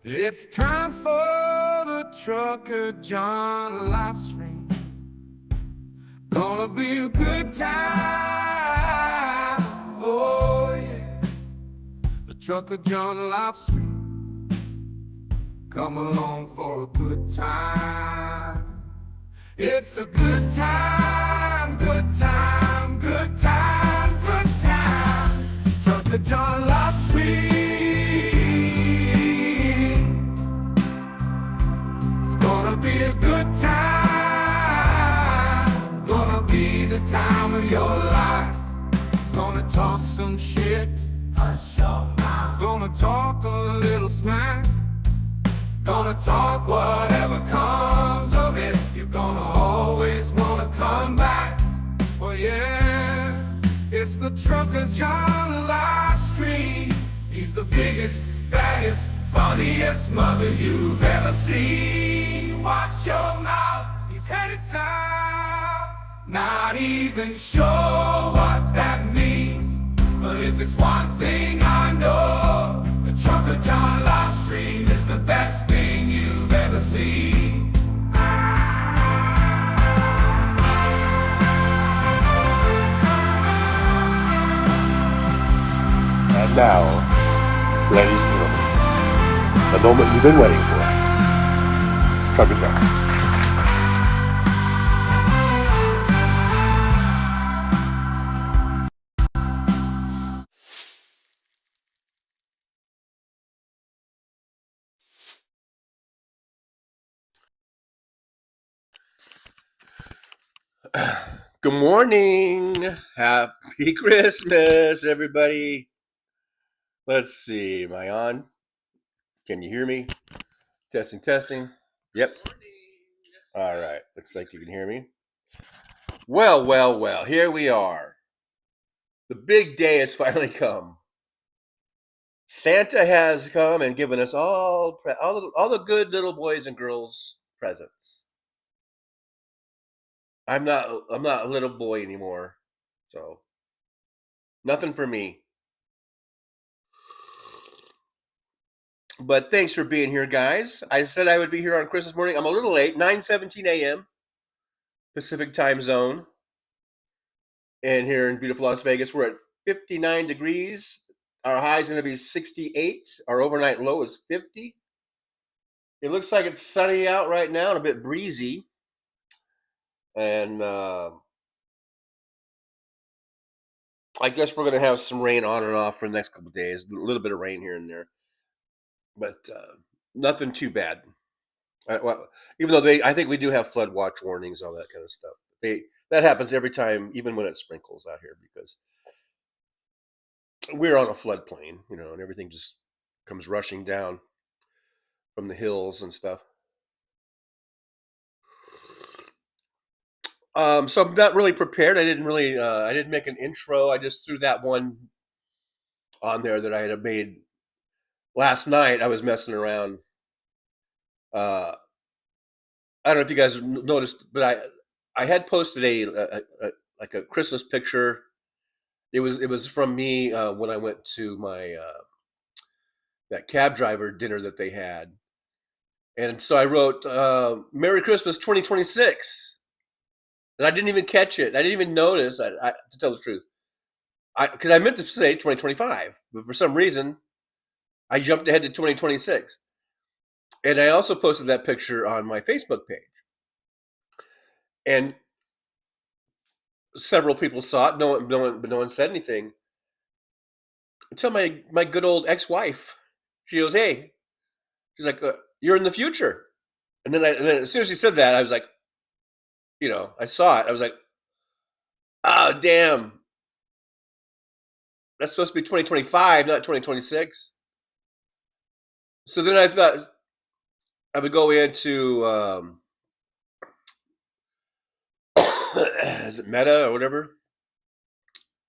It's time for the Trucker John Livestream. Gonna be a good time. Oh yeah. The Trucker John Livestream. Come along for a good time. It's a good time, good time, good time, good time. Trucker John Livestream. Gonna be a good time. Gonna be the time of your life. Gonna talk some shit. Hush your mouth. Gonna talk a little smack. Gonna talk whatever comes of it. You're gonna always wanna come back. Well yeah, it's the Trucker John Livestream. He's the biggest, baddest, funniest mother you've ever seen. Watch your mouth, he's headed south. Not even sure what that means, but if it's one thing I know, the Trucker John Livestream is the best thing you've ever seen. And now, ladies and gentlemen, the moment you've been waiting for. Trucker John. Good morning. Happy Christmas, everybody. Let's see. Am I on? Can you hear me? Testing, testing. Yep. All right. Looks like you can hear me. Well. Here we are. The big day has finally come. Santa has come and given us all the good little boys and girls presents. I'm not a little boy anymore, so nothing for me. But thanks for being here, guys. I said I would be here on Christmas morning. I'm a little late, 9:17 a.m. Pacific time zone. And here in beautiful Las Vegas, we're at 59 degrees. Our high is going to be 68. Our overnight low is 50. It looks like it's sunny out right now and a bit breezy. And I guess we're going to have some rain on and off for the next couple of days. A little bit of rain here and there. But nothing too bad. Well, even though I think we do have flood watch warnings, all that kind of stuff. That happens every time, even when it sprinkles out here, because we're on a floodplain, and everything just comes rushing down from the hills and stuff. So I'm not really prepared. I didn't make an intro. I just threw that one on there that I had made last night. I was messing around I don't know if you guys noticed, but I had posted a like a Christmas picture. It was from me when I went to my that cab driver dinner that they had, and so I wrote "Merry Christmas 2026," and I didn't even catch it. I didn't even notice. To tell the truth, because I meant to say 2025, but for some reason I jumped ahead to 2026. And I also posted that picture on my Facebook page, and several people saw it. But no one said anything until my good old ex-wife. She goes, "Hey," she's like, "You're in the future." And then as soon as she said that, I was like, I saw it. I was like, "Oh, damn, that's supposed to be 2025, not 2026." So then I thought I would go into is it Meta or whatever,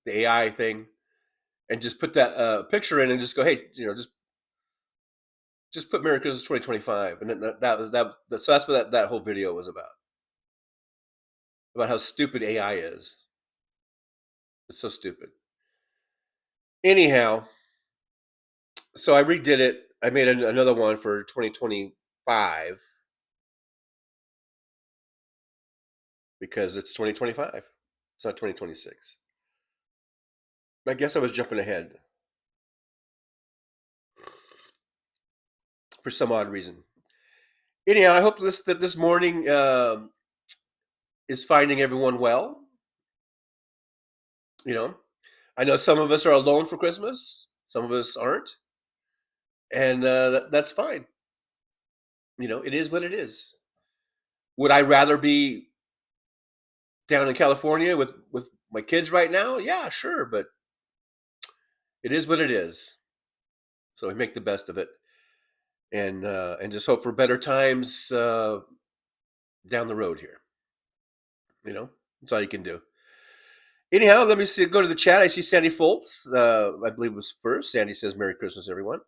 the AI thing, and just put that picture in and just go, "Hey, just put Merry Christmas 2025," and then that was that. So that's what that whole video was about how stupid AI is. It's so stupid. Anyhow, so I redid it. I made another one for 2025 because it's 2025. It's not 2026. I guess I was jumping ahead for some odd reason. Anyhow, I hope that this morning is finding everyone well. I know some of us are alone for Christmas. Some of us aren't, and that's fine. It is what it is. Would I rather be down in California with my kids right now? Yeah, sure, but it is what it is. So we make the best of it, and just hope for better times down the road here. That's all you can do. Anyhow, let me see. Go to the chat. I see Sandy Foltz. I believe was first. Sandy says, "Merry Christmas, everyone."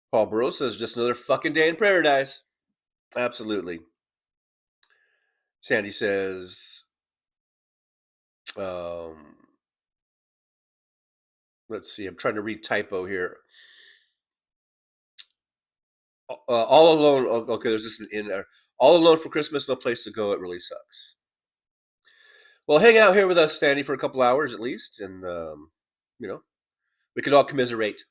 Paul Burrow says, "Just another fucking day in paradise." Absolutely. Sandy says, let's see. I'm trying to read typo here. All alone. Okay, there's this in there. All alone for Christmas, no place to go. It really sucks. Well, hang out here with us, Sandy, for a couple hours at least, and we can all commiserate.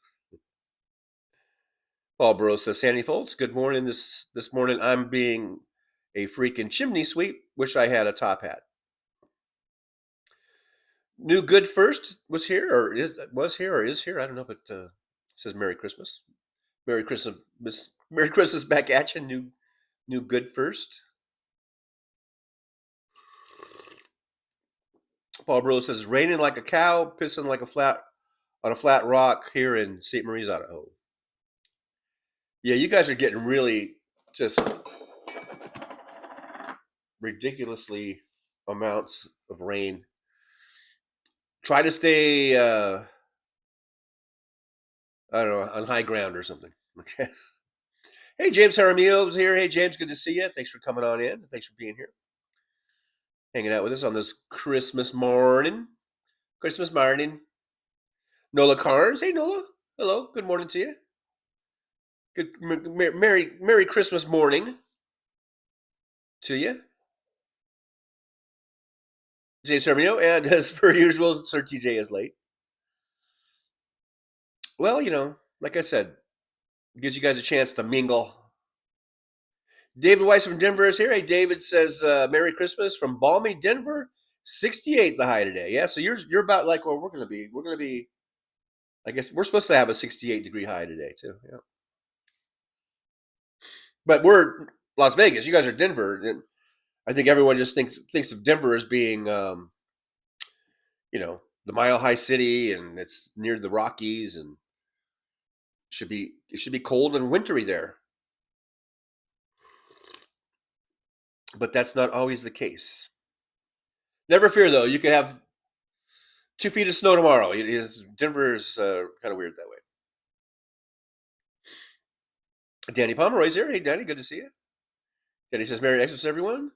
Paul Burrows says, "Sandy Foltz, good morning. This morning I'm being a freaking chimney sweep. Wish I had a top hat." New Good First was here, or is here. I don't know, but it says Merry Christmas. Merry Christmas, Merry Christmas back at you. New Good First. Paul Burrows says, "Raining like a cow, pissing like a flat rock here in St. Mary's, Idaho." Yeah, you guys are getting really just ridiculously amounts of rain. Try to stay, I don't know, on high ground or something. Okay. Hey, James Jaramillo's here. Hey, James, good to see you. Thanks for coming on in. Thanks for being here, hanging out with us on this Christmas morning. Christmas morning. Nola Carnes. Hey, Nola. Hello. Good morning to you. Good Merry Christmas morning to you. James Jaramillo, and as per usual, Sir TJ is late. Well, like I said, gives you guys a chance to mingle. David Weiss from Denver is here. Hey, David says, "Merry Christmas from balmy Denver. 68 the high today." Yeah, so you're about like where we're gonna be. We're gonna be. I guess we're supposed to have a 68-degree high today too. Yeah, but we're Las Vegas. You guys are Denver, and I think everyone just thinks of Denver as being, the Mile High City, and it's near the Rockies, and it should be cold and wintry there. But that's not always the case. Never fear, though. You could have 2 feet of snow tomorrow. Denver is kind of weird that way. Danny Pomeroy's here. Hey, Danny, good to see you. Daddy says, Merry Xmas, everyone.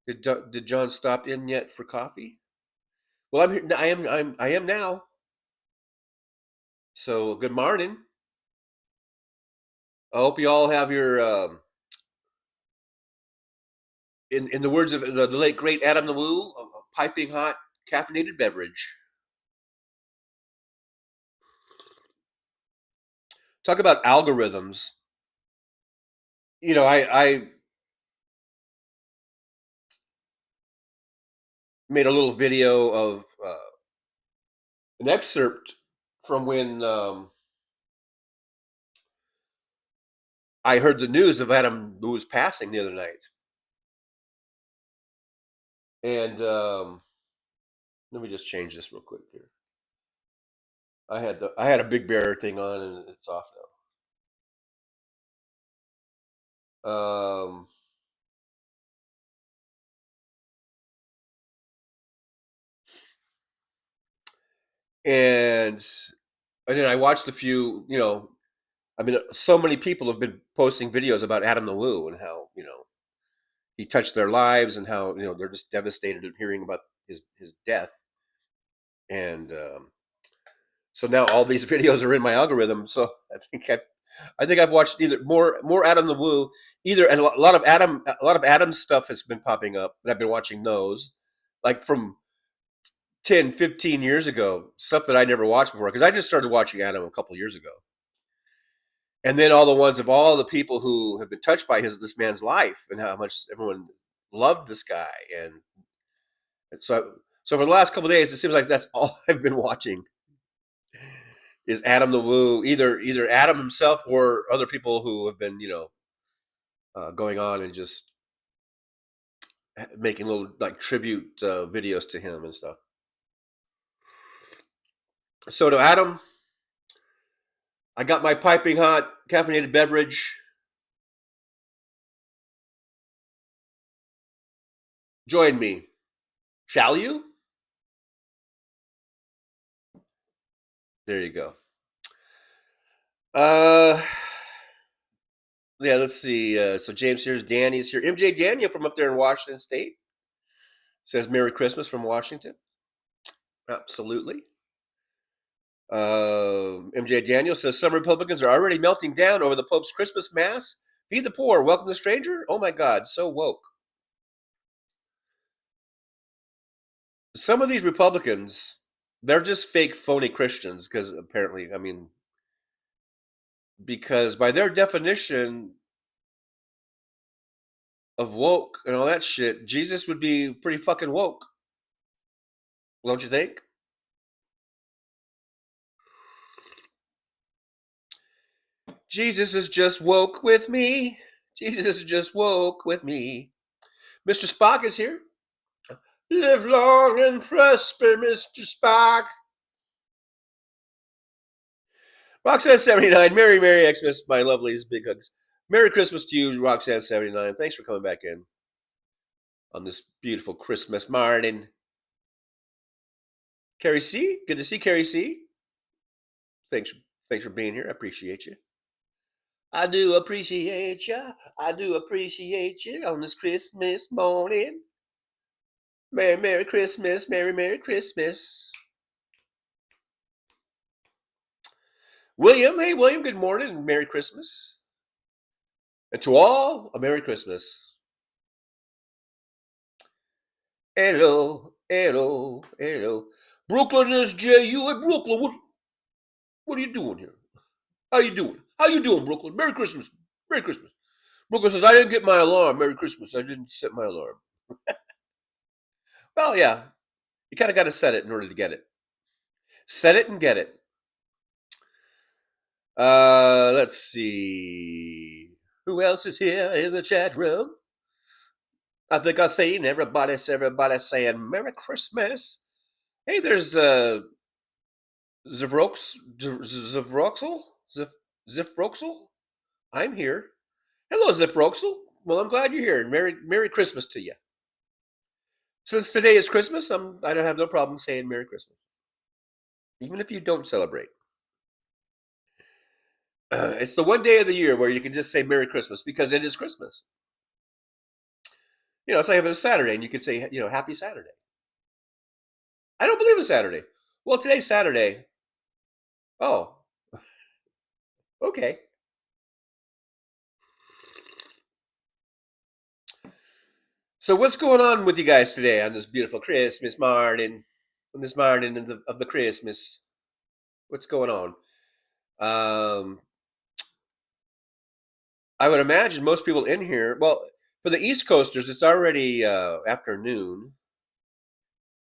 Did John stop in yet for coffee? Well, I'm here. I am now. So good morning. I hope you all have your in the words of the late great Adam the Woo, a piping hot caffeinated beverage. Talk about algorithms. I made a little video of an excerpt from when I heard the news of Adam Woo's passing the other night. And let me just change this real quick here. I had a Big Bear thing on and it's off now. And then I watched a few, I mean, so many people have been posting videos about Adam the Woo and how, he touched their lives and how, they're just devastated at hearing about his death. And so now all these videos are in my algorithm. So I think I've watched either more Adam the Woo, and a lot of Adam's stuff has been popping up, and I've been watching those, like from 10, 15 years ago, stuff that I never watched before, because I just started watching Adam a couple years ago. And then all the ones of all the people who have been touched by this man's life and how much everyone loved this guy. And so for the last couple of days, it seems like that's all I've been watching is Adam the Woo, either Adam himself or other people who have been, going on and just making little like tribute videos to him and stuff. So to Adam, I got my piping hot caffeinated beverage. Join me, shall you? There you go. Yeah, let's see. So James here's Danny's here. MJ Daniel from up there in Washington State says Merry Christmas from Washington. Absolutely. MJ Daniel says some Republicans are already melting down over the Pope's Christmas Mass. Feed the poor, welcome the stranger. Oh my God, so woke. Some of these Republicans, they're just fake, phony Christians because apparently, I mean, because by their definition of woke and all that shit, Jesus would be pretty fucking woke. Don't you think? Jesus is just woke with me. Jesus is just woke with me. Mr. Spock is here. Live long and prosper, Mr. Spock. Roxanne79, Merry Xmas, my lovelies, big hugs. Merry Christmas to you, Roxanne79. Thanks for coming back in on this beautiful Christmas morning. Carrie C, good to see Carrie C. Thanks for being here. I appreciate you. I do appreciate you. I do appreciate you on this Christmas morning. Merry Christmas, Merry Christmas. William, hey William, good morning and Merry Christmas. And to all, a Merry Christmas. Hello. Brooklyn is J.U. Hey, Brooklyn, what are you doing here? How you doing, Brooklyn? Merry Christmas. Merry Christmas. Brooklyn says, I didn't get my alarm. Merry Christmas. I didn't set my alarm. Well, yeah. You kind of got to set it in order to get it. Set it and get it. Let's see. Who else is here in the chat room? I think I've seen everybody saying Merry Christmas. Hey, there's Zivroxel? I'm here. Hello, Zifroxel. Well, I'm glad you're here. Merry Christmas to you. Since today is Christmas, I don't have no problem saying Merry Christmas, even if you don't celebrate. It's the one day of the year where you can just say Merry Christmas because it is Christmas. It's like if it was Saturday and you could say, happy Saturday. I don't believe it's Saturday. Well, today's Saturday. Oh, okay. So what's going on with you guys today on this beautiful Christmas morning? On this morning of the Christmas, what's going on? Um, I would imagine most people in here. Well, for the East Coasters, it's already afternoon.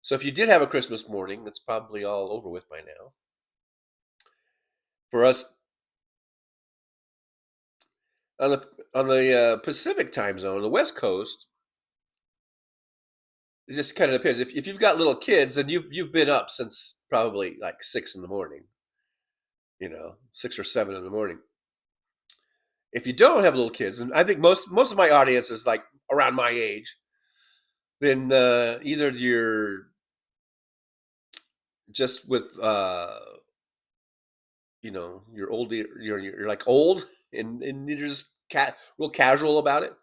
So if you did have a Christmas morning, that's probably all over with by now. For us on the Pacific time zone, the West Coast, it just kind of depends. If you've got little kids, then you've been up since probably like 6 in the morning. 6 or 7 in the morning. If you don't have little kids, and I think most of my audience is like around my age, then either you're just with you're old, you're like old, and you're just real casual about it,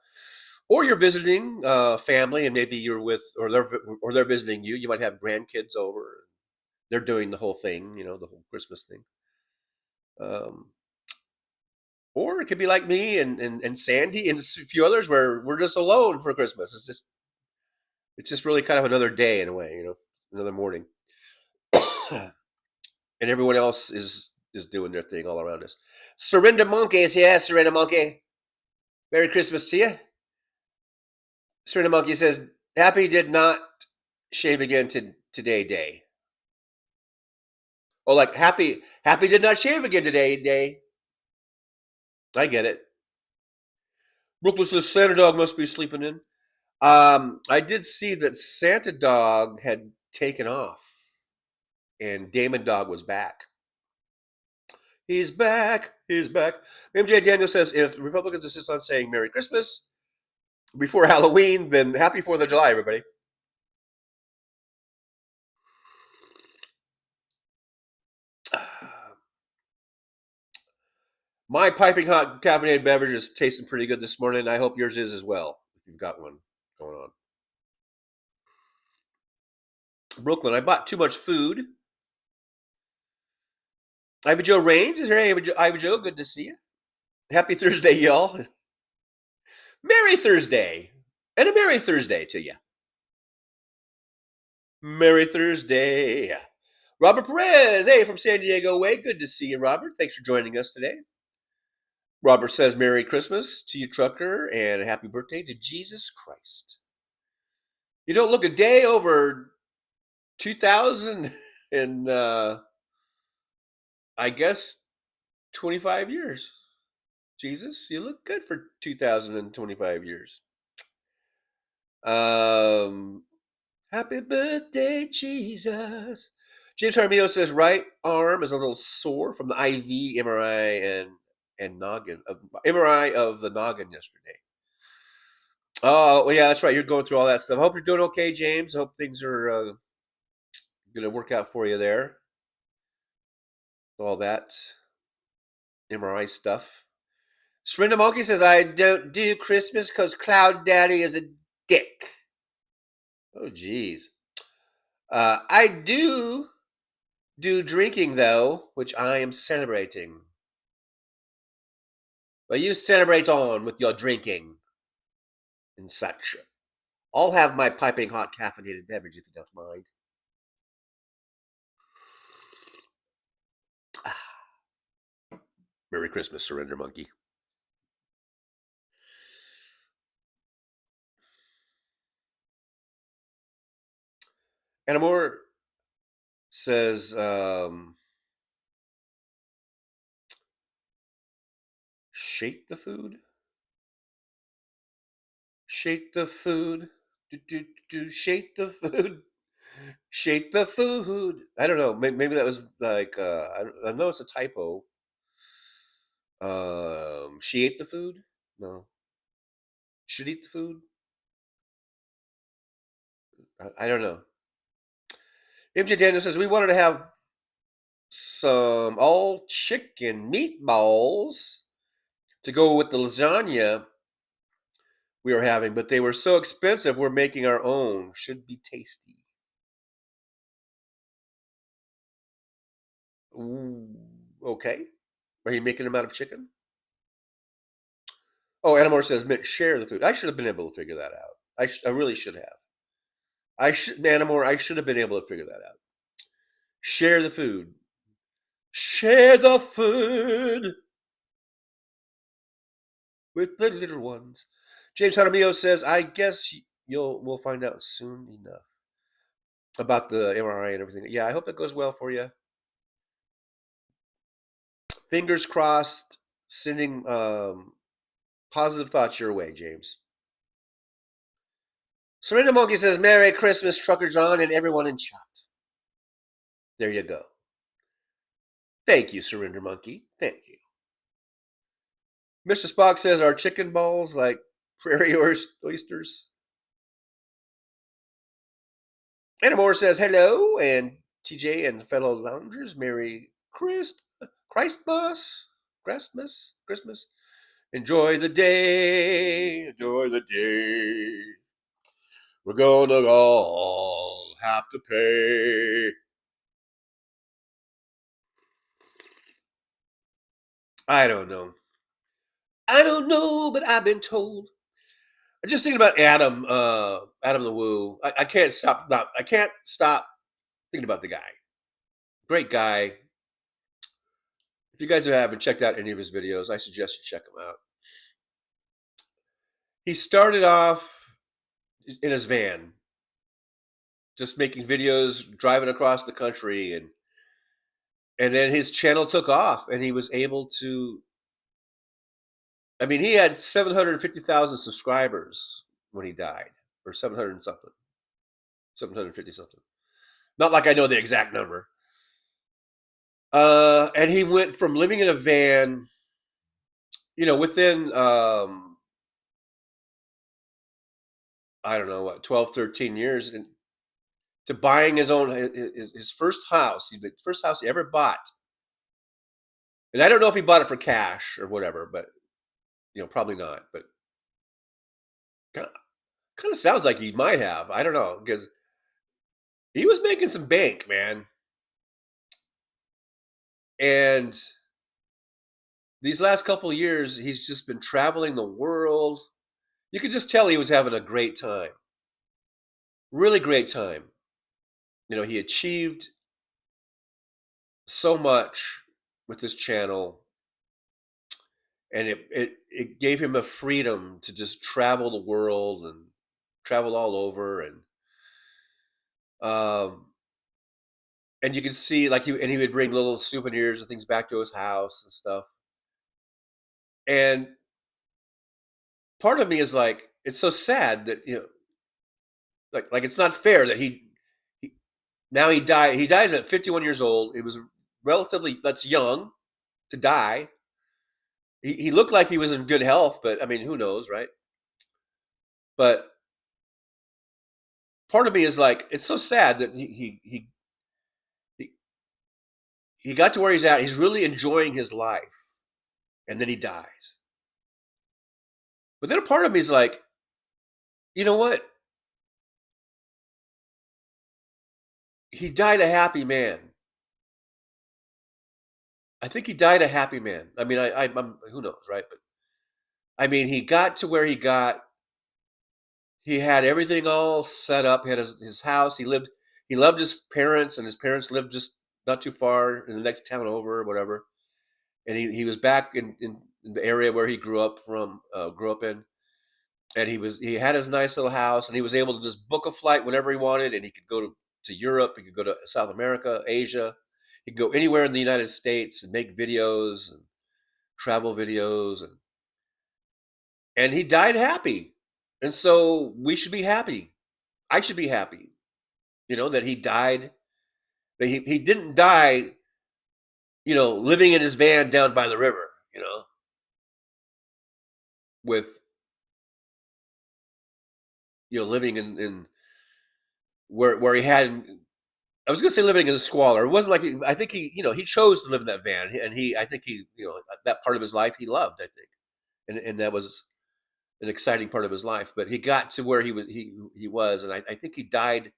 or you're visiting family, and maybe you're with, or they're visiting you. You might have grandkids over. They're doing the whole thing, the whole Christmas thing. Um, or it could be like me and Sandy and a few others where we're just alone for Christmas. It's just really kind of another day in a way, another morning. And everyone else is doing their thing all around us. Surrender Monkey is here. Surrender Monkey. Merry Christmas to you. Surrender Monkey says, Happy did not shave again today day. Oh, like Happy did not shave again today day. I get it. Brooklyn says Santa Dog must be sleeping in. I did see that Santa Dog had taken off and Damon Dog was back. He's back. He's back. MJ Daniel says, if Republicans insist on saying Merry Christmas before Halloween, then happy 4th of July, everybody. My piping hot caffeinated beverage is tasting pretty good this morning. I hope yours is as well, if you've got one going on. Brooklyn, I bought too much food. Ivy Joe Rains is here. Ivy Joe, good to see you. Happy Thursday, y'all. Merry Thursday. And a Merry Thursday to you. Merry Thursday. Robert Perez, hey, from San Diego Way. Good to see you, Robert. Thanks for joining us today. Robert says, Merry Christmas to you, trucker, and happy birthday to Jesus Christ. You don't look a day over 2000 and I guess 25 years. Jesus, you look good for 2025 years. Happy birthday, Jesus. James Armio says right arm is a little sore from the IV MRI and noggin MRI of the noggin yesterday. Oh, well, yeah, that's right. You're going through all that stuff. I hope you're doing okay, James. I hope things are going to work out for you there. All that MRI stuff. Srinda Monkey says, I don't do Christmas because Cloud Daddy is a dick. Oh, geez. I do drinking, though, which I am celebrating. Well, you celebrate on with your drinking and such. I'll have my piping hot caffeinated beverage if you don't mind. Merry Christmas, Surrender Monkey. Anamore says, shake the food? Shake the food. Shake the food. Shake the food. I don't know. Maybe that was like, I know it's a typo. She ate the food? No. Should eat the food? I don't know. MJ Daniel says, we wanted to have some all chicken meatballs to go with the lasagna, we were having, but they were so expensive. We're making our own. Should be tasty. Ooh, okay. Are you making them out of chicken? Oh, Anamore says, Mitch, share the food. I should have been able to figure that out. I really should have. Anamore, I should have been able to figure that out. Share the food. Share the food with the little ones. James Jaramillo says, I guess we'll find out soon enough about the MRI and everything. Yeah, I hope it goes well for you. Fingers crossed. Sending positive thoughts your way, James. Serena Monkey says, Merry Christmas, Trucker John, and everyone in chat. There you go. Thank you, Surrender Monkey. Thank you. Mr. Spock says, are chicken balls like prairie oysters? Anamore says, hello, and TJ and fellow loungers, Merry Christmas. Enjoy the day. Enjoy the day. We're gonna all have to pay. I don't know. But I've been told. I'm just thinking about Adam the Woo. I can't stop. I can't stop thinking about the guy. Great guy. If you guys haven't checked out any of his videos, I suggest you check them out. He started off in his van, just making videos, driving across the country, and then his channel took off, and he was able to. I mean, he had 750,000 subscribers when he died, or 700 something, 750 something. Not like I know the exact number. And he went from living in a van, within I don't know what, 12, 13 years, to buying his own his first house, the first house he ever bought. And I don't know if he bought it for cash or whatever, but probably not. But kind of sounds like he might have. I don't know, because he was making some bank, man. And these last couple of years, he's just been traveling the world. You could just tell he was having a great time. Really great time. He achieved so much with this channel, and it gave him a freedom to just travel the world and travel all over, and you can see, like, he would bring little souvenirs and things back to his house and stuff. And part of me is like, it's so sad that like it's not fair that he now he died. He dies at 51 years old. It was that's young to die. He looked like he was in good health, but I mean, who knows, right? But part of me is like, it's so sad that he got to where he's at. He's really enjoying his life, and then he dies. But then a part of me is like, you know what? He died a happy man. I think he died a happy man. I mean, I'm who knows, right? But I mean, he got to where he got. He had everything all set up. He had his house. He loved his parents, and his parents lived just not too far in the next town over, or whatever. And he was back in the area where he grew up in, and he had his nice little house, and he was able to just book a flight whenever he wanted, and he could go to Europe, he could go to South America, Asia, he could go anywhere in the United States and make videos and travel videos, and he died happy. And so we should be happy. I should be happy, that he died, that he didn't die, living in his van down by the river, with, living in where he had, I was going to say living in a squalor. It wasn't like, I think he chose to live in that van, and I think that part of his life he loved, I think. And that was an exciting part of his life. But he got to where he was, and I think he died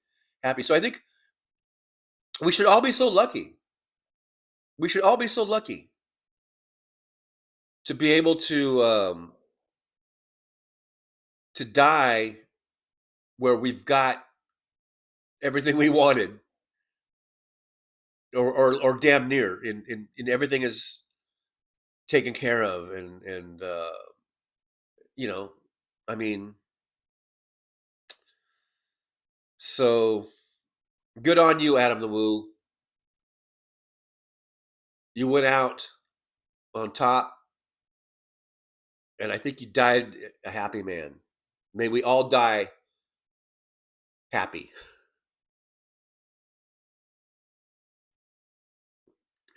happy. So I think we should all be so lucky. We should all be so lucky to be able to die where we've got everything we wanted, or damn near, in everything is taken care of, and you know, I mean, so good on you, Adam the Woo. You went out on top, and I think you died a happy man. May we all die happy.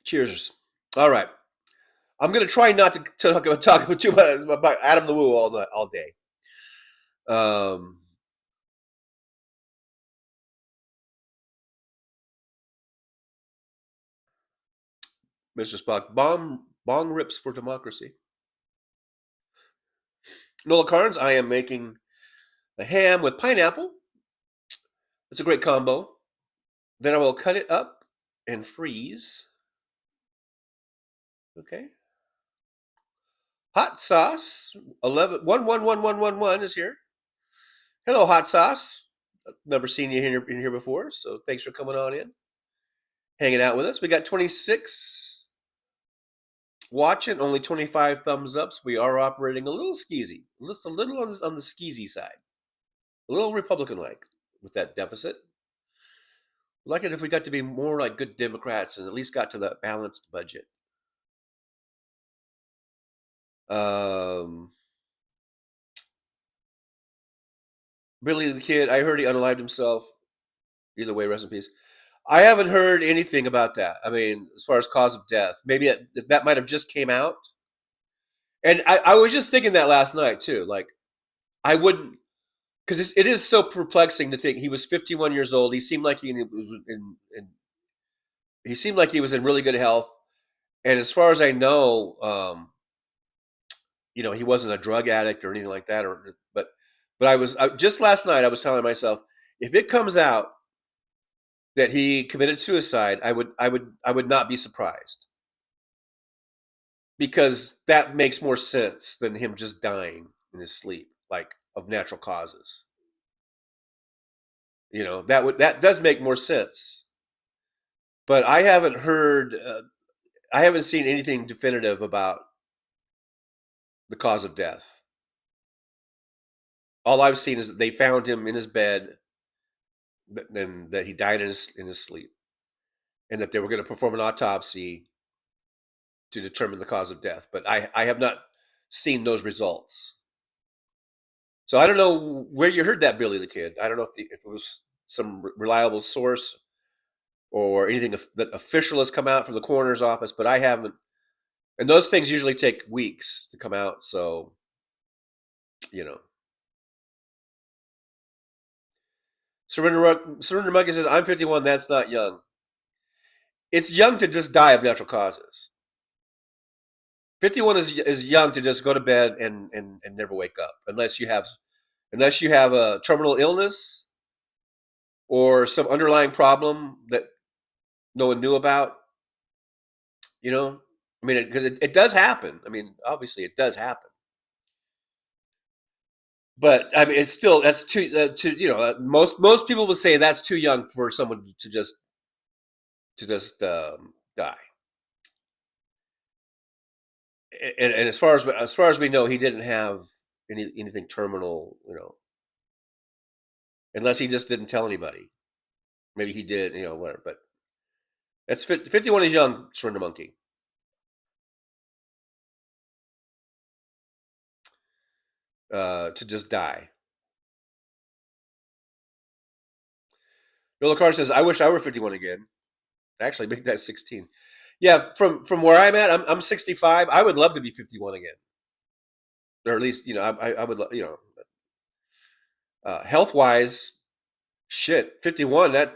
Cheers. All right. I'm gonna try not to talk too much about Adam the Woo all day. Um, Mr. Spock, bong rips for democracy. Nola Carnes, I am making a ham with pineapple. It's a great combo. Then I will cut it up and freeze. Okay. Hot sauce 11 is here. Hello, hot sauce. I've never seen you in here before, so thanks for coming on in, hanging out with us. We got 26 watching, only 25 thumbs up. So we are operating a little skeezy, just a little on the skeezy side, a little Republican-like with that deficit. I'd like it if we got to be more like good Democrats and at least got to the balanced budget. Billy the Kid, I heard he unalived himself. Either way, rest in peace. I haven't heard anything about that. I mean, as far as cause of death, maybe that might have just came out. And I was just thinking that last night too. Like, I wouldn't, because it is so perplexing to think he was 51 years old. He seemed like he seemed like he was in really good health. And as far as I know, he wasn't a drug addict or anything like that. But just last night I was telling myself, if it comes out that he committed suicide, I would not be surprised, because that makes more sense than him just dying in his sleep, like of natural causes. That does make more sense. But I haven't seen anything definitive about the cause of death. All I've seen is that they found him in his bed, and that he died in his sleep, and that they were going to perform an autopsy to determine the cause of death. But I have not seen those results. So I don't know where you heard that, Billy the Kid. I don't know if it was some reliable source or anything that official has come out from the coroner's office, but I haven't. And those things usually take weeks to come out. So, Surrender Monkey says, I'm 51. That's not young. It's young to just die of natural causes. 51 is young to just go to bed and never wake up, unless you have a terminal illness or some underlying problem that no one knew about. I mean, because it does happen. I mean, obviously it does happen. But I mean, it's still, that's too most people would say that's too young for someone to just die. And as far as we know, he didn't have anything terminal, unless he just didn't tell anybody. Maybe he did, whatever. But that's 51 is young, Surrender Monkey. To just die. Nola Carr says, I wish I were 51 again. Actually, make that 16. Yeah, from where I'm at, I'm 65. I would love to be 51 again. Or at least, I would, health-wise, shit, 51, that,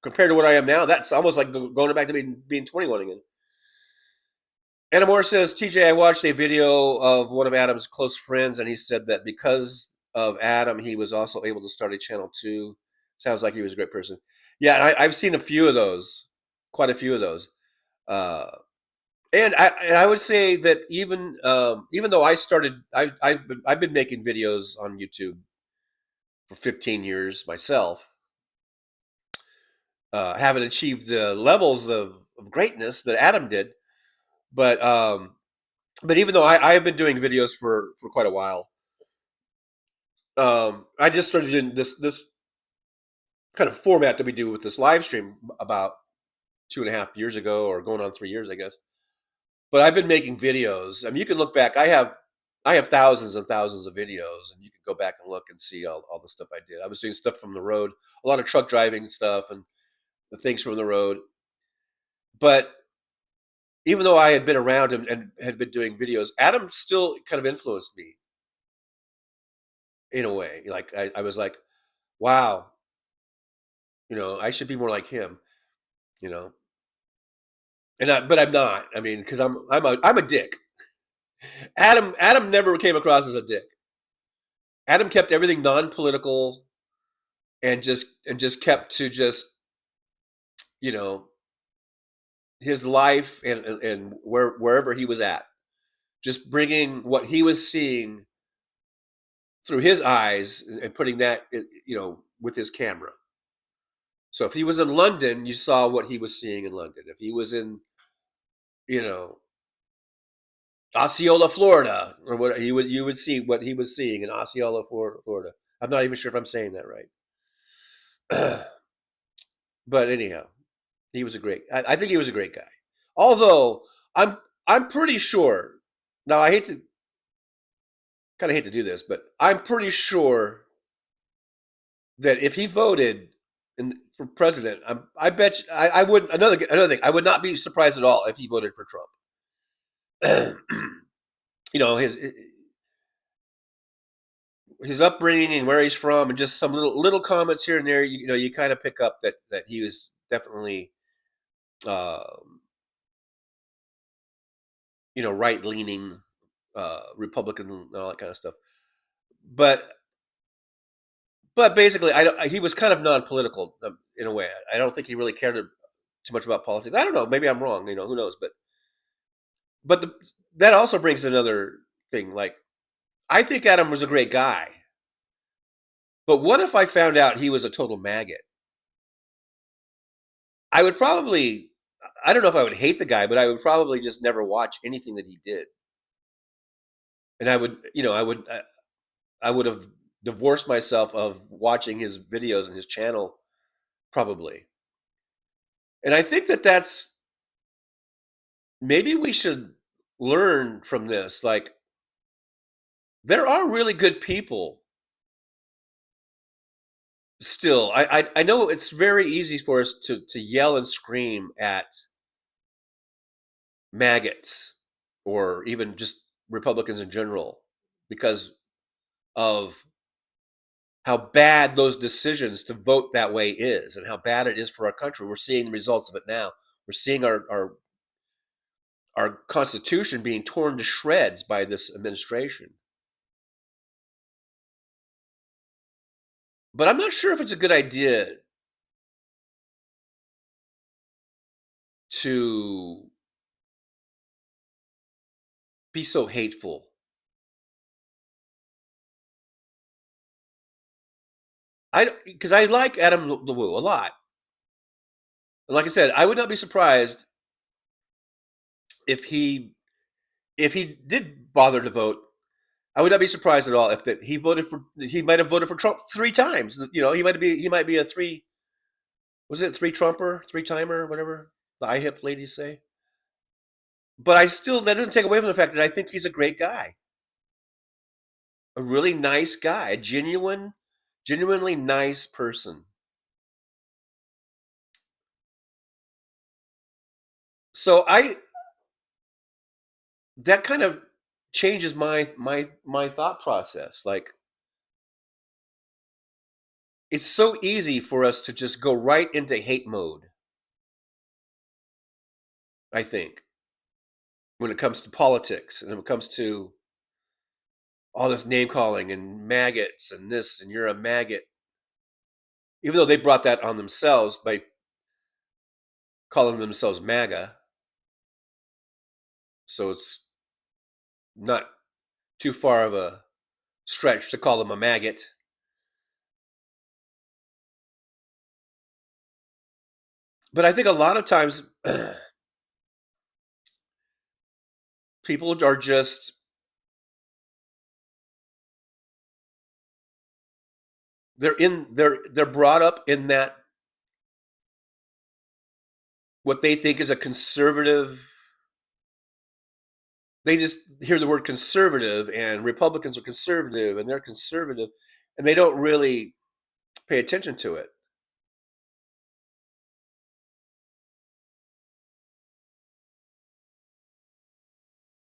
compared to what I am now, that's almost like going back to being 21 again. Anna Moore says, TJ, I watched a video of one of Adam's close friends, and he said that because of Adam, he was also able to start a channel too. Sounds like he was a great person. Yeah, I've seen a few of those, quite a few of those. Uh, and I would say that even though I've been making videos on YouTube for 15 years myself, haven't achieved the levels of greatness that Adam did, but but even though I have been doing videos for quite a while, I just started doing this kind of format that we do with this live stream about 2.5 years ago, or going on 3 years, I guess. But I've been making videos. I mean, you can look back. I have thousands and thousands of videos, and you can go back and look and see all the stuff I did. I was doing stuff from the road, a lot of truck driving stuff, and the things from the road. But even though I had been around and had been doing videos, Adam still kind of influenced me in a way. Like I was like, wow, I should be more like him, you know. But I'm not. I mean, because I'm a dick. Adam never came across as a dick. Adam kept everything non-political and just kept to just you know his life and wherever he was at, just bringing what he was seeing through his eyes and putting that with his camera. So if he was in London, you saw what he was seeing in London. If he was in you know Osceola, Florida, or what you would see what he was seeing in Osceola, Florida. I'm not even sure if I'm saying that right. But anyhow, he was a great. I think he was a great guy. Although I'm pretty sure. Now I kind of hate to do this, but I'm pretty sure that if he voted for president, I bet I would another thing. I would not be surprised at all if he voted for Trump. His upbringing and where he's from, and just some little comments here and there. You kind of pick up that he was definitely uh, right leaning Republican and all that kind of stuff. But basically, he was kind of non-political in a way. I don't think he really cared too much about politics. I don't know. Maybe I'm wrong. Who knows? But that also brings another thing. Like, I think Adam was a great guy. But what if I found out he was a total maggot? I would probably, I don't know if I would hate the guy, but I would probably just never watch anything that he did. And I would have divorced myself of watching his videos and his channel, probably. And I think that's maybe we should learn from this. Like, there are really good people still. I know it's very easy for us to yell and scream at maggots or even just Republicans in general because of how bad those decisions to vote that way is and how bad it is for our country. We're seeing the results of it now. We're seeing our Constitution being torn to shreds by this administration. But I'm not sure if it's a good idea to be so hateful. Because I like Adam LeWoo a lot. And like I said, I would not be surprised if he did bother to vote. I would not be surprised at all if that he might have voted for Trump 3 times. He might be a three, was it three Trumper, 3-timer, whatever the IHIP ladies say. But that doesn't take away from the fact that I think he's a great guy. A really nice guy, a genuinely nice person. So that kind of changes my thought process. Like, it's so easy for us to just go right into hate mode, I think. when it comes to politics and when it comes to all this name calling and maggots and this and you're a maggot, even though they brought that on themselves by calling themselves MAGA. So it's not too far of a stretch to call them a maggot. But I think a lot of times people are just they're brought up in that what they think is a conservative. They just hear the word conservative and Republicans are conservative and they're conservative and they don't really pay attention to it.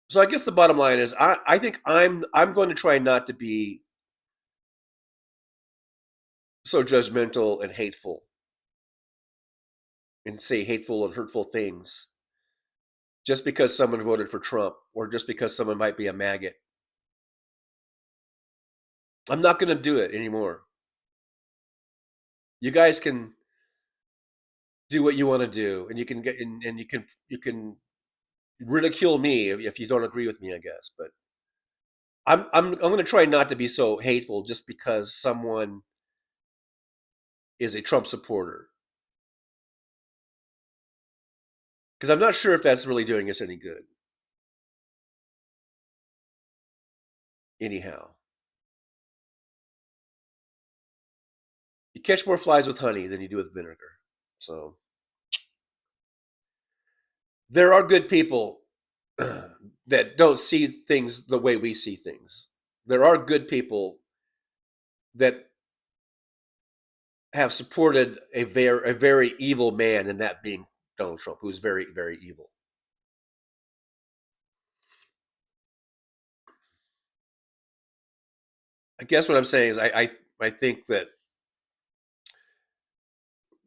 So I guess the bottom line is I think I'm going to try not to be so judgmental and hateful and say hateful and hurtful things just because someone voted for Trump or just because someone might be a maggot. I'm not going to do it anymore. You guys can do what you want to do, and you can get and you can ridicule me if you don't agree with me, I guess. But I'm going to try not to be so hateful just because someone is a Trump supporter, because I'm not sure if that's really doing us any good. Anyhow, you catch more flies with honey than you do with vinegar. So there are good people that don't see things the way we see things. There are good people that have supported a very evil man, and that being Donald Trump, who's very, very evil. I guess what I'm saying is I think that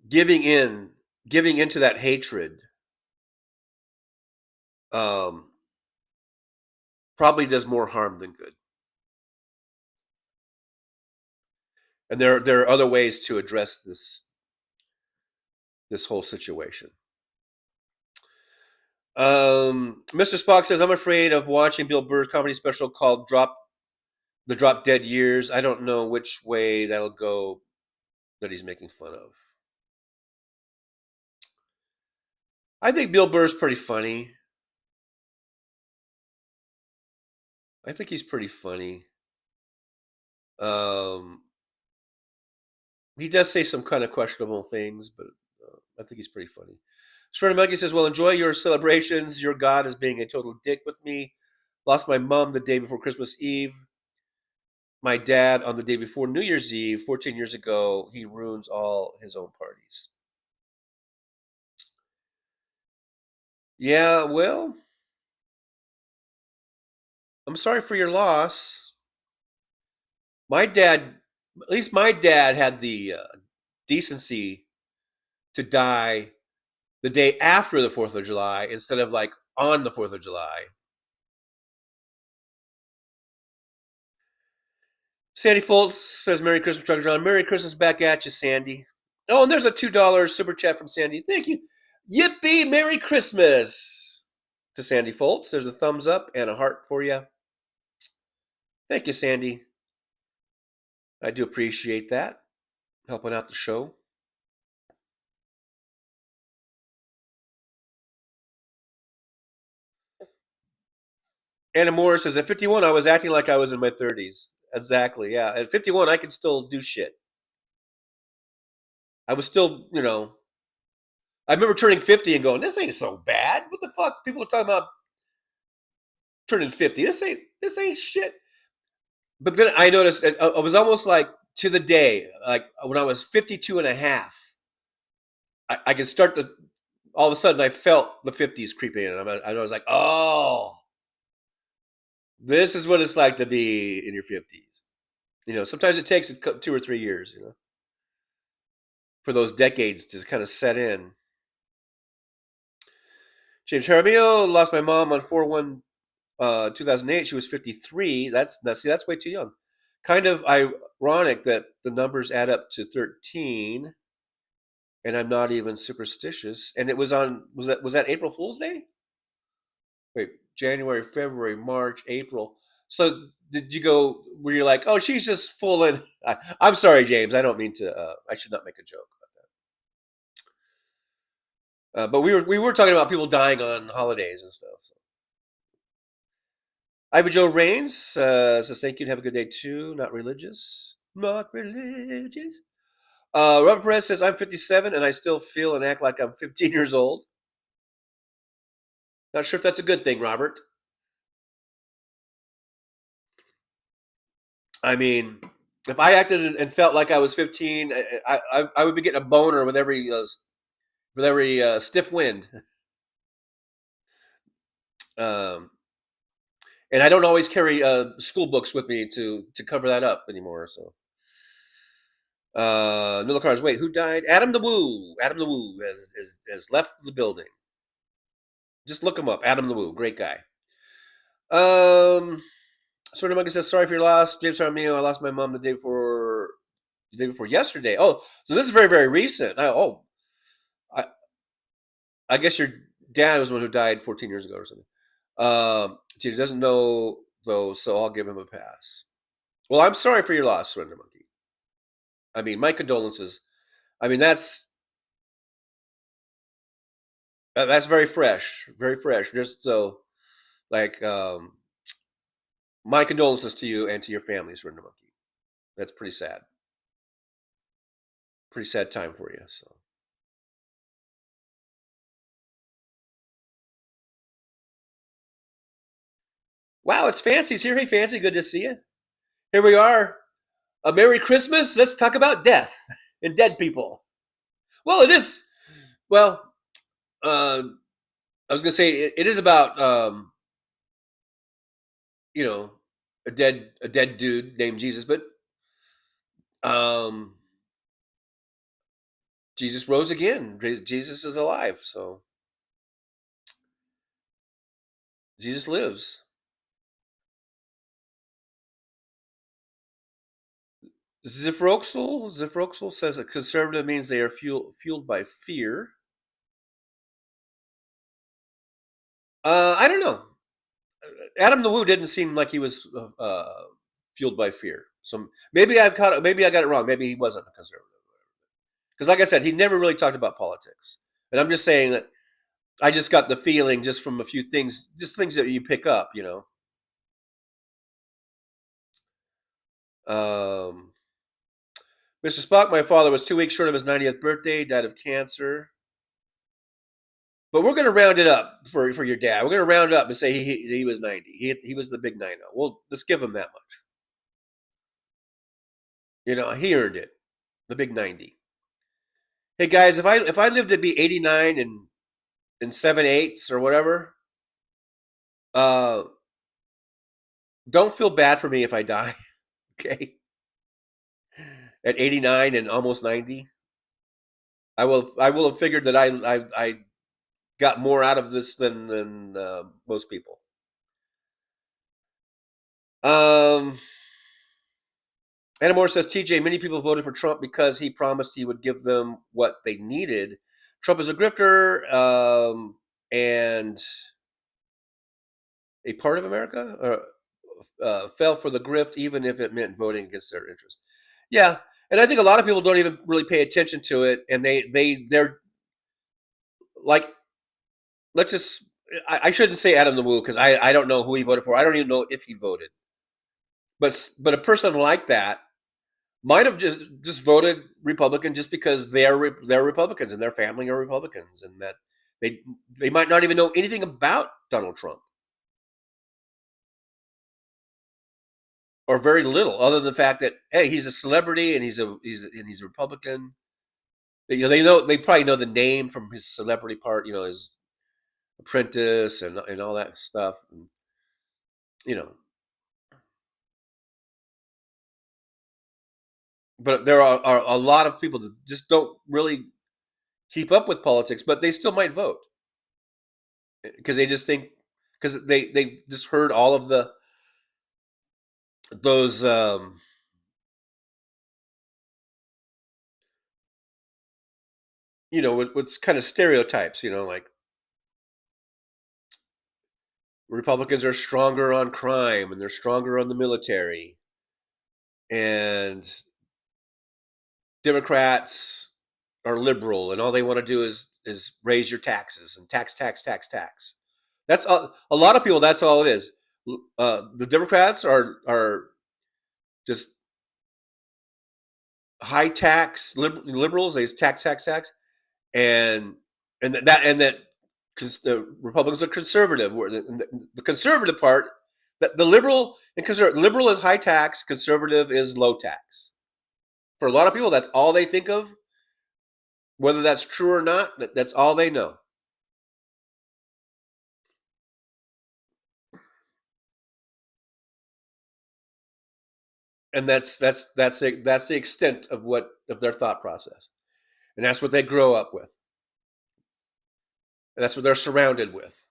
giving into that hatred um, probably does more harm than good. And there are other ways to address this whole situation. Mr. Spock says, I'm afraid of watching Bill Burr's comedy special called The Drop Dead Years. I don't know which way that'll go that he's making fun of. I think Bill Burr's pretty funny. I think he's pretty funny. Um, he does say some kind of questionable things, but I think he's pretty funny. Shredder Monkey says, well, enjoy your celebrations. Your God is being a total dick with me. Lost my mom the day before Christmas Eve. My dad on the day before New Year's Eve, 14 years ago. He ruins all his own parties. Yeah, well, I'm sorry for your loss. My dad, at least my dad had the decency to die the day after the 4th of July instead of like on the 4th of July. Sandy Foltz says, Merry Christmas, Trucker John. Merry Christmas back at you, Sandy. Oh, and there's a $2 super chat from Sandy. Thank you. Yippee! Merry Christmas to Sandy Foltz. There's a thumbs up and a heart for you. Thank you, Sandy. I do appreciate that. Helping out the show. Anna Moore says, at 51, I was acting like I was in my 30s. Exactly, yeah. At 51, I can still do shit. I was still, I remember turning 50 and going, this ain't so bad. What the fuck? People are talking about turning 50. This ain't shit. But then I noticed it was almost like to the day, like when I was 52 and a half, I could start to, all of a sudden I felt the 50s creeping in. And I was like, oh, this is what it's like to be in your 50s. Sometimes it takes 2 or 3 years, for those decades to kind of set in. James Jaramillo lost my mom on 4/1 2008. She was 53. That's way too young. Kind of ironic that the numbers add up to 13, and I'm not even superstitious. And it was on was that April Fool's Day? Wait, January, February, March, April. So did you go? Were you like, oh, she's just full in? I'm sorry, James. I don't mean to. I should not make a joke. But we were talking about people dying on holidays and stuff. So. Ivy Joe Rains says thank you and have a good day too. Not religious. Not religious. Robert Perez says I'm 57 and I still feel and act like I'm 15 years old. Not sure if that's a good thing, Robert. I mean, if I acted and felt like I was 15, I would be getting a boner with every stiff wind. Um, and I don't always carry school books with me to cover that up anymore. So, Nilla Cars. Wait, who died? Adam the Woo. Adam the Woo has left the building. Just look him up. Adam the Woo, great guy. Sort of Monkey says sorry for your loss, James Armio. I lost my mom the day before yesterday. Oh, so this is very very recent. I I guess your dad was the one who died 14 years ago or something. He doesn't know though, so I'll give him a pass. Well, I'm sorry for your loss, Surrender Monkey. I mean, my condolences. I mean, that's very fresh, very fresh. Just so, like, my condolences to you and to your family, Surrender Monkey. That's pretty sad. Pretty sad time for you. So. Wow, it's Fancy's here. Hey, Fancy, good to see you. Here we are. A Merry Christmas. Let's talk about death and dead people. Well, it is. Well, I was gonna say it is about a dead dude named Jesus, but um, Jesus rose again. Jesus is alive, so Jesus lives. Zifroxel says a conservative means they are fueled by fear. I don't know. Adam the Woo didn't seem like he was fueled by fear. So maybe I got it wrong. Maybe he wasn't a conservative. Because, like I said, he never really talked about politics. And I'm just saying that I just got the feeling just from a few things, just things that you pick up, Mr. Spock, my father was 2 weeks short of his 90th birthday, died of cancer. But we're going to round it up for your dad. We're going to round it up and say he was 90. He was the big 90. Well, let's give him that much. He earned it. The big 90. Hey guys, if I live to be 89 and 7/8 or whatever, don't feel bad for me if I die. Okay. At 89 and almost 90, I will have figured that I got more out of this than most people. Anna Moore says, TJ, many people voted for Trump because he promised he would give them what they needed. Trump is a grifter and a part of America fell for the grift, even if it meant voting against their interest. Yeah, and I think a lot of people don't even really pay attention to it, and they're like, let's just. I shouldn't say Adam the Woo because I don't know who he voted for. I don't even know if he voted. But a person like that might have just voted Republican just because they're Republicans and their family are Republicans, and that they might not even know anything about Donald Trump. Or very little, other than the fact that hey, he's a celebrity and he's a Republican. They probably know the name from his celebrity part. His Apprentice and all that stuff. And, but there are a lot of people that just don't really keep up with politics, but they still might vote. because they just think, because they just heard all of those what's kind of stereotypes, like Republicans are stronger on crime and they're stronger on the military, and Democrats are liberal and all they want to do is raise your taxes and tax. That's a lot of people. That's all it is. The Democrats are just high tax liberals. They tax, and that the Republicans are conservative. The conservative part, that the liberal and conservative, liberal is high tax, conservative is low tax. For a lot of people, that's all they think of. Whether that's true or not, that's all they know. And that's the extent of their thought process, and that's what they grow up with, and that's what they're surrounded with.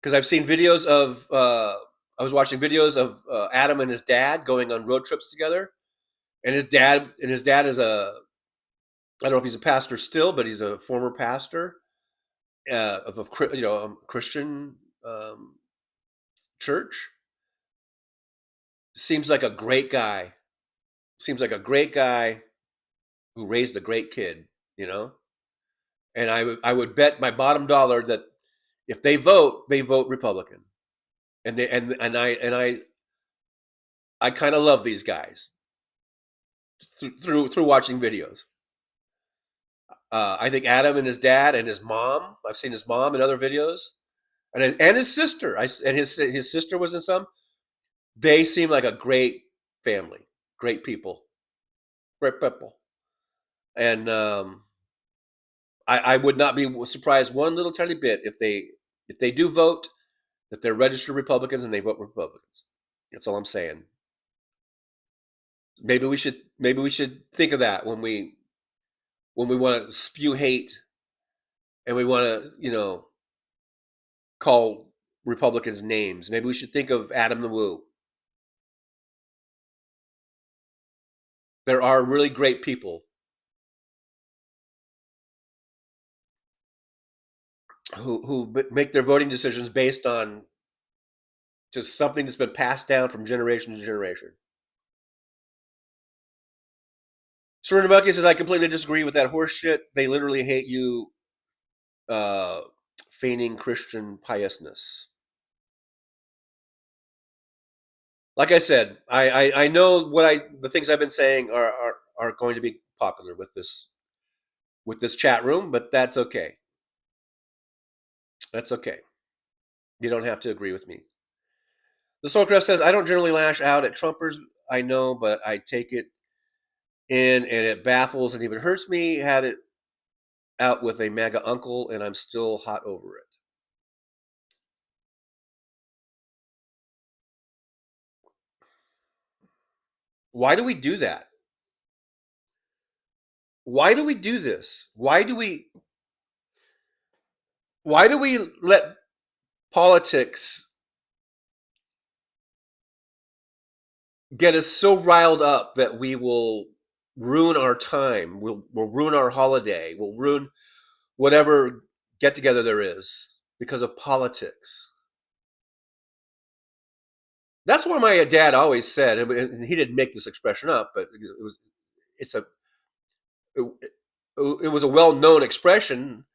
Because I've seen videos of I was watching videos of Adam and his dad going on road trips together, and his dad is I don't know if he's a pastor still, but he's a former pastor of a Christian church. Seems like a great guy. Seems like a great guy who raised a great kid, you know. And I would bet my bottom dollar that if they vote Republican, and I kind of love these guys through watching videos. I think Adam and his dad and his mom. I've seen his mom in other videos, and his sister. And his sister was in some. They seem like a great family, great people, great people, and I would not be surprised one little tiny bit if they do vote, that they're registered Republicans and they vote Republicans. That's all I'm saying. Maybe we should think of that when we want to spew hate, and we want to call Republicans names. Maybe we should think of Adam the Woo. There are really great people who make their voting decisions based on just something that's been passed down from generation to generation. Serena Bucky says, I completely disagree with that horse shit. They literally hate you uh, feigning Christian piousness. Like I said, I know the things I've been saying are going to be popular with this chat room, but that's okay. That's okay. You don't have to agree with me. The Soulcraft says, I don't generally lash out at Trumpers, I know, but I take it in and it baffles and even hurts me. Had it out with a MAGA uncle and I'm still hot over it. Why do we do that? Why do we do this? Why do we let politics get us so riled up that we will ruin our time, we'll ruin our holiday, we'll ruin whatever get together there is because of politics? That's what my dad always said, and he didn't make this expression up, but it was a well-known expression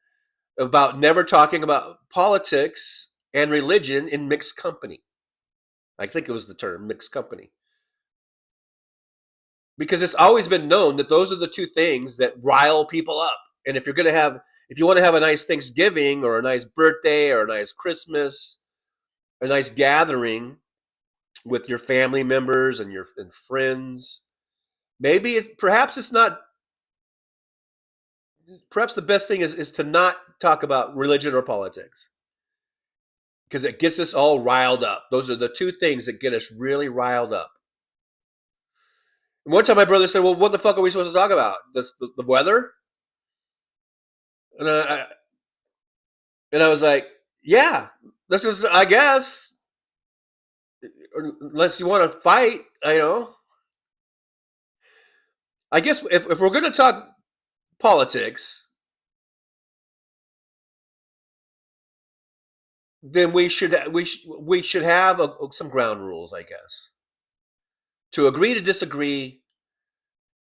about never talking about politics and religion in mixed company. I think it was the term mixed company. Because it's always been known that those are the two things that rile people up. And if you want to have a nice Thanksgiving or a nice birthday or a nice Christmas, a nice gathering with your family members and your friends, perhaps the best thing is to not talk about religion or politics, because it gets us all riled up. Those are the two things that get us really riled up. And one time my brother said, well, what the fuck are we supposed to talk about? The weather? And And I was like, yeah, this is, I guess, unless you want to fight, I know. I guess if we're going to talk politics, then we should have some ground rules, I guess, to agree to disagree,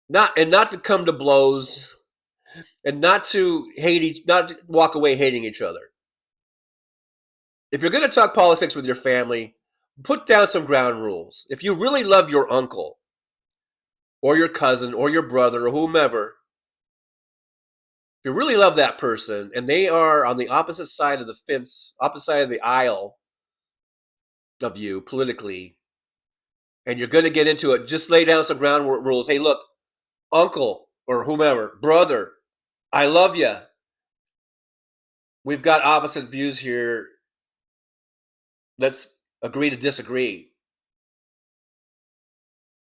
not to come to blows, and not to walk away hating each other. If you're going to talk politics with your family, put down some ground rules. If you really love your uncle or your cousin or your brother or whomever, if you really love that person and they are on the opposite side of the fence, opposite side of the aisle of you politically, and you're going to get into it, just lay down some ground rules. Hey, look, uncle or whomever, brother, I love you. We've got opposite views here. Let's agree to disagree.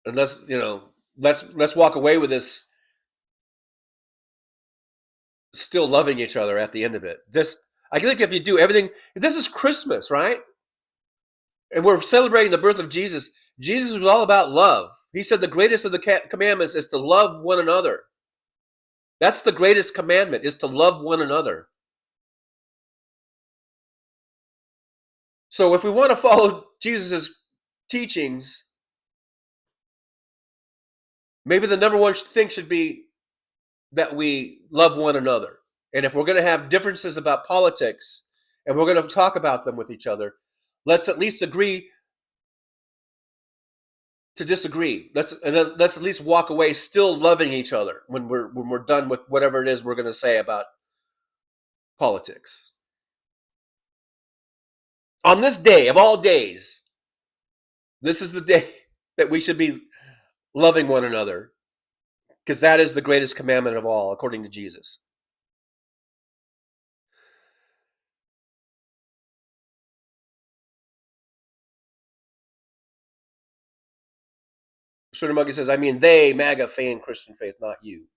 And let's walk away with this still loving each other at the end of it. I think if you do everything, this is Christmas, right? And we're celebrating the birth of Jesus. Jesus was all about love. He said the greatest of the commandments is to love one another. That's the greatest commandment, is to love one another. So if we want to follow Jesus' teachings, maybe the number one thing should be that we love one another. And if we're going to have differences about politics and we're going to talk about them with each other, let's at least agree to disagree. Let's at least walk away still loving each other when we're done with whatever it is we're going to say about politics. On this day of all days, this is the day that we should be loving one another, because that is the greatest commandment of all, according to Jesus. Shorter Monkey says, I mean, they, MAGA, fan Christian faith, not you.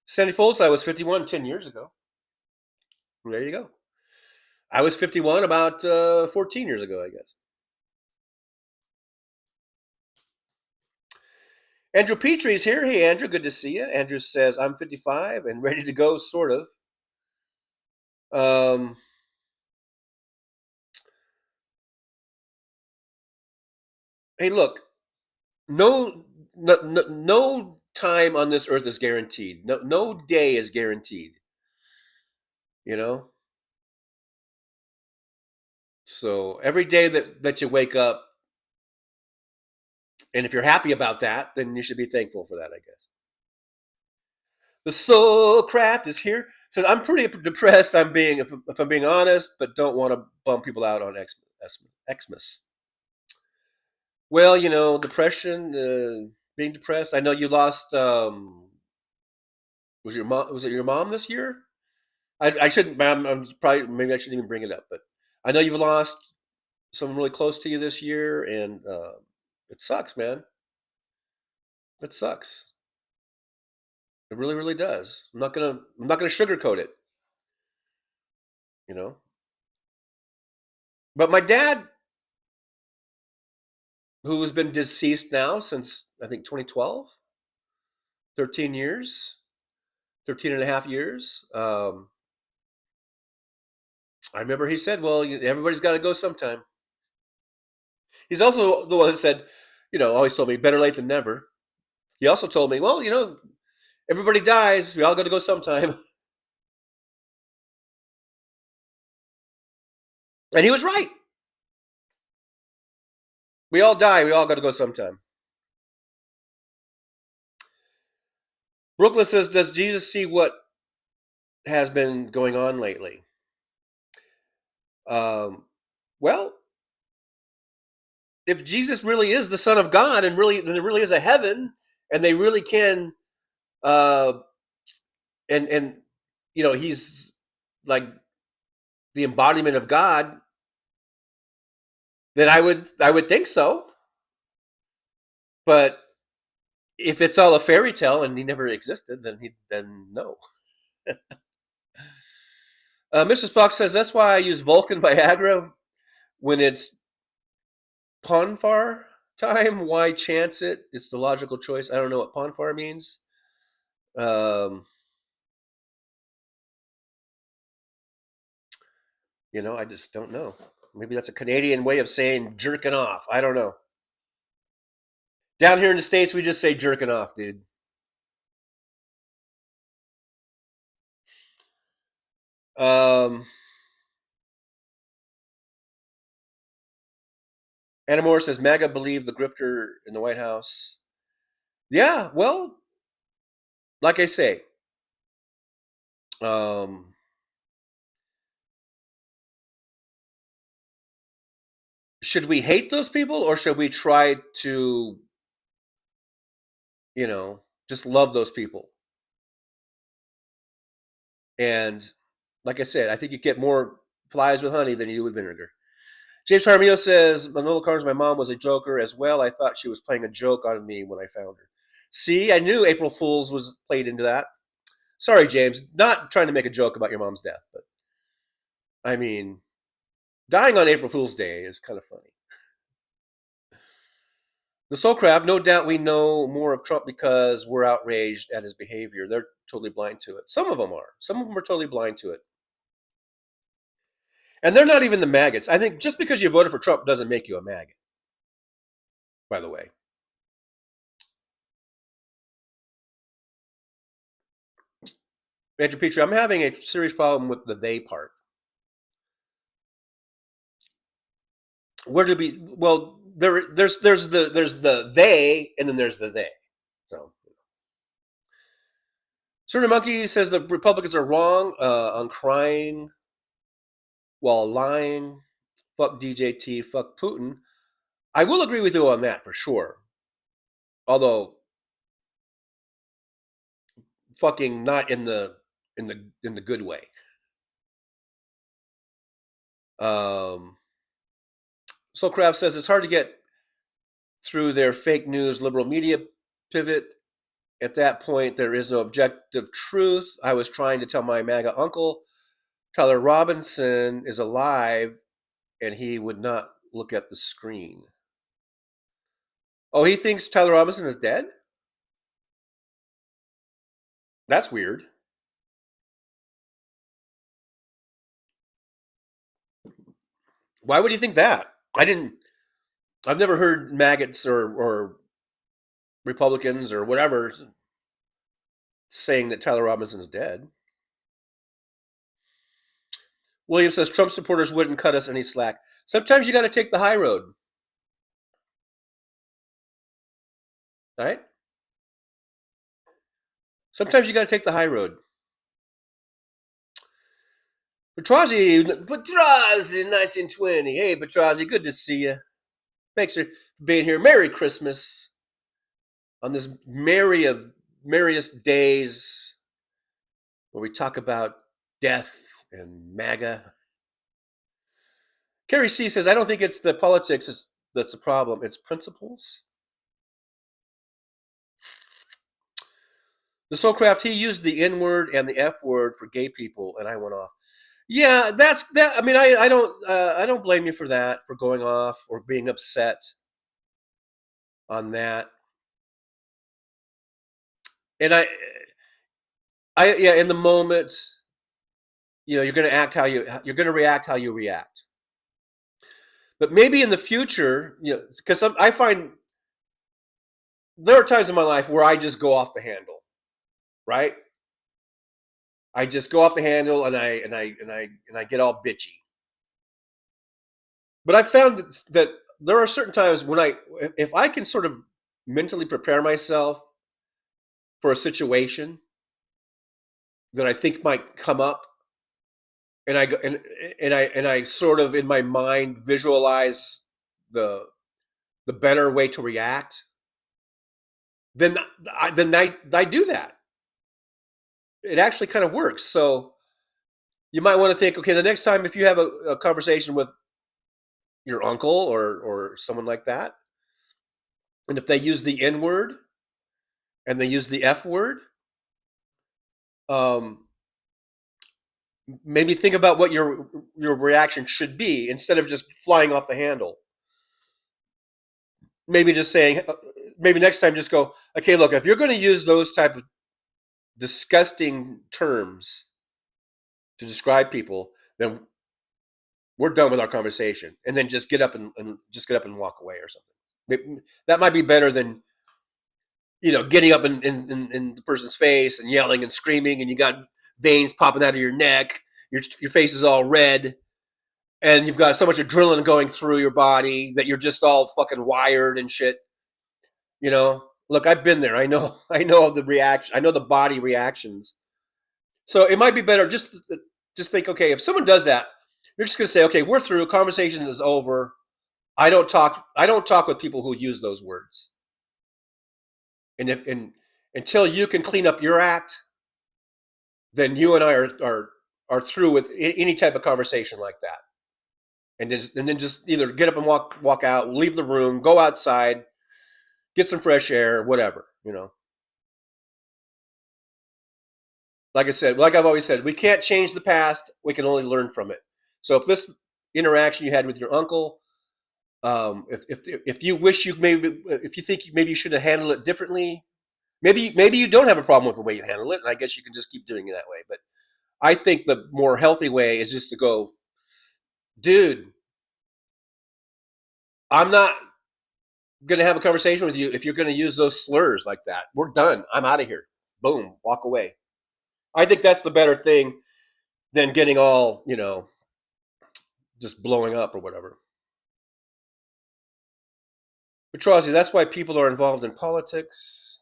Sandy Foltz, I was 51 10 years ago. There you go. I was 51 about 14 years ago, I guess. Andrew Petrie's here. Hey, Andrew, good to see you. Andrew says, I'm 55 and ready to go, sort of. Hey, look, no time on this earth is guaranteed. No day is guaranteed. You know? So every day that you wake up, and if you're happy about that, then you should be thankful for that, I guess. The Soul Craft is here. Says, I'm pretty depressed, if I'm being honest, but don't want to bum people out on Xmas. Well, depression, being depressed. I know you lost. Was it your mom this year? I shouldn't. I'm probably, maybe I shouldn't even bring it up. But I know you've lost someone really close to you this year, and it sucks, man. It sucks. It really, really does. I'm not gonna sugarcoat it. You know. But my dad, who has been deceased now since I think 2012, 13 years, 13 and a half years. I remember he said, well, everybody's got to go sometime. He's also the one that said, always told me, better late than never. He also told me, well, everybody dies. We all got to go sometime. And he was right. We all die. We all got to go sometime. Brooklyn says, does Jesus see what has been going on lately? Well, if Jesus really is the Son of God and there really is a heaven, and they really can, and he's like the embodiment of God, then I would think so. But if it's all a fairy tale and he never existed, then no. Mrs. Fox says that's why I use Vulcan Viagra when it's Ponfar time. Why chance it? It's the logical choice. I don't know what Ponfar means. I just don't know. Maybe that's a Canadian way of saying jerking off. I don't know. Down here in the States, we just say jerking off, dude. Anna Moore says MAGA believed the grifter in the White House. Yeah, well, like I say, should we hate those people or should we try to, just love those people? And like I said, I think you get more flies with honey than you do with vinegar. James Harmio says Manola Carnes, my mom was a joker as well. I thought she was playing a joke on me when I found her. See, I knew April Fool's was played into that. Sorry, James, not trying to make a joke about your mom's death, but I mean, dying on April Fool's Day is kind of funny. The Soulcraft, no doubt we know more of Trump because we're outraged at his behavior. They're totally blind to it. Some of them are. Some of them are totally blind to it. And they're not even the maggots. I think just because you voted for Trump doesn't make you a maggot, by the way. Andrew Petrie, I'm having a serious problem with the they part. Where do we? Well, there's the they, and then there's the they. So, Certain Monkey says the Republicans are wrong on crying while lying. Fuck DJT. Fuck Putin. I will agree with you on that for sure. Although, fucking not in the good way. Soulcraft says it's hard to get through their fake news liberal media pivot. At that point, there is no objective truth. I was trying to tell my MAGA uncle Tyler Robinson is alive, and he would not look at the screen. Oh, he thinks Tyler Robinson is dead? That's weird. Why would he think that? I've never heard maggots or Republicans or whatever saying that Tyler Robinson is dead. William says Trump supporters wouldn't cut us any slack. Sometimes you got to take the high road. Right? Sometimes you got to take the high road. Petrazi, 1920. Hey, Petrazi, good to see you. Thanks for being here. Merry Christmas on this merriest days where we talk about death and MAGA. Carrie C says, I don't think it's the politics that's the problem. It's principles. The Soulcraft, he used the N word and the F word for gay people, and I went off. Yeah, that's that. I mean, I don't blame you for that, for going off or being upset on that. And yeah, in the moment, you're going to you're going to react how you react. But maybe in the future, because I find there are times in my life where I just go off the handle, right? I just go off the handle and I get all bitchy. But I found that there are certain times when if I can sort of mentally prepare myself for a situation that I think might come up, and I sort of in my mind visualize the better way to react, then I do that. It actually kind of works. So you might want to think, okay, the next time if you have a conversation with your uncle or someone like that, And if they use the N word and they use the F word, um, maybe think about what your reaction should be instead of just flying off the handle. Maybe just saying, maybe next time just go, okay, look, if you're going to use those type of disgusting terms to describe people, then we're done with our conversation, and then just get up and just get up and walk away or something. That might be better than getting up in the person's face and yelling and screaming, and you got veins popping out of your neck, your face is all red, and you've got so much adrenaline going through your body that you're just all fucking wired and shit. Look, I've been there. I know. I know the reaction. I know the body reactions. So it might be better just think, okay, if someone does that, you're just gonna say, okay, we're through. Conversation is over. I don't talk. I don't talk with people who use those words. And until you can clean up your act, then you and I are through with any type of conversation like that. And then just either get up and walk out, leave the room, go outside, get some fresh air, whatever. Like I said, like I've always said, we can't change the past. We can only learn from it. So if this interaction you had with your uncle, if you wish if you think maybe you should have handled it differently, maybe you don't have a problem with the way you handle it, and I guess you can just keep doing it that way. But I think the more healthy way is just to go, dude, I'm not going to have a conversation with you if you're going to use those slurs like that. We're done. I'm out of here. Boom, walk away. I think that's the better thing than getting all, just blowing up or whatever. Petrozzi, that's why people are involved in politics.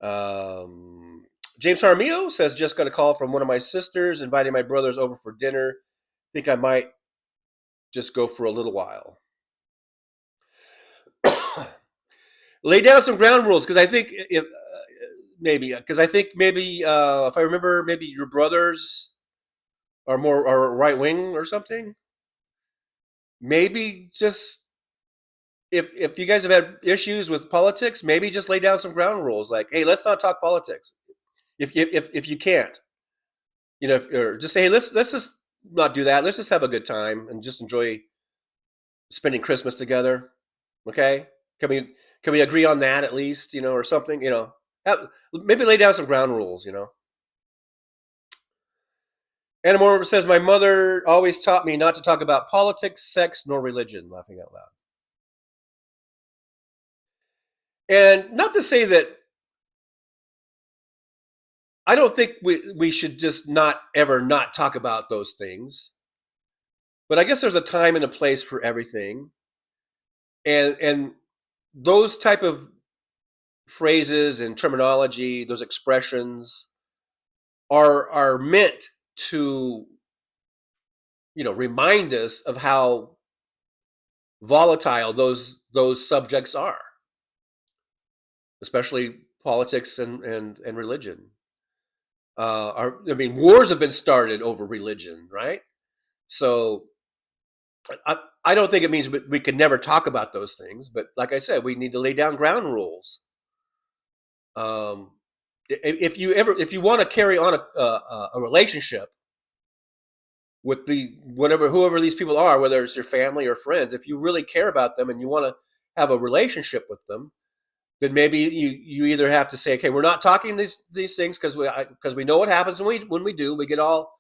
James Harmio says, just got a call from one of my sisters inviting my brothers over for dinner. Think I might just go for a little while. Lay down some ground rules, because I think if I remember, maybe your brothers are right wing or something. Maybe just if you guys have had issues with politics, maybe just lay down some ground rules, like, hey, let's not talk politics. If you can't, or just say, hey, let's just not do that. Let's just have a good time and just enjoy spending Christmas together. Okay, can we agree on that at least, or something, maybe lay down some ground rules. Anna Moore says, my mother always taught me not to talk about politics, sex, nor religion. Laughing out loud. And not to say that I don't think we should just not ever not talk about those things. But I guess there's a time and a place for everything. And those type of phrases and terminology, those expressions are meant to remind us of how volatile those subjects are, especially politics and religion. Wars have been started over religion, right? So I don't think it means we can never talk about those things, but like I said, we need to lay down ground rules. If you want to carry on a relationship with whoever these people are, whether it's your family or friends, if you really care about them and you want to have a relationship with them, then maybe you either have to say, okay, we're not talking these things because we know what happens when we do. We get all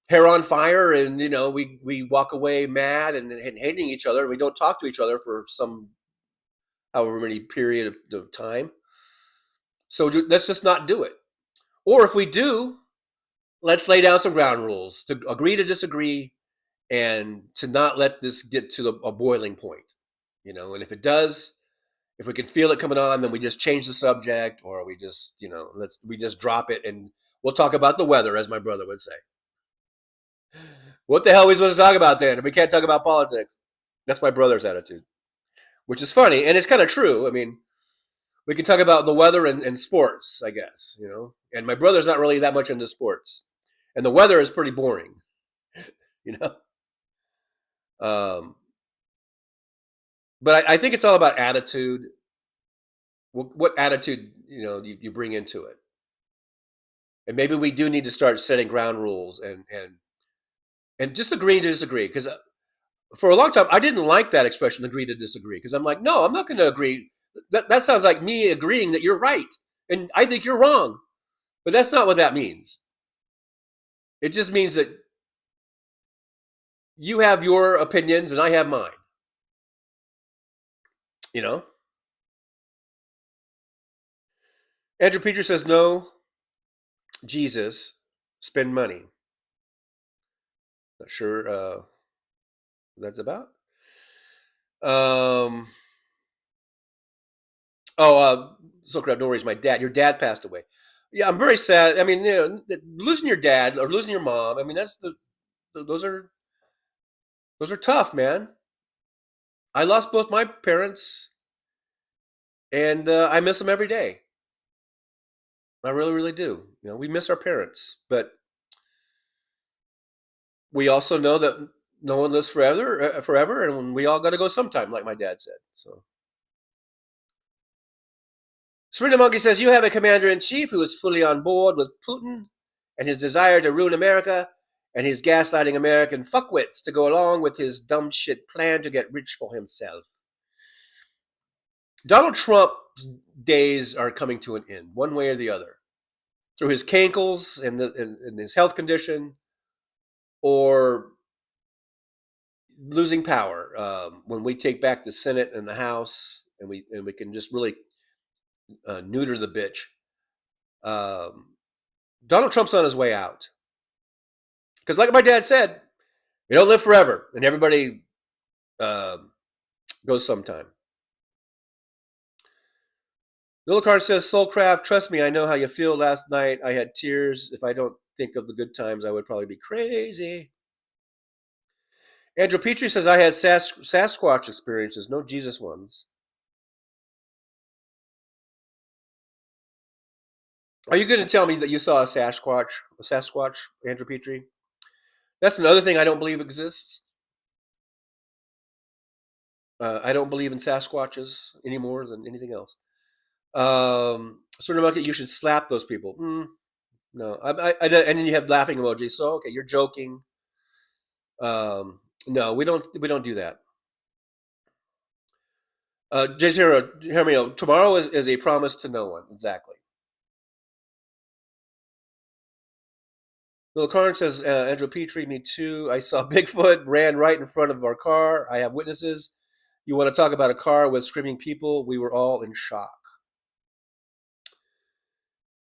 hair on fire, and we walk away mad and hating each other. We don't talk to each other for some however many period of time. So let's just not do it. Or if we do, let's lay down some ground rules to agree to disagree, and to not let this get to a boiling point. And if it does, if we can feel it coming on, then we just change the subject, or we just we just drop it, and we'll talk about the weather, as my brother would say. What the hell are we supposed to talk about then if we can't talk about politics? That's my brother's attitude, which is funny, and it's kind of true. We can talk about the weather and sports, I guess, and my brother's not really that much into sports, and the weather is pretty boring, But I think it's all about attitude. What attitude you bring into it, and maybe we do need to start setting ground rules and just agree to disagree. Because for a long time, I didn't like that expression, agree to disagree, because I'm like, no, I'm not going to agree. That sounds like me agreeing that you're right and I think you're wrong. But that's not what that means. It just means that you have your opinions and I have mine. You know? Andrew Petrie says, no, Jesus, spend money. Not sure what that's about. So crap, no worries. Your dad passed away. Yeah, I'm very sad. I mean, losing your dad or losing your mom. I mean, those are tough, man. I lost both my parents, and I miss them every day. I really, really do. We miss our parents, but we also know that no one lives forever, and we all got to go sometime, like my dad said. So, Serena Monkey says, you have a commander-in-chief who is fully on board with Putin and his desire to ruin America, and he's gaslighting American fuckwits to go along with his dumb shit plan to get rich for himself. Donald Trump's days are coming to an end, one way or the other, through his cankles and his health condition, or losing power when we take back the Senate and the House, and we can just really neuter the bitch. Donald Trump's on his way out, because like my dad said, you don't live forever, and everybody goes sometime. Lillicard says, Soulcraft, trust me, I know how you feel. Last night I had tears. If I don't think of the good times, I would probably be crazy. Andrew Petrie says, I had Sasquatch experiences, no Jesus ones. Are you going to tell me that you saw a Sasquatch, Andrew Petrie? That's another thing I don't believe exists. I don't believe in Sasquatches any more than anything else. Sort of like you should slap those people. No, and then you have laughing emojis. So okay, you're joking. No, we don't do that. J Zero, hear me out. Tomorrow is a promise to no one. Exactly. Little Karn says, Andrew Petrie, me too. I saw Bigfoot ran right in front of our car. I have witnesses. You want to talk about a car with screaming people? We were all in shock.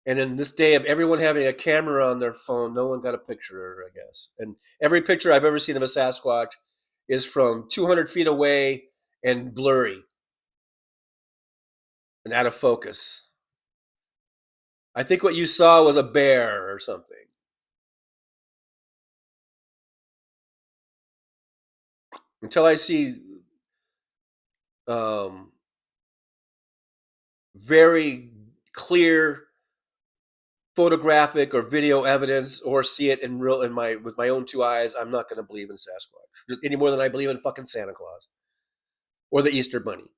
And in this day of everyone having a camera on their phone, no one got a picture, I guess. And every picture I've ever seen of a Sasquatch is from 200 feet away and blurry and out of focus. I think what you saw was a bear or something. Until I see very clear photographic or video evidence, or see it with my own two eyes, I'm not going to believe in Sasquatch any more than I believe in fucking Santa Claus or the Easter Bunny.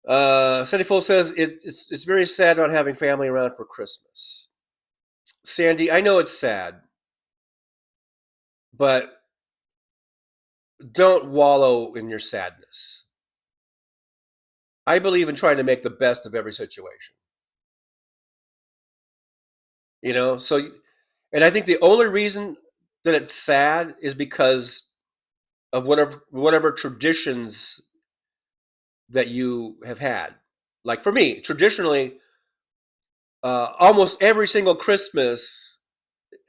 Sandy Full says it's very sad not having family around for Christmas. Sandy, I know it's sad, but don't wallow in your sadness. I believe in trying to make the best of every situation. So, and I think the only reason that it's sad is because of whatever traditions that you have had. Like for me, traditionally, almost every single Christmas,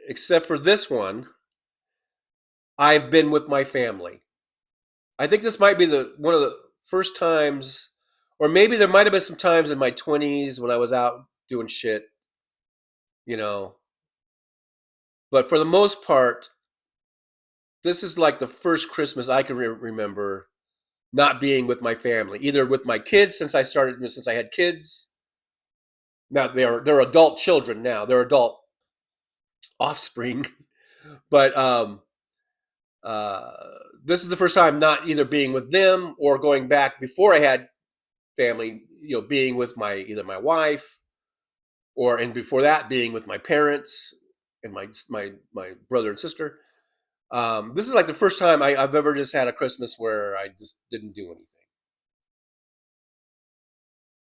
except for this one, I've been with my family. I think this might be one of the first times, or maybe there might have been some times in my 20s when I was out doing shit, But for the most part, this is like the first Christmas I can remember not being with my family, either with my kids since I had kids. Now they're adult children now. They're adult offspring. But this is the first time not either being with them or going back before I had family, being with either my wife and before that being with my parents and my brother and sister. This is like the first time I've ever just had a Christmas where I just didn't do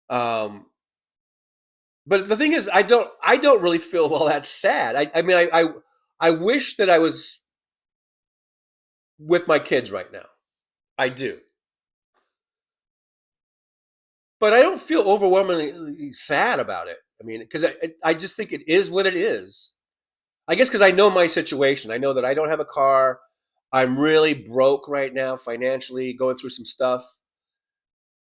anything. But the thing is, I don't really feel all that sad. I wish that I was with my kids right now. I do, but I don't feel overwhelmingly sad about it. I mean, because I just think it is what it is. I guess because I know my situation. I know that I don't have a car. I'm really broke right now financially, going through some stuff,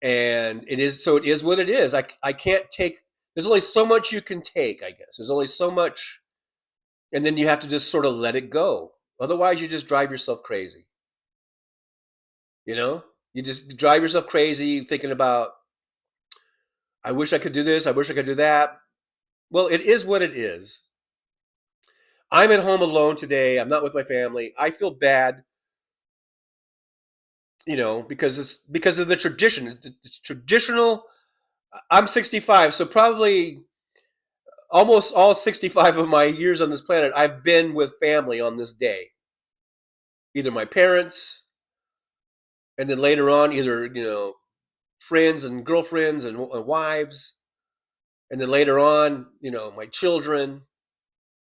and it is what it is. I can't take. There's only so much you can take. I guess there's only so much, and then you have to just sort of let it go. Otherwise, you just drive yourself crazy. You just drive yourself crazy thinking about, I wish I could do this. I wish I could do that. Well, it is what it is. I'm at home alone today. I'm not with my family. I feel bad, because of the tradition. It's traditional. I'm 65, so probably almost all 65 of my years on this planet, I've been with family on this day. Either my parents, and then later on, either friends and girlfriends and wives, and then later on, my children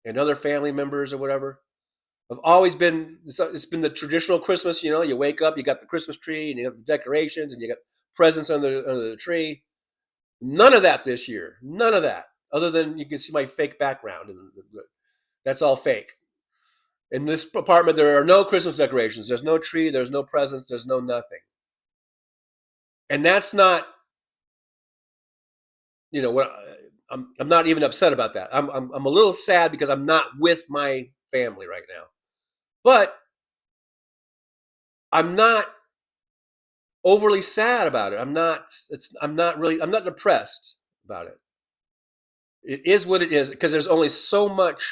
and other family members or whatever. I've always been. It's been the traditional Christmas. You wake up, you got the Christmas tree, and you have the decorations, and you got presents under the tree. None of that this year. None of that. Other than you can see my fake background, and that's all fake. In this apartment, there are no Christmas decorations. There's no tree. There's no presents. There's no nothing. And that's not, what I'm not even upset about that. I'm a little sad because I'm not with my family right now. But I'm not overly sad about it. I'm not depressed about it. It is what it is because there's only so much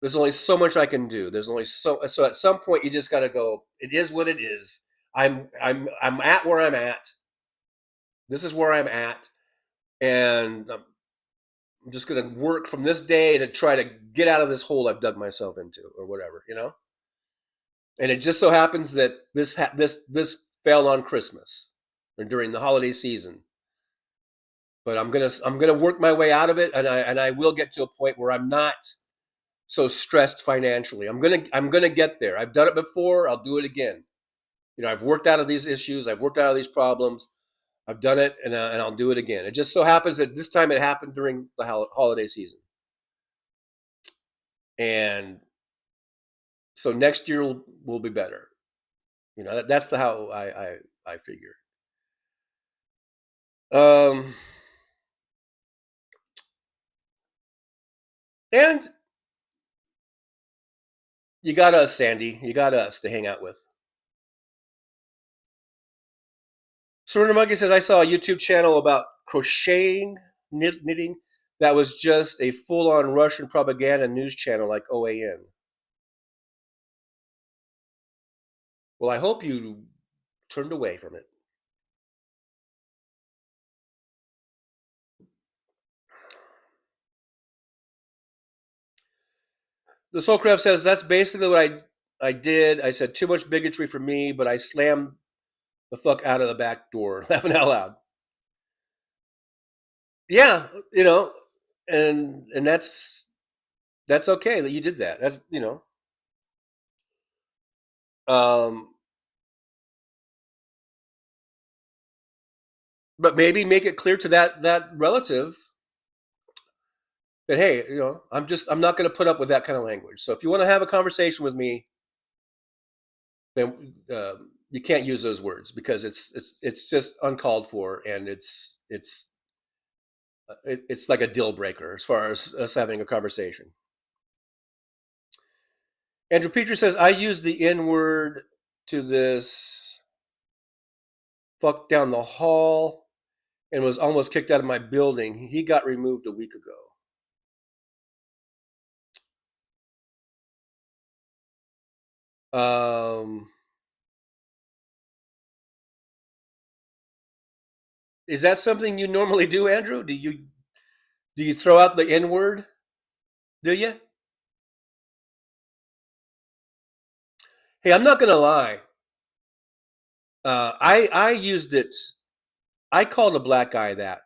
I can do. There's only so at some point you just got to go, it is what it is. I'm at where I'm at. This is where I'm at, and I'm just going to work from this day to try to get out of this hole I've dug myself into or whatever. And it just so happens that this fell on Christmas or during the holiday season. But I'm gonna work my way out of it, and I will get to a point where I'm not so stressed financially. I'm gonna get there. I've done it before. I'll do it again. I've worked out of these issues. I've worked out of these problems. I've done it, and I'll do it again. It just so happens that this time it happened during the holiday season, and so next year will be better. That's how I figure. And you got us, Sandy. You got us to hang out with. Surrender Monkey says, I saw a YouTube channel about crocheting, knitting, that was just a full-on Russian propaganda news channel like OAN. Well, I hope you turned away from it. The Soulcraft says, that's basically what I did. I said, too much bigotry for me, but I slammed the fuck out of the back door, laughing out loud. Yeah, and that's okay that you did that. That's but maybe make it clear to that relative that, hey, I'm not going to put up with that kind of language. So if you want to have a conversation with me, then you can't use those words because it's just uncalled for, and it's like a deal breaker as far as us having a conversation. Andrew Petrie says, I used the N word to this fuck down the hall and was almost kicked out of my building. He got removed a week ago. Um, is that something you normally do, Andrew? Do you throw out the N word? Do you? Hey, I'm not gonna lie. I used it. I called a black guy that,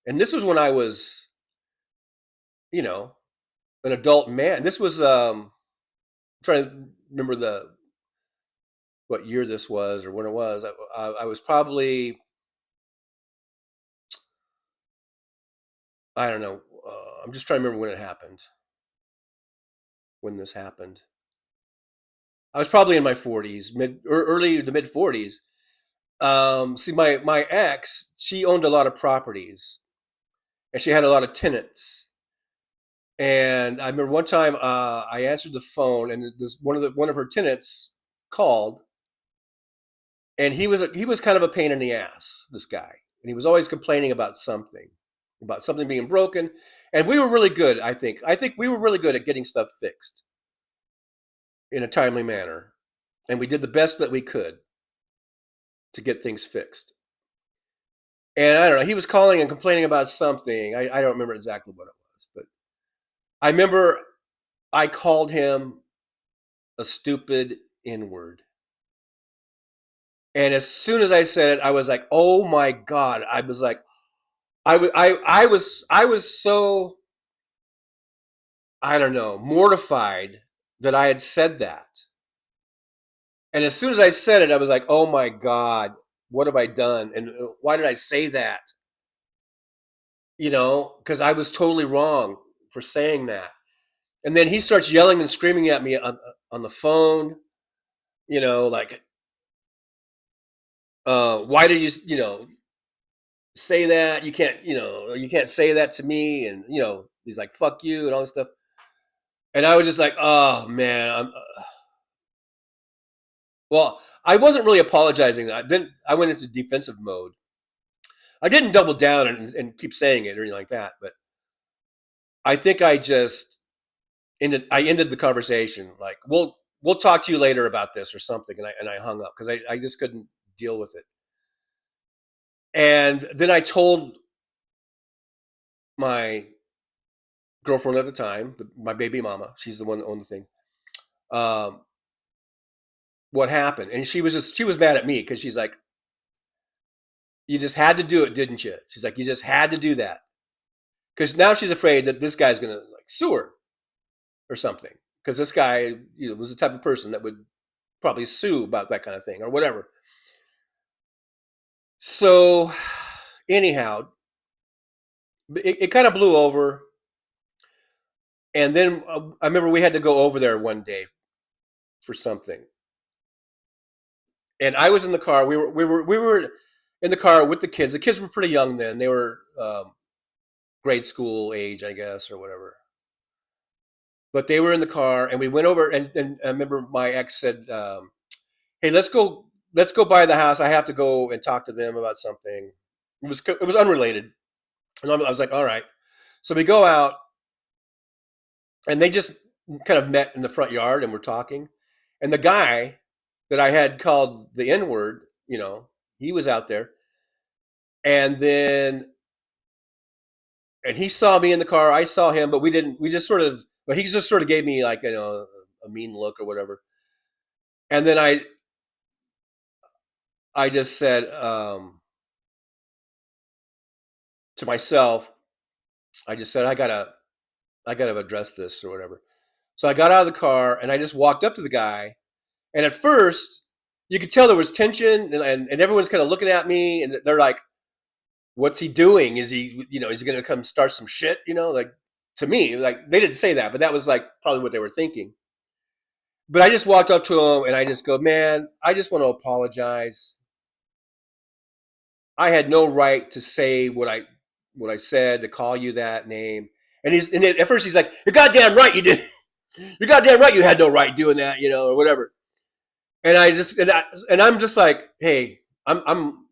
and this was when I was, you know, an adult man. This was I'm trying to remember the what year this was or when it was. I was probably, I don't know. I'm just trying to remember when it happened. When this happened, I was probably in my 40s, mid or early to mid 40s. See, my ex, she owned a lot of properties, and she had a lot of tenants. And I remember one time I answered the phone, and this one of her tenants called, and he was kind of a pain in the ass. This guy, and he was always complaining about something being broken. And we were really good. I think we were really good at getting stuff fixed in a timely manner, and we did the best that we could to get things fixed. And I don't know. He was calling and complaining about something. I don't remember exactly what it was, but I remember I called him a stupid N word. And as soon as I said it, I was like, "Oh my god!" I was like, I was so, I don't know, mortified that I had said that. And as soon as I said it, I was like, "Oh my god, what have I done? And why did I say that?" Because I was totally wrong for saying that. And then he starts yelling and screaming at me on the phone. Like, why did you say that? You can't say that to me. And he's like, "Fuck you," and all this stuff. And I was just like, "Oh man, well, I wasn't really apologizing. Then I went into defensive mode. I didn't double down and keep saying it or anything like that, but I think I ended the conversation like, we'll talk to you later about this or something, and I hung up because I just couldn't deal with it. And then I told my girlfriend at the time, my baby mama, she's the one that owned the thing, um, what happened, and she was mad at me because she's like, "You just had to do it, didn't you?" She's like, "You just had to do that," because now she's afraid that this guy's gonna like sue her or something, because this guy was the type of person that would probably sue about that kind of thing or whatever. So anyhow, it kind of blew over. And then I remember we had to go over there one day for something. And I was in the car. We were in the car with the kids. The kids were pretty young then. They were grade school age, I guess, or whatever. But they were in the car, and we went over. And I remember my ex said, "Hey, let's go by the house. I have to go and talk to them about something." It was unrelated, and I was like, "All right." So we go out, and they just kind of met in the front yard, and we're talking. And the guy that I had called the N word, he was out there, and then and he saw me in the car. I saw him, but we didn't. We just sort of, but he just sort of gave me like a mean look or whatever. And then I just said to myself, I just said I gotta address this or whatever. So I got out of the car and I just walked up to the guy. And at first, you could tell there was tension, and everyone's kind of looking at me, and they're like, "What's he doing? Is he going to come start some shit?" Like, to me, like, they didn't say that, but that was like probably what they were thinking. But I just walked up to him and I just go, "Man, I just want to apologize. I had no right to say what I said, to call you that name." And at first he's like, "You're goddamn right you did. You're goddamn right you had no right doing that, or whatever." And I'm just like, "Hey, I'm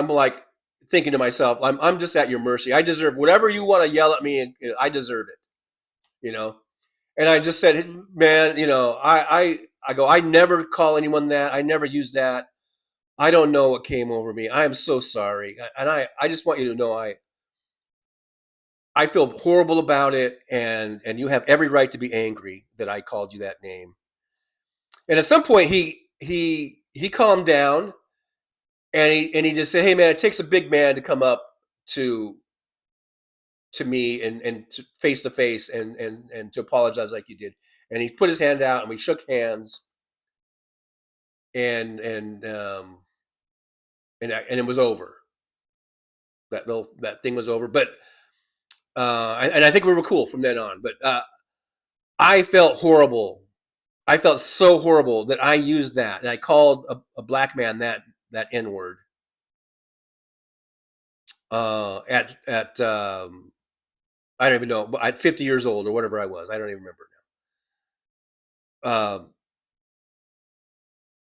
like thinking to myself, I'm just at your mercy. I deserve whatever you want to yell at me, and I deserve it, you know." And I just said, "Man, I go, I never call anyone that. I never use that. I don't know what came over me. I am so sorry. And I just want you to know I feel horrible about it, and you have every right to be angry that I called you that name. And at some point he calmed down, and he just said, "Hey man, it takes a big man to come up to to me and to face to face and to apologize like you did." And he put his hand out, and we shook hands, and it was over. That thing was over. But and I think we were cool from then on. But I felt horrible. I felt so horrible that I used that, and I called a black man that N word at I don't even know, but at 50 years old or whatever I was. I don't even remember now.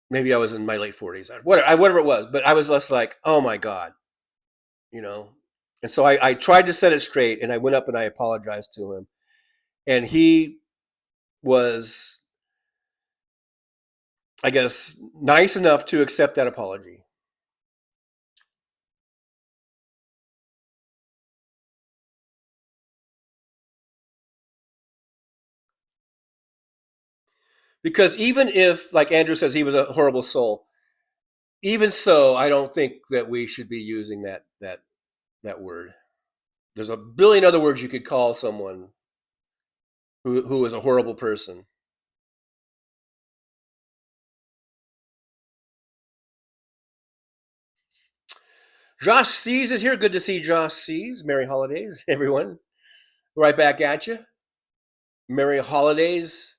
Maybe I was in my late 40s, whatever it was. But I was just like, oh my god, you know. And so I tried to set it straight, and I went up and I apologized to him, and he was, I guess, nice enough to accept that apology. Because even if, like Andrew says, he was a horrible soul, even so, I don't think that we should be using that word. There's a billion other words you could call someone who is a horrible person. Josh Sees is here. Good to see Josh Sees. Merry holidays, everyone. Right back at you. Merry holidays.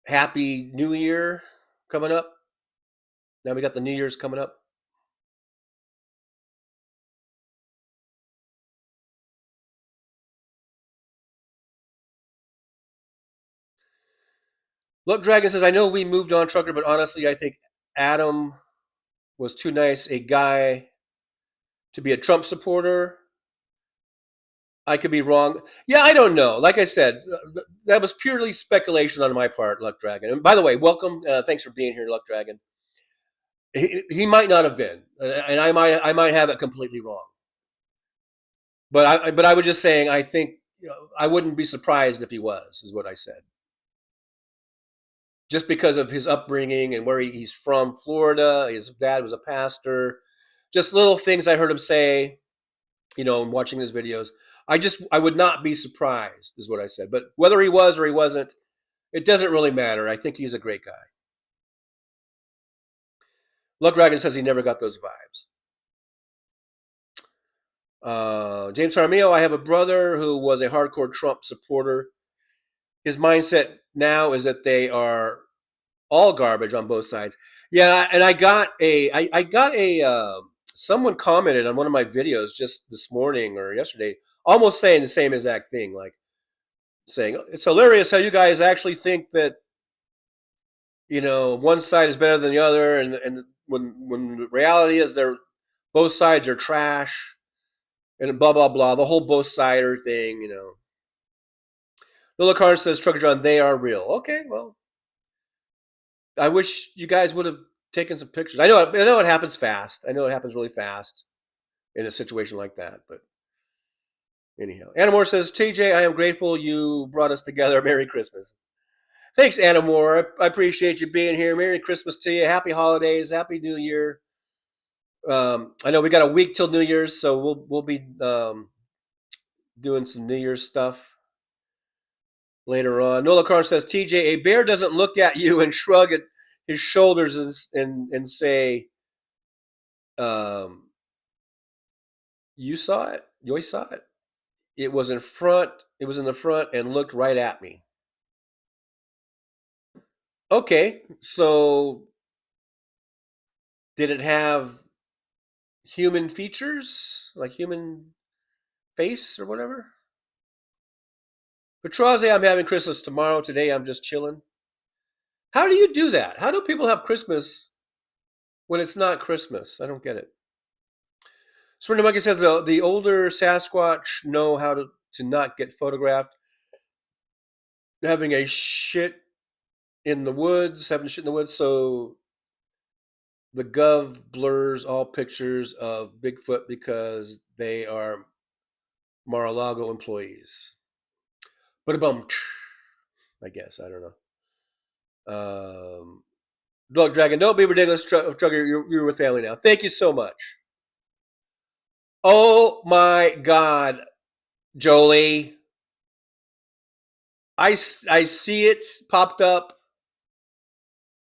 Happy New Year coming up. Now we got the New Year's coming up. Look, Dragon says, I know we moved on, Trucker, but honestly, I think Adam was too nice a guy to be a Trump supporter. I could be wrong. Yeah, I don't know. Like I said, that was purely speculation on my part, Luck Dragon. And by the way, welcome. Thanks for being here, Luck Dragon. He might not have been, and I might have it completely wrong. But I was just saying, I think, I wouldn't be surprised if he was, is what I said. Just because of his upbringing and where he's from, Florida. His dad was a pastor. Just little things I heard him say, in watching his videos. I would not be surprised, is what I said. But whether he was or he wasn't, it doesn't really matter. I think he's a great guy. Luck Dragon says he never got those vibes. James Armio, I have a brother who was a hardcore Trump supporter. His mindset now is that they are all garbage on both sides. Yeah, and I got a someone commented on one of my videos just this morning or yesterday, almost saying the same exact thing, like saying it's hilarious how you guys actually think that one side is better than the other, and when the reality is both sides are trash, and blah blah blah, the whole both sider thing. Lola Carr says, Trucker John, they are real. Okay, well, I wish you guys would have taken some pictures. I know it happens fast. I know it happens really fast in a situation like that. But anyhow, Anna Moore says, TJ, I am grateful you brought us together. Merry Christmas. Thanks, Anna Moore. I appreciate you being here. Merry Christmas to you. Happy holidays. Happy New Year. I know we got a week till New Year's, so we'll be doing some New Year's stuff later on. Nola Carr says, TJ, a bear doesn't look at you and shrug at his shoulders and say, you saw it? You saw it? It was in front. It was in the front and looked right at me. Okay, so did it have human features, like human face or whatever? Petraze, I'm having Christmas tomorrow. Today I'm just chilling. How do you do that? How do people have Christmas when it's not Christmas? I don't get it. Swinner Monkey says the older Sasquatch know how to not get photographed. Having a shit in the woods, having shit in the woods. So the Gov blurs all pictures of Bigfoot because they are Mar-a-Lago employees. But a bum, I guess. I don't know. Blood Dragon, don't be ridiculous, Trugger. You're with family now. Thank you so much. Oh my God, Jolie. I see it popped up.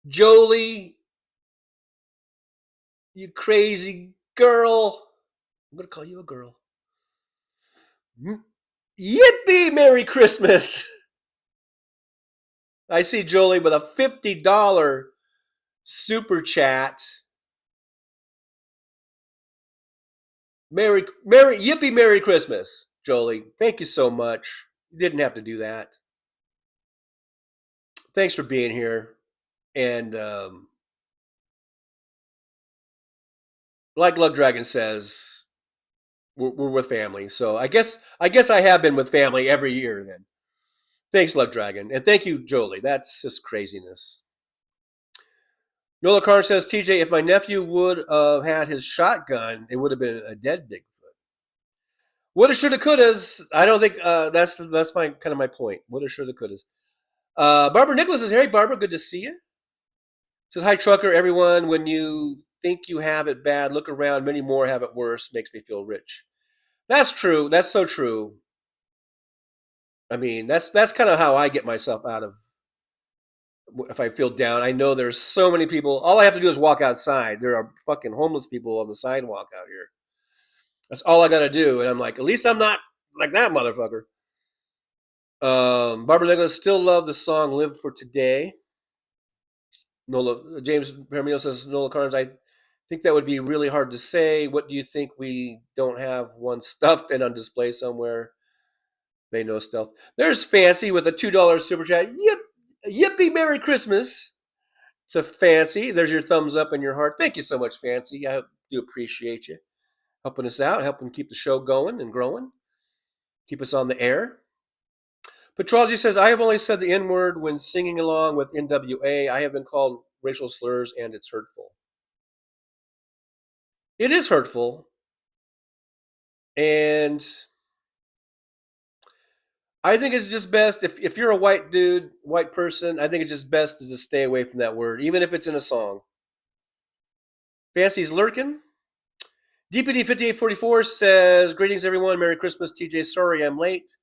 Jolie, you crazy girl. I'm going to call you a girl. Yippee, Merry Christmas. I see Jolie with a $50 super chat. Yippee, Merry Christmas, Jolie. Thank you so much. You didn't have to do that. Thanks for being here. And like Lug Dragon says, we're with family. So I guess I have been with family every year then. Thanks, Lug Dragon. And thank you, Jolie. That's just craziness. Nola Carr says, TJ, if my nephew would have had his shotgun, it would have been a dead Bigfoot. Woulda, shoulda, couldas. I don't think that's my kind of my point. Woulda, shoulda, couldas. Barbara Nicholas is here. Hey, Barbara, good to see you. Says, hi, trucker, everyone. When you think you have it bad, look around. Many more have it worse. Makes me feel rich. That's true. That's so true. I mean, that's kind of how I get myself out of, if I feel down. I know there's so many people. All I have to do is walk outside. There are fucking homeless people on the sidewalk out here. That's all I got to do. And I'm like, at least I'm not like that motherfucker. Barbara Nicholas still love the song "Live for Today." James Permio says, Nola Carnes, I think that would be really hard to say. What do you think? We don't have one stuffed and on display somewhere. They know stealth. There's Fancy with a $2 super chat. Yippee, Merry Christmas. It's a Fancy. There's your thumbs up and your heart. Thank you so much, Fancy. I do appreciate you helping us out, helping keep the show going and growing, keep us on the air. Petrology says, I have only said the N-word when singing along with NWA. I have been called racial slurs, and it's hurtful. It is hurtful. And I think it's just best, if you're a white dude, white person, I think it's just best to just stay away from that word, even if it's in a song. Fancy's lurking. DPD 5844 says, greetings, everyone. Merry Christmas, TJ. Sorry I'm late.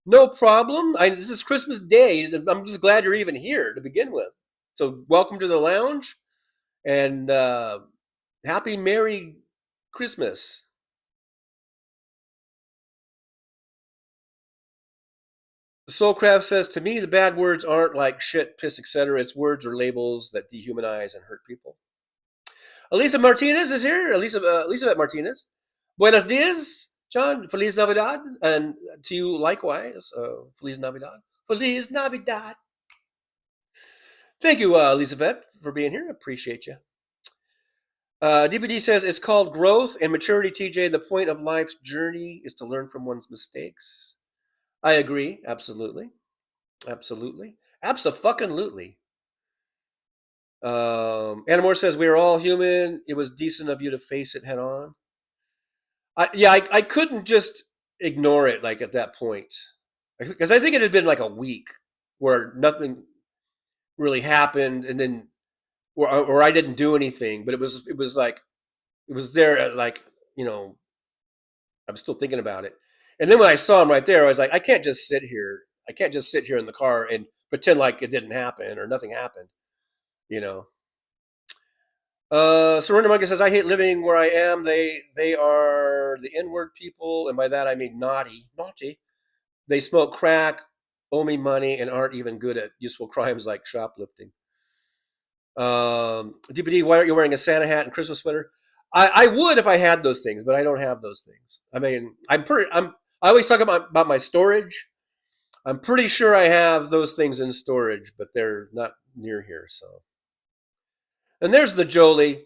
No problem. This is Christmas Day. I'm just glad you're even here to begin with. So welcome to the lounge, and happy Merry Christmas. Soulcraft says, to me, the bad words aren't like shit, piss, etc. It's words or labels that dehumanize and hurt people. Elisa Martinez is here. Elizabeth Martinez. Buenos dias, John. Feliz Navidad. And to you likewise. Feliz Navidad. Feliz Navidad. Thank you, Elizabeth, for being here. Appreciate you. DPD says, it's called growth and maturity, TJ. The point of life's journey is to learn from one's mistakes. I agree. Absolutely. Absolutely. Abso-fucking-lutely. Anna Moore says, we are all human. It was decent of you to face it head on. I couldn't just ignore it like at that point. Because I think it had been like a week where nothing really happened, and then or I didn't do anything, but it was like it was there, like, you know, I'm still thinking about it. And then when I saw him right there, I was like, I can't just sit here. I can't just sit here in the car and pretend like it didn't happen or nothing happened, you know. Surrender Monkey says, I hate living where I am. They are the N-word people, and by that I mean naughty. They smoke crack, owe me money, and aren't even good at useful crimes like shoplifting. DPD, why aren't you wearing a Santa hat and Christmas sweater? I would if I had those things, but I don't have those things. I mean, I always talk about my storage. I'm pretty sure I have those things in storage, but they're not near here. So, and there's the Jolie.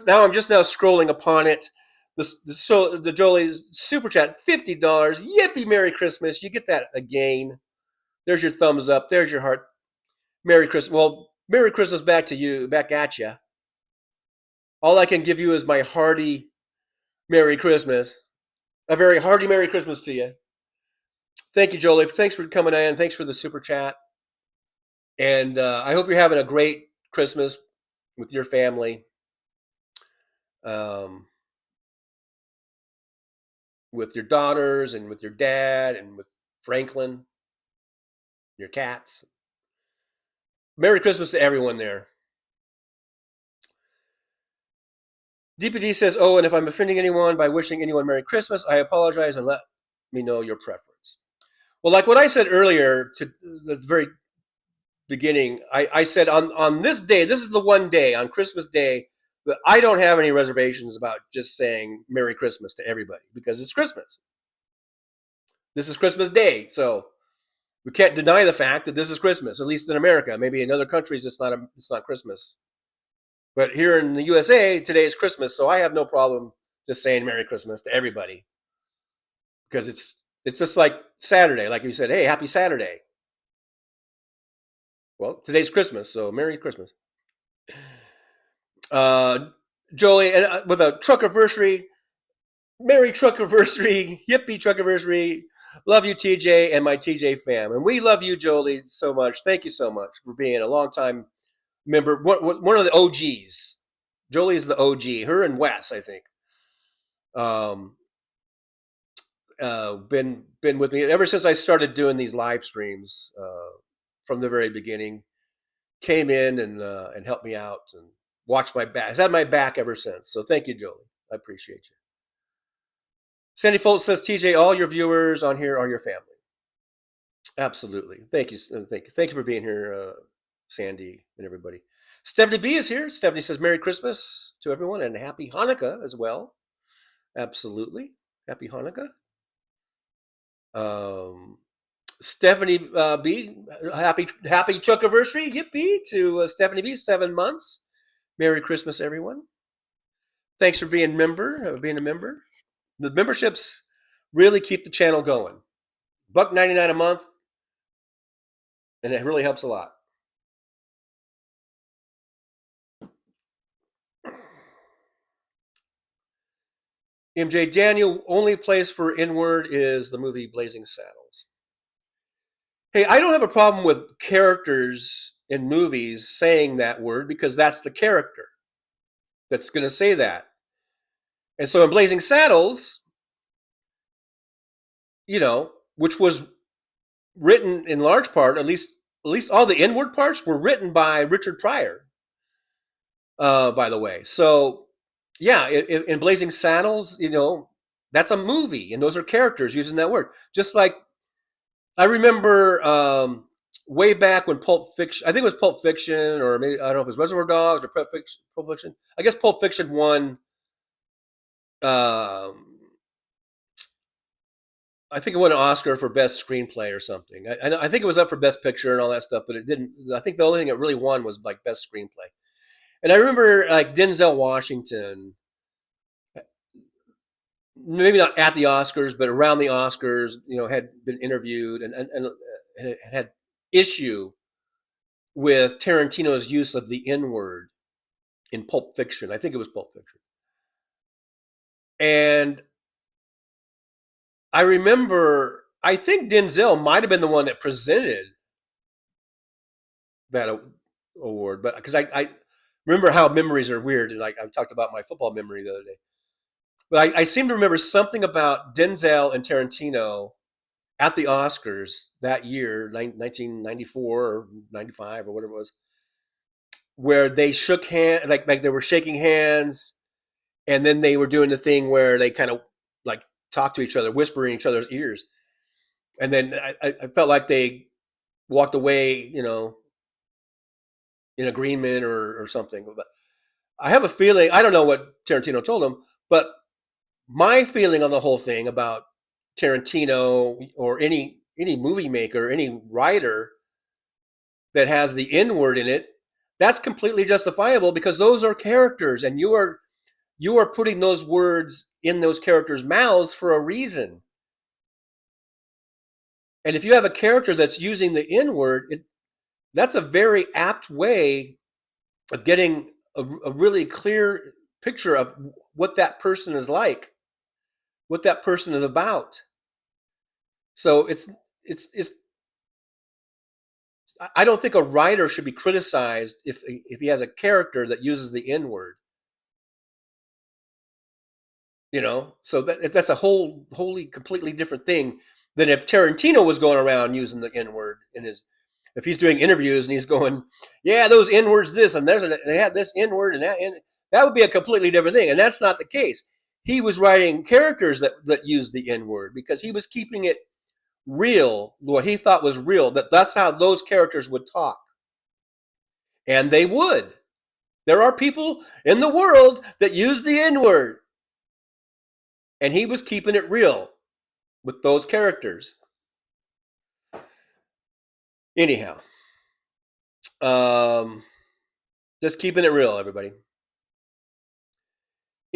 Now I'm just now scrolling upon it. The Jolie super chat, $50. Yippee, Merry Christmas! You get that again. There's your thumbs up. There's your heart. Merry Christmas. Well, Merry Christmas back to you, back at you. All I can give you is my hearty Merry Christmas. A very hearty Merry Christmas to you. Thank you, Jolie. Thanks for coming in. Thanks for the super chat. And I hope you're having a great Christmas with your family, with your daughters and with your dad and with Franklin, your cats. Merry Christmas to everyone there. DPD says, oh, and if I'm offending anyone by wishing anyone Merry Christmas, I apologize and let me know your preference. Well, like what I said earlier to the very beginning, I said on this day, this is the one day, on Christmas Day, that I don't have any reservations about just saying Merry Christmas to everybody because it's Christmas. This is Christmas Day, so we can't deny the fact that this is Christmas, at least in America. Maybe in other countries it's not Christmas. But here in the USA, today is Christmas, so I have no problem just saying Merry Christmas to everybody. Because it's just like Saturday, like you said, hey, happy Saturday. Well, today's Christmas, so Merry Christmas. Jolie, and with a truckiversary, Merry truckiversary, yippee truckiversary. Love you, TJ, and my TJ fam. And we love you, Jolie, so much. Thank you so much for being a long-time member, one of the OGs. Jolie is the OG. Her and Wes, I think. Been with me ever since I started doing these live streams from the very beginning. Came in and helped me out and watched my back. Has had my back ever since. So thank you, Jolie. I appreciate you. Sandy Foltz says, TJ, all your viewers on here are your family. Absolutely. Thank you. Thank you for being here, Sandy and everybody. Stephanie B is here. Stephanie says, Merry Christmas to everyone and Happy Hanukkah as well. Absolutely. Happy Hanukkah. Stephanie B, happy Chuckiversary, yippee to Stephanie B, 7 months. Merry Christmas, everyone. Thanks for being a member. The memberships really keep the channel going. $1.99 a month, and it really helps a lot. MJ Daniel, only place for N-word is the movie Blazing Saddles. Hey, I don't have a problem with characters in movies saying that word because that's the character that's going to say that. And so in Blazing Saddles, which was written in large part, at least all the N-word parts were written by Richard Pryor, by the way. So, yeah, in Blazing Saddles, that's a movie, and those are characters using that word. Just like I remember way back when Pulp Fiction, I think it was Pulp Fiction, or maybe, I don't know if it was Reservoir Dogs or Pulp Fiction. I guess Pulp Fiction won, I think it won an Oscar for Best Screenplay or something. I think it was up for Best Picture and all that stuff, but it didn't. I think the only thing it really won was like Best Screenplay. And I remember like Denzel Washington, maybe not at the Oscars, but around the Oscars, had been interviewed and had issue with Tarantino's use of the N-word in Pulp Fiction. I think it was Pulp Fiction. And I remember, I think Denzel might have been the one that presented that award, but because I remember how memories are weird, and like I talked about my football memory the other day. But I seem to remember something about Denzel and Tarantino at the Oscars that year, 1994 or 95 or whatever it was, where they shook hands, like they were shaking hands, and then they were doing the thing where they kind of like talk to each other, whisper in each other's ears. And then I felt like they walked away, in agreement or something. But I have a feeling, I don't know what Tarantino told him, but my feeling on the whole thing about Tarantino or any movie maker, any writer that has the N-word in it, that's completely justifiable because those are characters, and you are putting those words in those characters' mouths for a reason. And if you have a character that's using the N-word, That's a very apt way of getting a really clear picture of what that person is like, what that person is about. So it's I don't think a writer should be criticized if he has a character that uses the N word. So that's a wholly completely different thing than if Tarantino was going around using the N word in his. If he's doing interviews and he's going, yeah, those N words, this and they had this N word and that would be a completely different thing, and that's not the case. He was writing characters that used the N word because he was keeping it real, what he thought was real. That's how those characters would talk, and they would. There are people in the world that use the N word, and he was keeping it real with those characters. Anyhow, just keeping it real, everybody.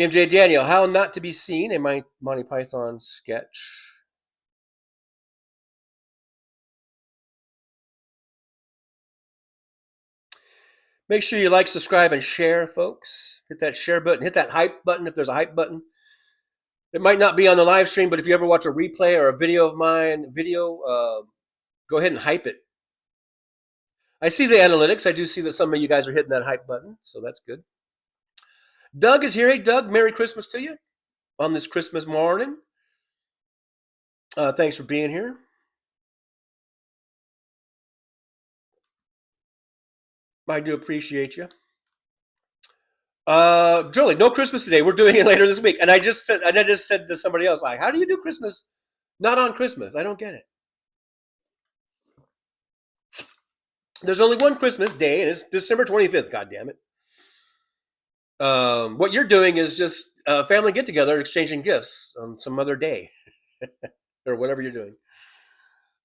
MJ Daniel, how not to be seen in my Monty Python sketch. Make sure you like, subscribe, and share, folks. Hit that share button. Hit that hype button if there's a hype button. It might not be on the live stream, but if you ever watch a replay or a video of mine, go ahead and hype it. I see the analytics. I do see that some of you guys are hitting that hype button, so that's good. Doug is here. Hey, Doug, Merry Christmas to you on this Christmas morning. Thanks for being here. I do appreciate you. Julie, no Christmas today. We're doing it later this week. And I just said to somebody else, like, how do you do Christmas not on Christmas? I don't get it. There's only one Christmas day, and it's December 25th, goddammit. What you're doing is just a family get-together exchanging gifts on some other day. Or whatever you're doing.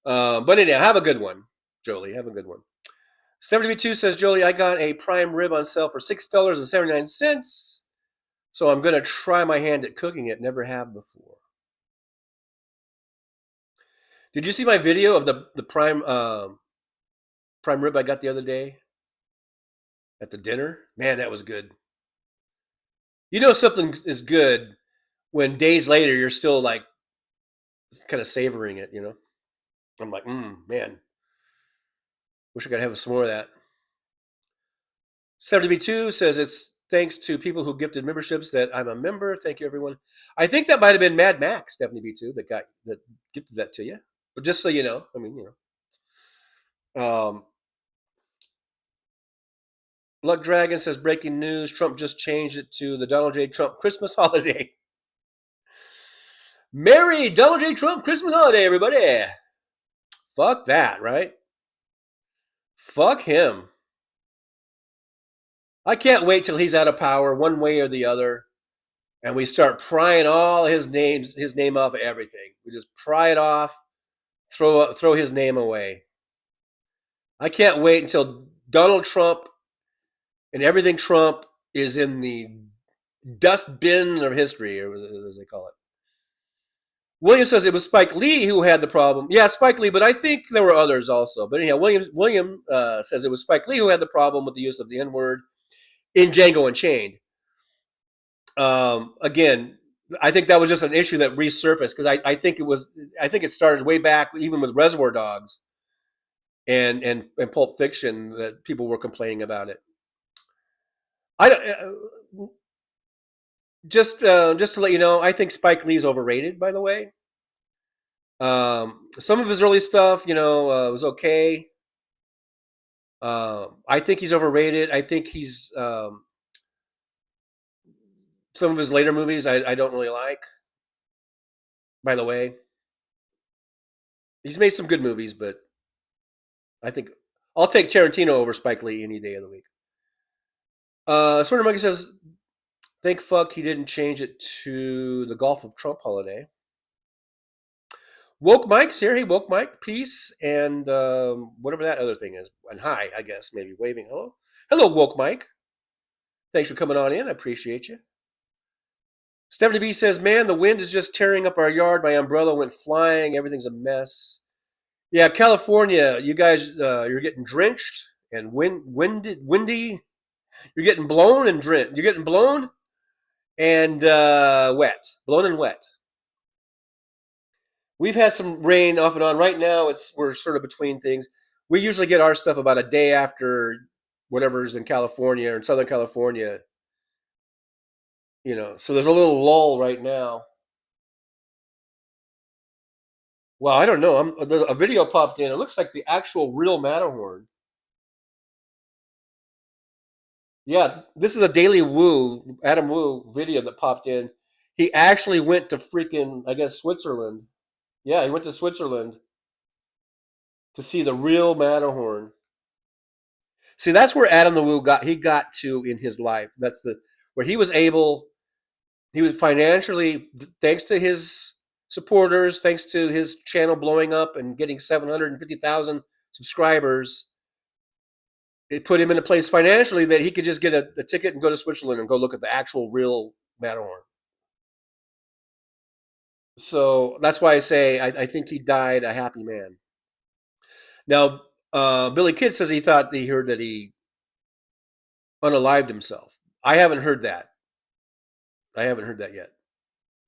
But anyhow, have a good one, Jolie. Have a good one. 72 says, Jolie, I got a prime rib on sale for $6.79. So I'm going to try my hand at cooking it. Never have before. Did you see my video of the prime rib I got the other day at the dinner? Man, that was good. You know something is good when days later you're still like kind of savoring it, you know? I'm like, man. Wish I could have some more of that. 72 says it's thanks to people who gifted memberships that I'm a member. Thank you, everyone. I think that might have been Mad Max, Stephanie B2, that gifted that to you. But just so you know, I mean, you know. Luck Dragon says breaking news: Trump just changed it to the Donald J. Trump Christmas holiday. Merry Donald J. Trump Christmas holiday, everybody. Fuck that, right? Fuck him. I can't wait till he's out of power one way or the other, and we start prying all his name off of everything. We just pry it off, throw his name away. I can't wait until Donald Trump and everything Trump is in the dustbin of history, or as they call it. William says it was Spike Lee who had the problem. Yeah, Spike Lee, but I think there were others also. But anyhow, William says it was Spike Lee who had the problem with the use of the N-word in Django Unchained. Again, I think that was just an issue that resurfaced because I think it started way back even with Reservoir Dogs and Pulp Fiction that people were complaining about it. Just to let you know, I think Spike Lee's overrated, by the way. Some of his early stuff, was okay. I think he's overrated. I think he's some of his later movies I don't really like. By the way, he's made some good movies, but I think I'll take Tarantino over Spike Lee any day of the week. Sort of Monkey says, thank fuck he didn't change it to the Gulf of Trump holiday. Woke Mike's here. Hey, Woke Mike, peace, and whatever that other thing is. And hi, I guess, maybe waving. Hello. Hello, Woke Mike. Thanks for coming on in. I appreciate you. Stephanie B says, man, the wind is just tearing up our yard. My umbrella went flying. Everything's a mess. Yeah, California, you guys, you're getting drenched and windy. You're getting blown and drenched. You're getting blown and wet, blown and wet. We've had some rain off and on. Right now, we're sort of between things. We usually get our stuff about a day after whatever's in California or in Southern California. So there's a little lull right now. Well, I don't know. A video popped in. It looks like the actual real Matterhorn. Yeah, this is a Daily Woo, Adam Woo video that popped in. He actually went to freaking, I guess, Switzerland. Yeah, he went to Switzerland to see the real Matterhorn. See, that's where Adam the Woo got to in his life. That's the where he was financially, thanks to his supporters, thanks to his channel blowing up and getting 750,000 subscribers. It put him in a place financially that he could just get a ticket and go to Switzerland and go look at the actual real Matterhorn. So that's why I say I think he died a happy man. Now, Billy Kidd says he heard that he unalived himself. I haven't heard that. I haven't heard that yet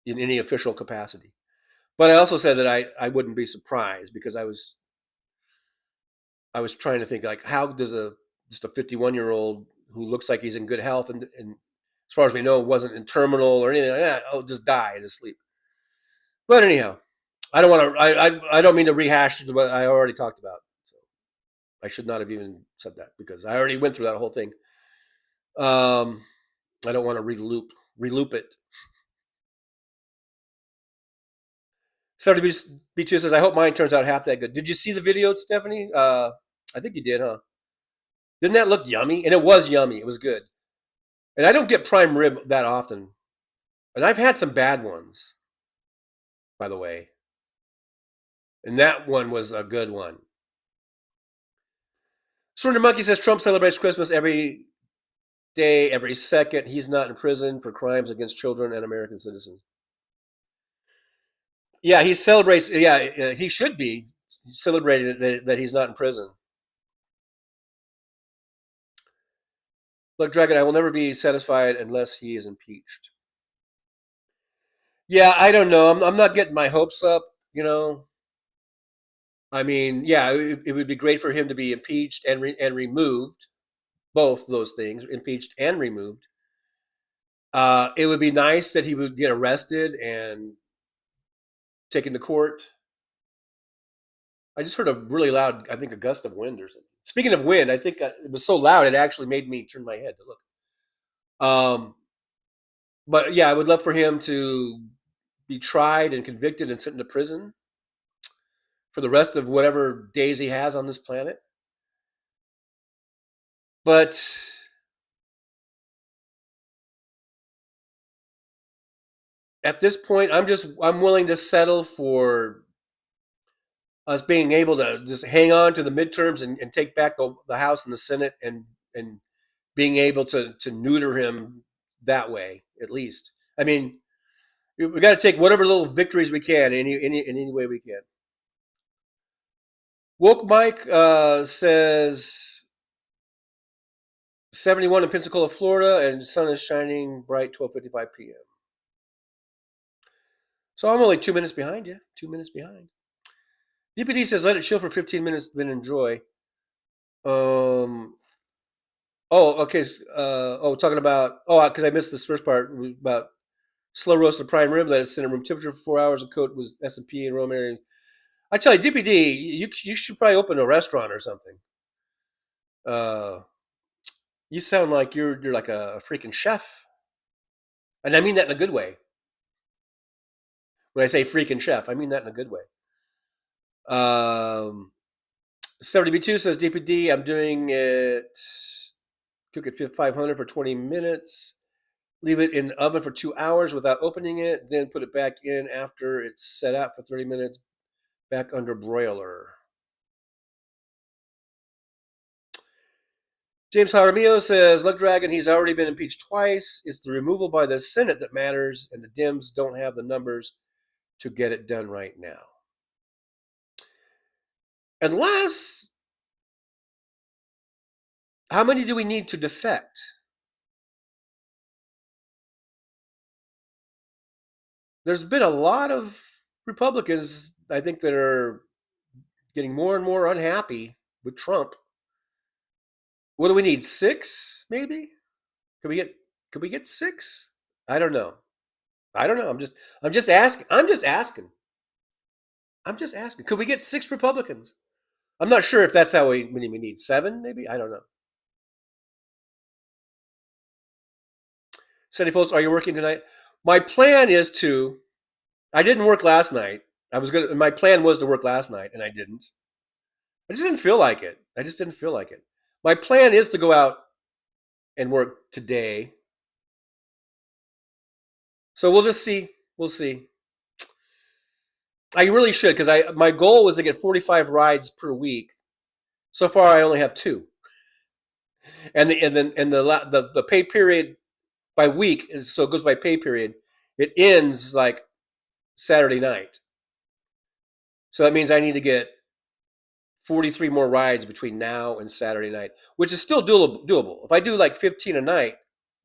in any official capacity. But I also said that I wouldn't be surprised because I was trying to think, like, how does just a 51-year-old who looks like he's in good health and as far as we know wasn't in terminal or anything like that, just die in his sleep. But anyhow, I don't want to. I don't mean to rehash what I already talked about. So I should not have even said that because I already went through that whole thing. I don't want to reloop it. 70B2 says, I hope mine turns out half that good. Did you see the video, Stephanie? I think you did, huh? Didn't that look yummy? And it was yummy. It was good. And I don't get prime rib that often. And I've had some bad ones, by the way. And that one was a good one. Surrender Monkey says Trump celebrates Christmas every day, every second. He's not in prison for crimes against children and American citizens. Yeah, he celebrates. Yeah, he should be celebrating that he's not in prison. Look, Dragon, I will never be satisfied unless he is impeached. Yeah, I don't know. I'm not getting my hopes up, you know. I mean, yeah, it would be great for him to be impeached and removed, both those things, impeached and removed. It would be nice that he would get arrested and taken to court. I just heard a really loud, I think, a gust of wind or something. Speaking of wind, I think it was so loud it actually made me turn my head to look. But yeah, I would love for him to be tried and convicted and sent into prison for the rest of whatever days he has on this planet. But at this point, I'm willing to settle for us being able to just hang on to the midterms and take back the House and the Senate and being able to neuter him that way, at least. I mean, we got to take whatever little victories we can in any way we can. Woke Mike says 71 in Pensacola, Florida, and sun is shining bright 12:55 p.m. So I'm only 2 minutes behind you. 2 minutes behind. DPD says let it chill for 15 minutes, then enjoy. Oh, okay. Talking about because I missed this first part about slow roasted prime rib that is sent at room temperature for 4 hours. The coat was S&P and Roman. I tell you, DPD, you should probably open a restaurant or something. You sound like you're like a freaking chef, and I mean that in a good way. When I say freaking chef, I mean that in a good way. 70B2 says DPD, I'm doing it. Cook it 500 for 20 minutes. Leave it in the oven for 2 hours without opening it. Then put it back in after it's set out for 30 minutes. Back under broiler. James Jaramillo says, Luck Dragon, he's already been impeached twice. It's the removal by the Senate that matters, and the Dems don't have the numbers to get it done right now. Unless, how many do we need to defect? There's been a lot of Republicans, I think, that are getting more and more unhappy with Trump. What do we need? 6, maybe? Could we get 6? I don't know. I don't know. I'm just asking. I'm just asking. Could we get 6 Republicans? I'm not sure if that's how many we need. 7, maybe? I don't know. Sandy folks, are you working tonight? My plan is to. I didn't work last night. My plan was to work last night, and I didn't. I just didn't feel like it. My plan is to go out and work today. So we'll just see. We'll see. I really should, because my goal was to get 45 rides per week. So far, I only have 2, and the pay period by week so it goes by pay period. It ends like Saturday night, so that means I need to get 43 more rides between now and Saturday night, which is still doable. If I do like 15 a night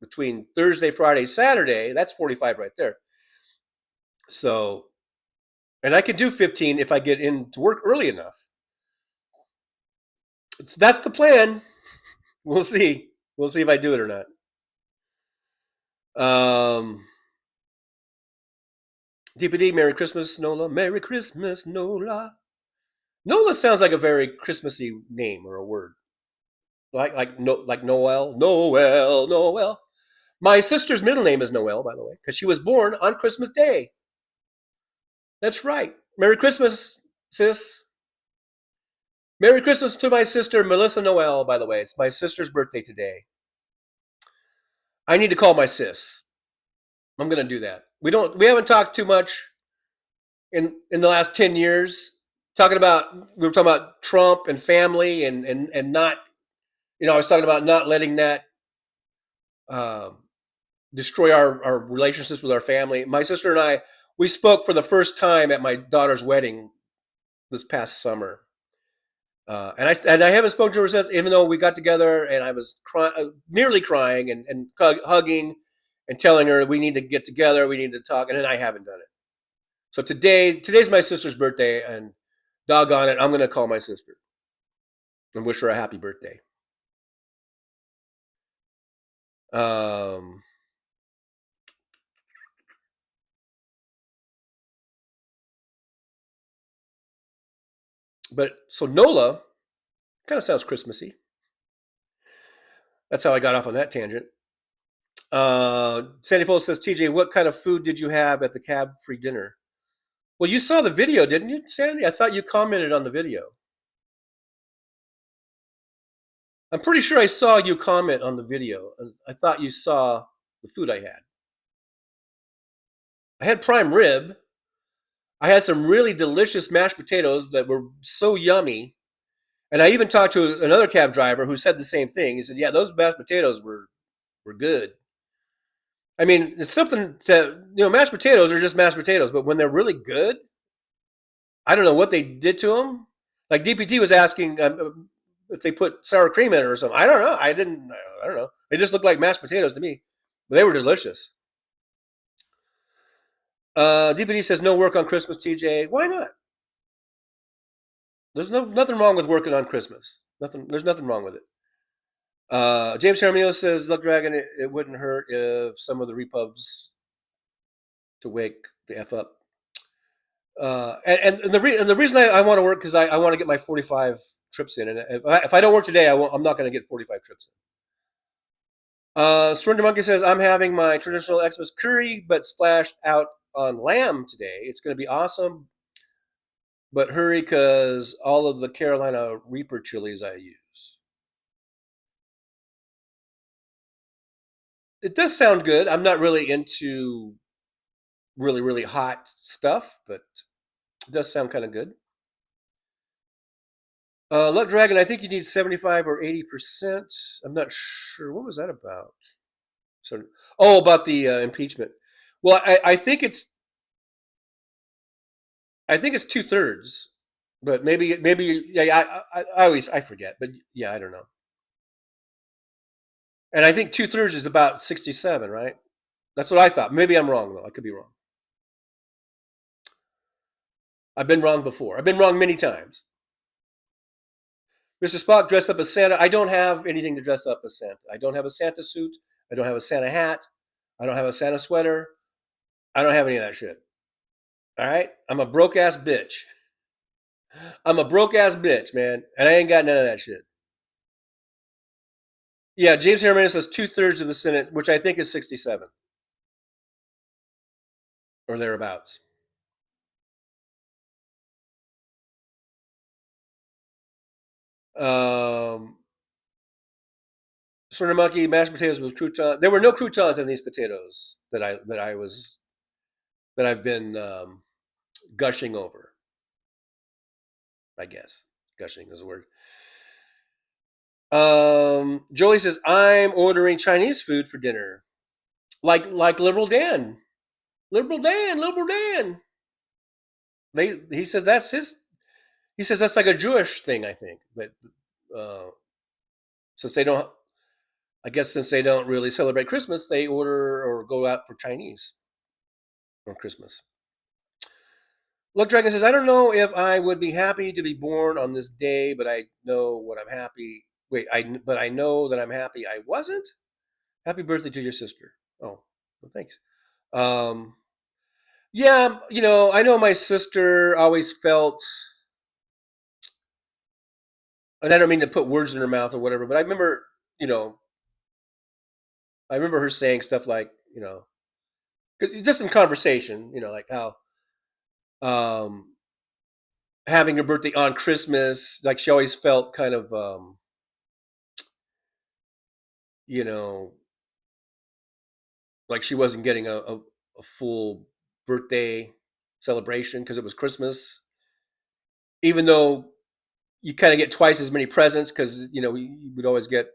between Thursday, Friday, Saturday, that's 45 right there. So, and I can do 15 if I get into work early enough. That's the plan. We'll see. We'll see if I do it or not. DPD, Merry Christmas, Nola. Merry Christmas, Nola. Nola sounds like a very Christmassy name or a word. Like Noel. Noel. My sister's middle name is Noel, by the way, because she was born on Christmas Day. That's right. Merry Christmas, sis. Merry Christmas to my sister, Melissa Noel, by the way. It's my sister's birthday today. I need to call my sis. I'm going to do that. We haven't talked too much in the last 10 years. We were talking about Trump and family and not, I was talking about not letting that destroy our relationships with our family. My sister and I, we spoke for the first time at my daughter's wedding this past summer. And I haven't spoken to her since, even though we got together and I was nearly crying and hugging and telling her we need to get together, we need to talk, and then I haven't done it. So today's my sister's birthday, and doggone it, I'm going to call my sister and wish her a happy birthday. But so Nola kind of sounds Christmassy. That's how I got off on that tangent. Sandy Foles says, TJ, what kind of food did you have at the cab-free dinner? Well, you saw the video, didn't you, Sandy? I thought you commented on the video. I'm pretty sure I saw you comment on the video. I thought you saw the food I had. I had prime rib. I had some really delicious mashed potatoes that were so yummy. And I even talked to another cab driver who said the same thing. He said, yeah, those mashed potatoes were good. I mean, it's something to, mashed potatoes are just mashed potatoes, but when they're really good, I don't know what they did to them. Like DPT was asking if they put sour cream in it or something. I don't know. I don't know. They just looked like mashed potatoes to me, but they were delicious. DPT says no work on Christmas, TJ. Why not? There's nothing wrong with working on Christmas. There's nothing wrong with it. James Hermio says, Luck Dragon, it wouldn't hurt if some of the repubs to wake the F up. And the reason I want to work because I want to get my 45 trips in, and if I don't work today, I'm not going to get 45 trips in. Surrender Monkey says I'm having my traditional Xmas curry, but splashed out on lamb today. It's going to be awesome, but hurry because all of the Carolina Reaper chilies I use. It does sound good. I'm not really into really, really hot stuff, but it does sound kind of good. Luck Dragon, I think you need 75 or 80%. I'm not sure. What was that about? About the impeachment. Well, I think it's 2/3. But maybe yeah. I always I forget, but yeah, I don't know. And I think 2/3 is about 67, right? That's what I thought. Maybe I'm wrong though. I could be wrong. I've been wrong before. I've been wrong many times. Mr. Spock dressed up as Santa. I don't have anything to dress up as Santa. I don't have a Santa suit. I don't have a Santa hat. I don't have a Santa sweater. I don't have any of that shit. All right? I'm a broke ass bitch. I'm a broke ass bitch, man. And I ain't got none of that shit. Yeah, James Harriman says 2/3 of the Senate, which I think is 67 or thereabouts. Um, Sort of monkey mashed potatoes with croutons. There were no croutons in these potatoes that I've been gushing over. I guess gushing is a word. Joey says I'm ordering Chinese food for dinner, like Liberal Dan, Liberal Dan, Liberal Dan. He says that's his. He says that's like a Jewish thing. I think that uh, since they don't, I guess since they don't really celebrate Christmas, they order or go out for Chinese on Christmas. Look, Dragon says, I don't know if I would be happy to be born on this day, but I know what I'm happy. Wait, but I know that I'm happy I wasn't. Happy birthday to your sister. Oh, well, thanks. Um, yeah, I know my sister always felt, and I don't mean to put words in her mouth or whatever, but you know, I remember her saying stuff like, 'cause just in conversation, like how um, having her birthday on Christmas, like she always felt kind of, you know, like she wasn't getting a full birthday celebration because it was Christmas, even though you kind of get twice as many presents because we would always get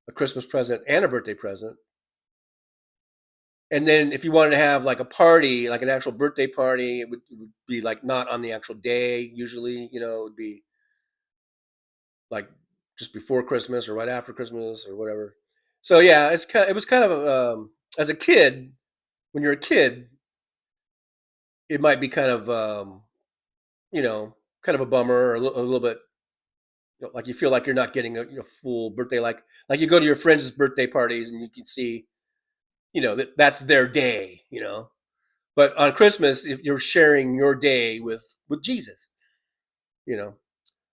a Christmas present and a birthday present. And then if you wanted to have like a party, like an actual birthday party, it would be like not on the actual day. Usually, it would be like just before Christmas or right after Christmas or whatever. So yeah, it was kind of as a kid, when you're a kid, it might be kind of you know kind of a bummer or a little bit, like you feel like you're not getting a full birthday, like you go to your friends' birthday parties and you can see that's their day, but on Christmas if you're sharing your day with Jesus, you know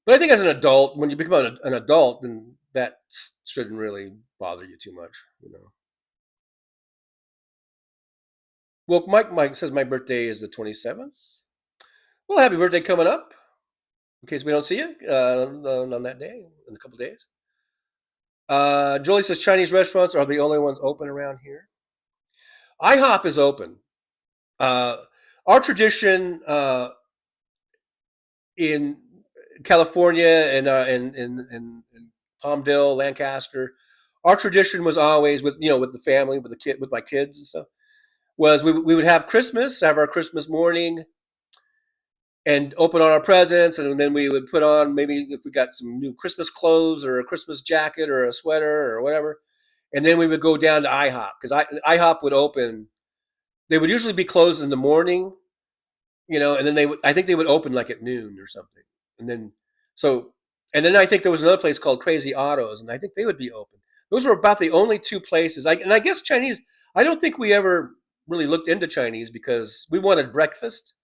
but I think as an adult, when you become an adult, then that shouldn't really bother you too much. Well, Mike says my birthday is the 27th. Well, happy birthday coming up, in case we don't see you on that day in a couple days. Jolie says Chinese restaurants are the only ones open around here. IHOP is open. Uh, our tradition in California and in Palmdale, Lancaster, our tradition was always with the family, with my kids and stuff. Was we would have Christmas, have our Christmas morning, and open on our presents, and then we would put on, maybe if we got some new Christmas clothes or a Christmas jacket or a sweater or whatever, and then we would go down to IHOP because IHOP would open. They would usually be closed in the morning, and then I think they would open like at noon or something, and then so and then I think there was another place called Crazy Autos, and I think they would be open. Those were about the only two places. And I guess Chinese. I don't think we ever really looked into Chinese because we wanted breakfast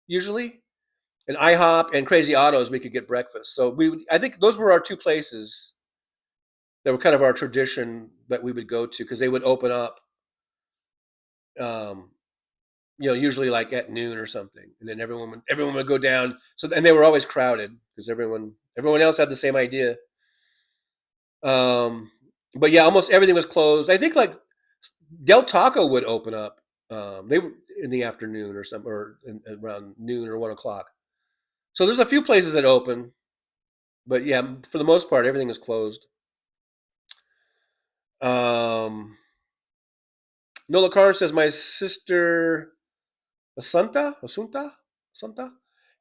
usually. And IHOP and Crazy Autos, we could get breakfast. So I think those were our two places that were kind of our tradition that we would go to because they would open up, um, usually like at noon or something, and then everyone would go down. So and they were always crowded because everyone else had the same idea. Um, but yeah, almost everything was closed. I think like Del Taco would open up. They were in the afternoon or something, or around noon or 1 o'clock. So there's a few places that open, but yeah, for the most part, everything is closed. Um, Nola Carr says my sister Assunta,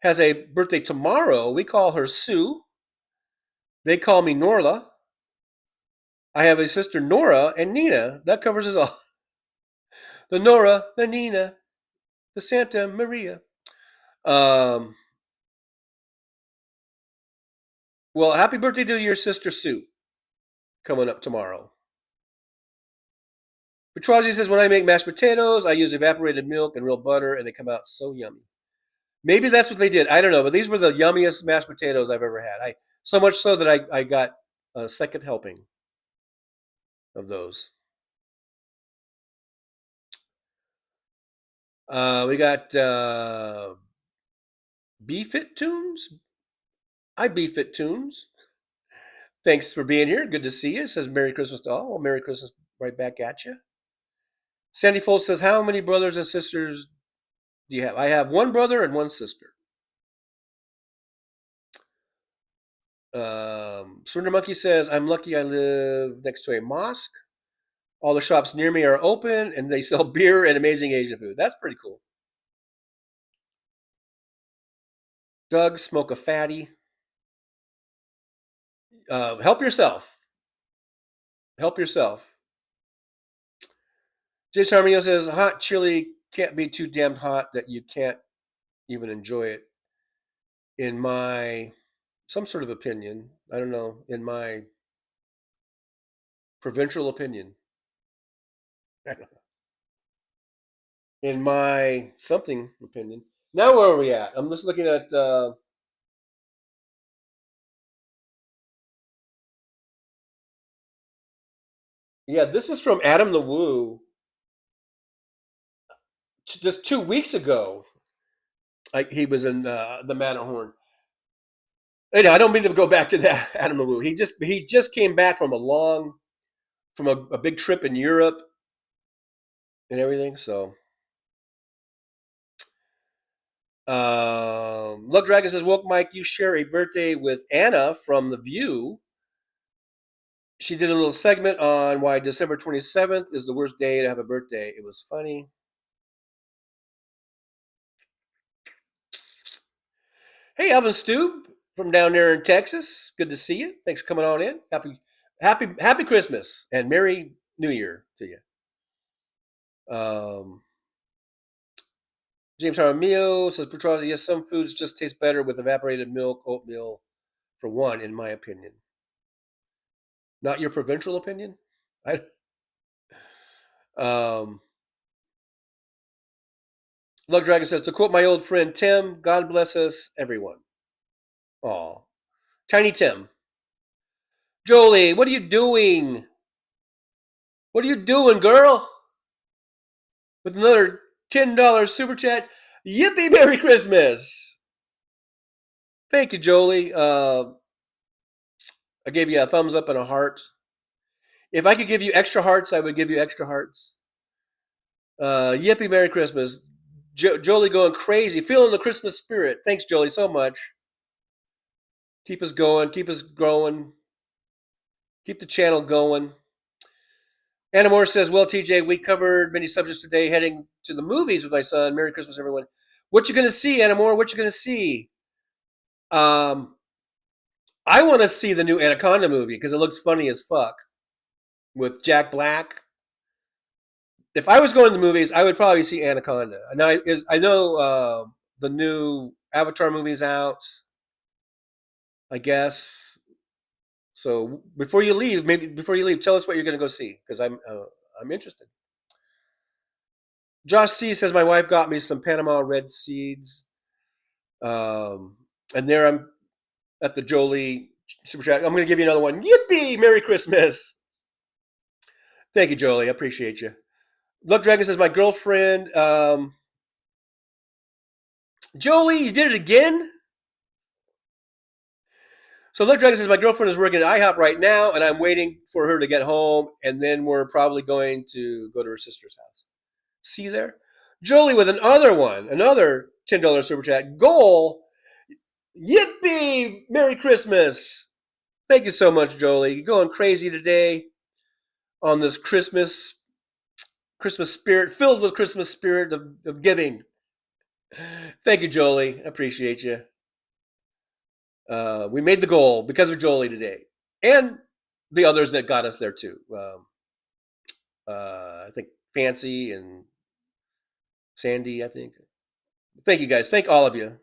has a birthday tomorrow. We call her Sue. They call me Norla. I have a sister Nora and Nina. That covers us all. The Nora, the Nina, the Santa Maria. Um, well, happy birthday to your sister Sue coming up tomorrow. Petrozzi says, when I make mashed potatoes, I use evaporated milk and real butter, and they come out so yummy. Maybe that's what they did. I don't know, but these were the yummiest mashed potatoes I've ever had. So much so that I got a second helping of those. We got B-Fit Tunes. Hi, B-Fit Tunes. Thanks for being here. Good to see you. Says Merry Christmas to all. Well, Merry Christmas right back at you. Sandy Foltz says, how many brothers and sisters do you have? I have one brother and one sister. Surrender Monkey says, I'm lucky I live next to a mosque. All the shops near me are open and they sell beer and amazing Asian food. That's pretty cool. Doug, smoke a fatty. Help yourself. Help yourself. James Harmonio says, hot chili can't be too damn hot that you can't even enjoy it. In my, some sort of opinion, I don't know, in my provincial opinion. In my something opinion. Now where are we at? I'm just looking at yeah, this is from Adam the Woo. Just 2 weeks ago, he was in the Matterhorn. And I don't mean to go back to that Adam the Woo. He just came back from a big trip in Europe and everything. So, Love Dragon says, "Woke Mike, you share a birthday with Anna from The View. She did a little segment on why December 27th is the worst day to have a birthday. It was funny." Hey, Alvin Stube from down there in Texas. Good to see you. Thanks for coming on in. Happy Christmas and Merry New Year to you. James Jaramillo says, Petrozzi, yes, some foods just taste better with evaporated milk, oatmeal, for one, in my opinion. Not your provincial opinion? Lug Dragon says, to quote my old friend Tim, God bless us, everyone. Aw. Tiny Tim. Jolie, what are you doing? What are you doing, girl? With another $10 super chat. Yippee, Merry Christmas. Thank you, Jolie. I gave you a thumbs up and a heart. If I could give you extra hearts, I would give you extra hearts. Yippee, Merry Christmas. Jolie going crazy, feeling the Christmas spirit. Thanks, Jolie, so much. Keep us going, keep us growing, keep the channel going. Anna Moore says, well, TJ, we covered many subjects today heading to the movies with my son. Merry Christmas, everyone. What you going to see, Anna Moore? What you going to see? I want to see the new Anaconda movie because it looks funny as fuck with Jack Black. If I was going to the movies, I would probably see Anaconda. Now, I know the new Avatar movie's out, I guess. So before you leave, tell us what you're going to go see because I'm interested. Josh C says my wife got me some Panama red seeds, and there I'm at the Jolie super chat. I'm going to give you another one. Yippee! Merry Christmas! Thank you, Jolie. I appreciate you. Luck Dragon says my girlfriend. Jolie, you did it again. So Luck Dragon says my girlfriend is working at IHOP right now, and I'm waiting for her to get home, and then we're probably going to go to her sister's house. See there? Jolie with another $10 super chat. Goal. Yippee! Merry Christmas. Thank you so much, Jolie. You're going crazy today on this Christmas spirit, filled with Christmas spirit of giving. Thank you, Jolie. I appreciate you. We made the goal because of Jolie today, and the others that got us there too. I think Fancy and Sandy. I think. Thank you guys. Thank all of you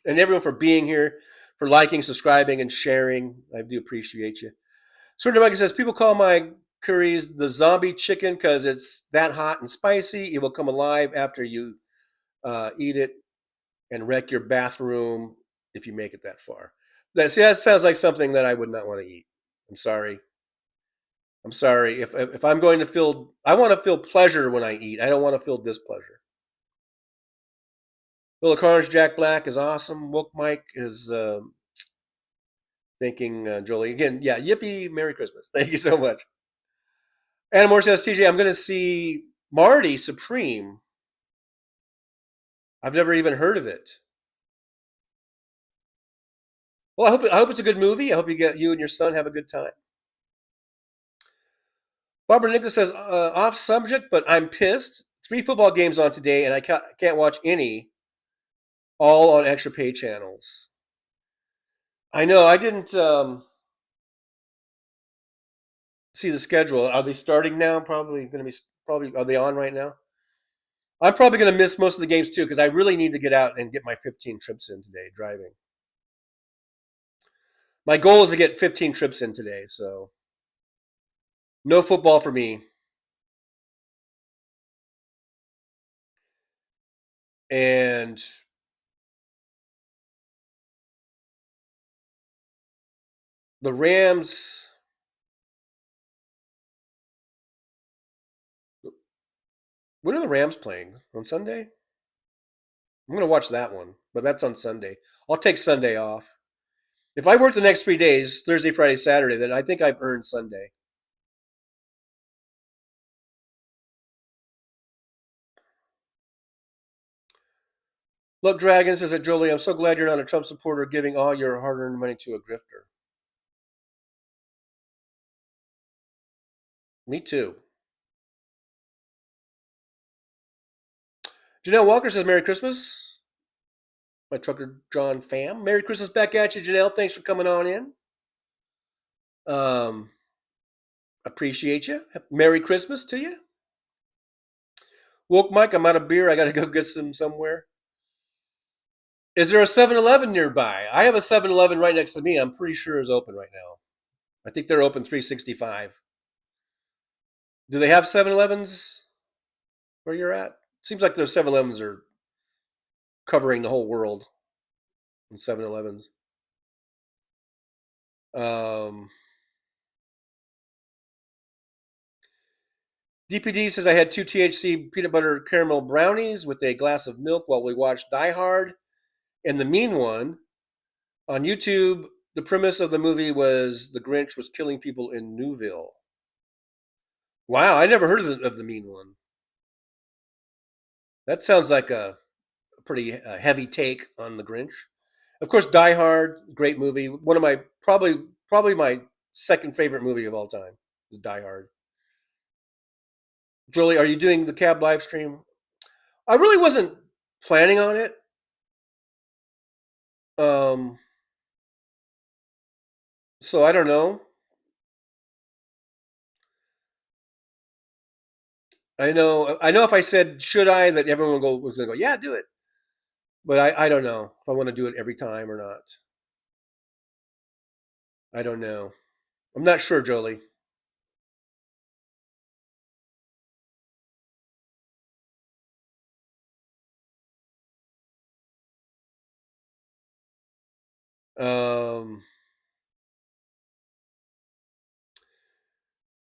and everyone for being here, for liking, subscribing, and sharing. I do appreciate you. Certain Mike says people call my curries the zombie chicken because it's that hot and spicy. It will come alive after you eat it and wreck your bathroom if you make it that far. That sounds like something that I would not want to eat. I'm sorry. I'm sorry. If I'm going to feel, I want to feel pleasure when I eat. I don't want to feel displeasure. Little Carnage Jack Black is awesome. Woke Mike is thanking Jolie again. Yeah, yippee, Merry Christmas. Thank you so much. Anna Moore says, TJ, I'm going to see Marty Supreme. I've never even heard of it. Well, I hope it's a good movie. I hope you and your son have a good time. Barbara Nicholas says, off subject, but I'm pissed. 3 football games on today, and I can't watch any. All on extra pay channels. I know. I didn't see the schedule. Are they starting now? Probably going to be. Probably are they on right now? I'm probably going to miss most of the games too because I really need to get out and get my 15 trips in today driving. My goal is to get 15 trips in today, so no football for me. And the Rams. When are the Rams playing? On Sunday? I'm going to watch that one, but that's on Sunday. I'll take Sunday off. If I work the next 3 days, Thursday, Friday, Saturday, then I think I've earned Sunday. Look, Dragon says that Jolie, I'm so glad you're not a Trump supporter giving all your hard-earned money to a grifter. Me too. Janelle Walker says Merry Christmas. My trucker John fam. Merry Christmas back at you, Janelle. Thanks for coming on in. Appreciate you. Merry Christmas to you. Woke Mike, I'm out of beer. I got to go get some somewhere. Is there a 7-Eleven nearby? I have a 7-Eleven right next to me. I'm pretty sure is open right now. I think they're open 365. Do they have 7-Elevens where you're at? Seems like their 7-Elevens are covering the whole world in 7-Elevens. DPD says I had 2 THC peanut butter caramel brownies with a glass of milk while we watched Die Hard. And the mean one on YouTube, the premise of the movie was the Grinch was killing people in Newville. Wow, I never heard of the mean one. That sounds like a pretty heavy take on the Grinch. Of course, Die Hard, great movie. One of my probably my second favorite movie of all time is Die Hard. Jolie, are you doing the cab live stream? I really wasn't planning on it. So I don't know. I know if I said should I, that everyone was gonna go, yeah, do it. But I don't know if I want to do it every time or not. I don't know. I'm not sure, Jolie.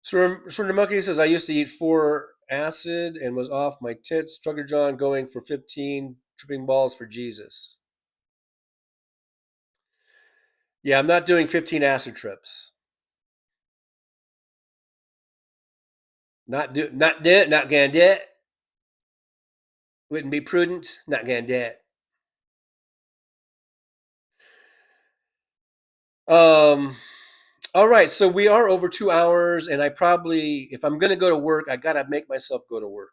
Sir Monkey says I used to eat 4 acid and was off my tits. Trucker John going for 15 tripping balls for Jesus. Yeah, I'm not doing 15 acid trips. Not gonna do it. Wouldn't be prudent. Not gonna do it. All right, so we are over 2 hours, and I probably, if I'm gonna go to work, I gotta make myself go to work.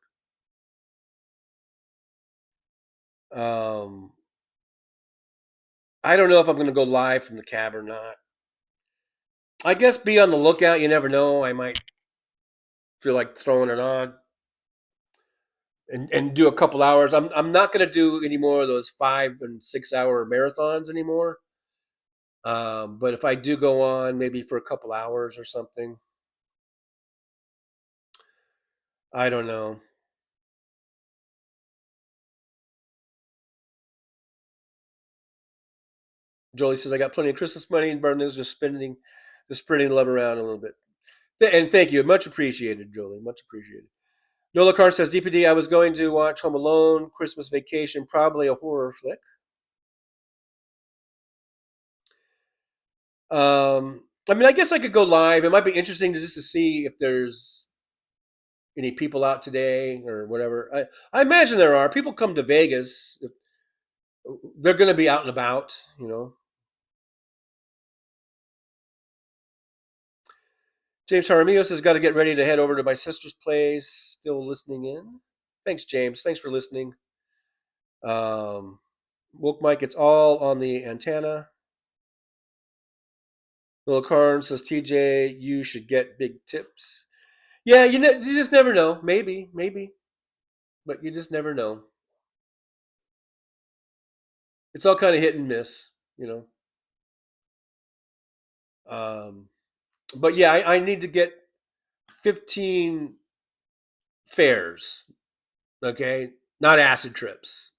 Um, I don't know if I'm going to go live from the cab or not. I guess be on the lookout. You never know. I might feel like throwing it on and do a couple hours. I'm not going to do any more of those 5 and 6 hour marathons anymore. But if I do go on, maybe for a couple hours or something, I don't know. Jolie says I got plenty of Christmas money and Bernard's just spreading love around a little bit. And thank you, much appreciated, Jolie, much appreciated. Nola Carr says DPD. I was going to watch Home Alone, Christmas Vacation, probably a horror flick. I mean, I guess I could go live. It might be interesting just to see if there's any people out today or whatever. I imagine there are. People come to Vegas. They're going to be out and about, you know. James Jaramillo says, got to get ready to head over to my sister's place. Still listening in. Thanks, James. Thanks for listening. Woke Mike, it's all on the antenna. Little Carn says, TJ, you should get big tips. Yeah, you just never know. Maybe, but you just never know. It's all kind of hit and miss, you know. Um, but yeah, I need to get 15 fares, okay? Not acid trips.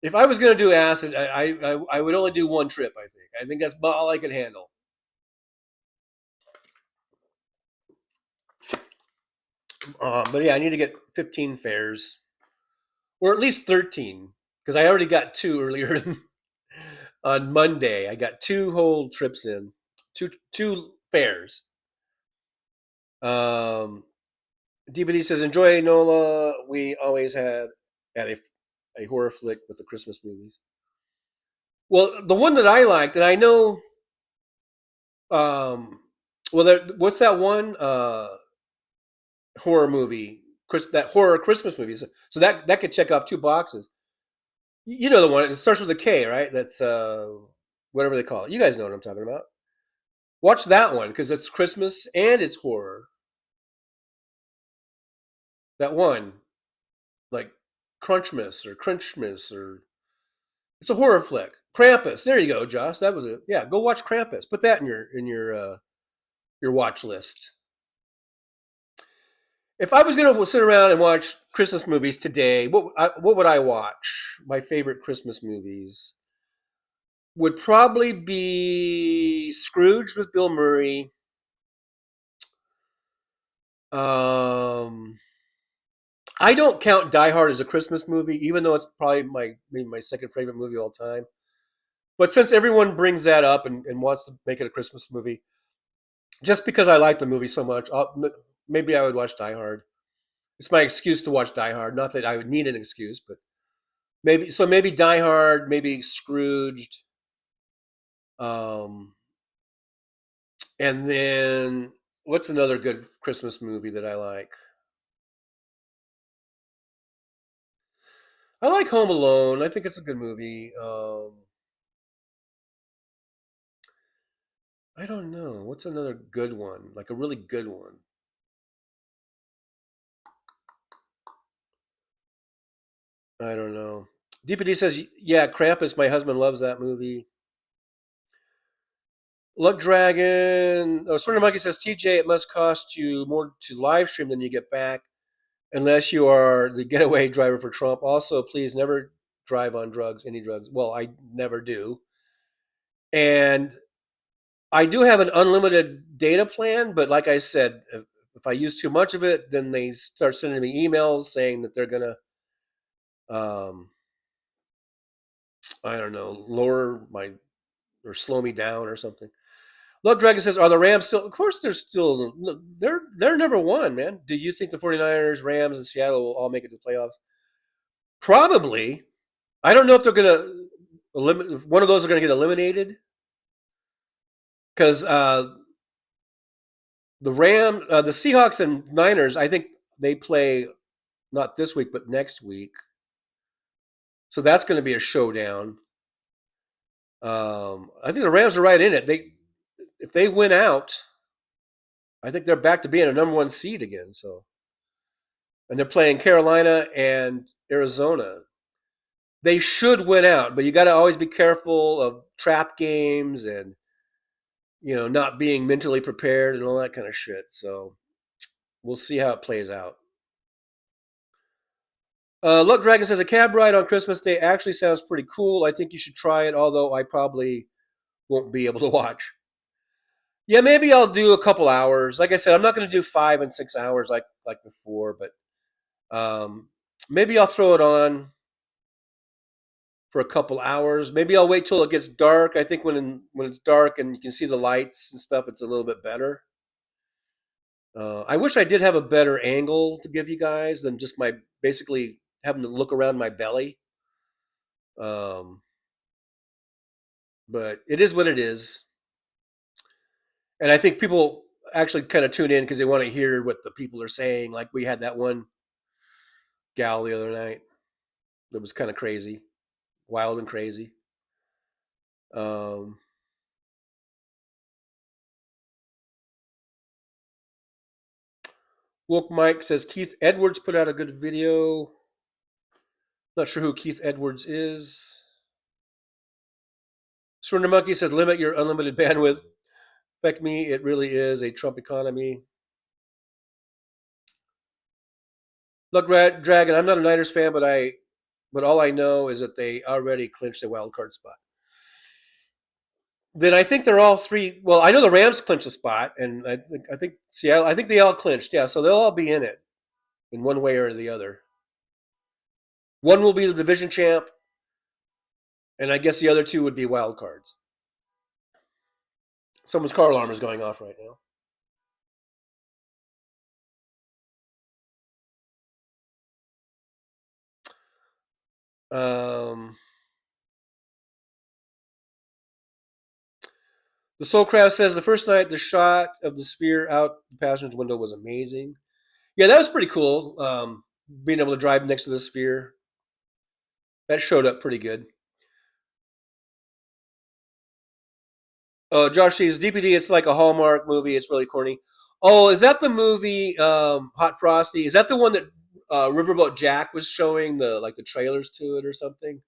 If I was going to do acid, I would only do one trip, I think. I think that's about all I could handle. But yeah, I need to get 15 fares, or at least 13, because I already got two earlier on Monday. I got two whole trips in, two fares. DBD says, enjoy Nola. We always had at a horror flick with the Christmas movies. Well, the one that I liked, and I know, what's that one horror movie? That horror Christmas movie. So that could check off two boxes. You know the one. It starts with a K, right? That's whatever they call it. You guys know what I'm talking about. Watch that one because it's Christmas and it's horror. That one, like Crunchmas or Crunchmas, or it's a horror flick. Krampus. There you go, Josh. That was it. Yeah, go watch Krampus. Put that in your watch list. If I was going to sit around and watch Christmas movies today, what would I watch? My favorite Christmas movies would probably be Scrooge with Bill Murray. I don't count Die Hard as a Christmas movie, even though it's probably maybe my second favorite movie of all time. But since everyone brings that up and wants to make it a Christmas movie, just because I like the movie so much, maybe I would watch Die Hard. It's my excuse to watch Die Hard. Not that I would need an excuse, but maybe Die Hard, maybe Scrooged, um, and then what's another good Christmas movie that I like? I like Home Alone. I think it's a good movie. I don't know. What's another good one? Like a really good one. I don't know. DPD says, yeah, Krampus. My husband loves that movie. Luck Dragon. Oh, Sword Monkey says, TJ, it must cost you more to live stream than you get back, unless you are the getaway driver for Trump. Also, please never drive on drugs, any drugs. Well, I never do. And I do have an unlimited data plan, but like I said, if I use too much of it, then they start sending me emails saying that they're gonna, um, I don't know, lower my or slow me down or something. Love Dragon says, are the Rams still? Of course, they're number one, man. Do you think the 49ers, Rams, and Seattle will all make it to the playoffs? Probably. I don't know if they're gonna if one of those are gonna get eliminated because the Seahawks and Niners, I think they play not this week but next week. So that's going to be a showdown. I think the Rams are right in it. If they win out, I think they're back to being a number one seed again. So, and they're playing Carolina and Arizona. They should win out, but you got to always be careful of trap games and not being mentally prepared and all that kind of shit. So we'll see how it plays out. Luck Dragon says a cab ride on Christmas Day actually sounds pretty cool. I think you should try it, although I probably won't be able to watch. Yeah, maybe I'll do a couple hours. Like I said, I'm not going to do 5 and 6 hours like before, but maybe I'll throw it on for a couple hours. Maybe I'll wait till it gets dark. I think when it's dark and you can see the lights and stuff, it's a little bit better. I wish I did have a better angle to give you guys than just my basically having to look around my belly. Um, but it is what it is, and I think people actually kind of tune in because they want to hear what the people are saying. Like we had that one gal the other night that was kind of crazy, wild and crazy. Um, Woke Mike says Keith Edwards put out a good video. Not sure who Keith Edwards is. Surrender Monkey says limit your unlimited bandwidth. Affect me, it really is a Trump economy. Look, Dragon, I'm not a Niners fan, but all I know is that they already clinched a wild card spot. Then I think they're all three. Well, I know the Rams clinched a spot, and I think Seattle. I think they all clinched. Yeah, so they'll all be in it in one way or the other. One will be the division champ, and I guess the other two would be wild cards. Someone's car alarm is going off right now. The Soul Craft says the first night the shot of the sphere out the passenger's window was amazing. Yeah, that was pretty cool. Being able to drive next to the sphere, that showed up pretty good. Josh says DPD. It's like a Hallmark movie. It's really corny. Oh, is that the movie Hot Frosty? Is that the one that Riverboat Jack was showing the trailers to it or something?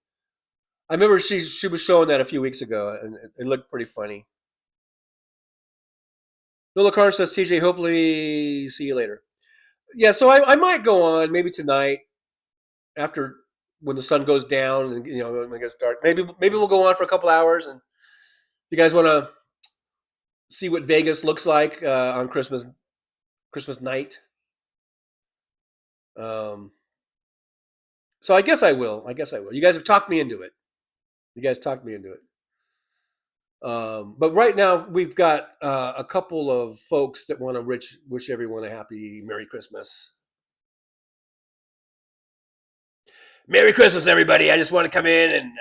I remember she was showing that a few weeks ago, and it looked pretty funny. Nola Carr says TJ. Hopefully, see you later. Yeah, so I might go on maybe tonight after when the sun goes down and when it gets dark. Maybe we'll go on for a couple hours, and you guys want to see what Vegas looks like on Christmas night. Um, so I guess I will. You guys have talked me into it. You guys talked me into it. But right now we've got a couple of folks that want to wish everyone a happy Merry Christmas. Merry Christmas, everybody! I just want to come in and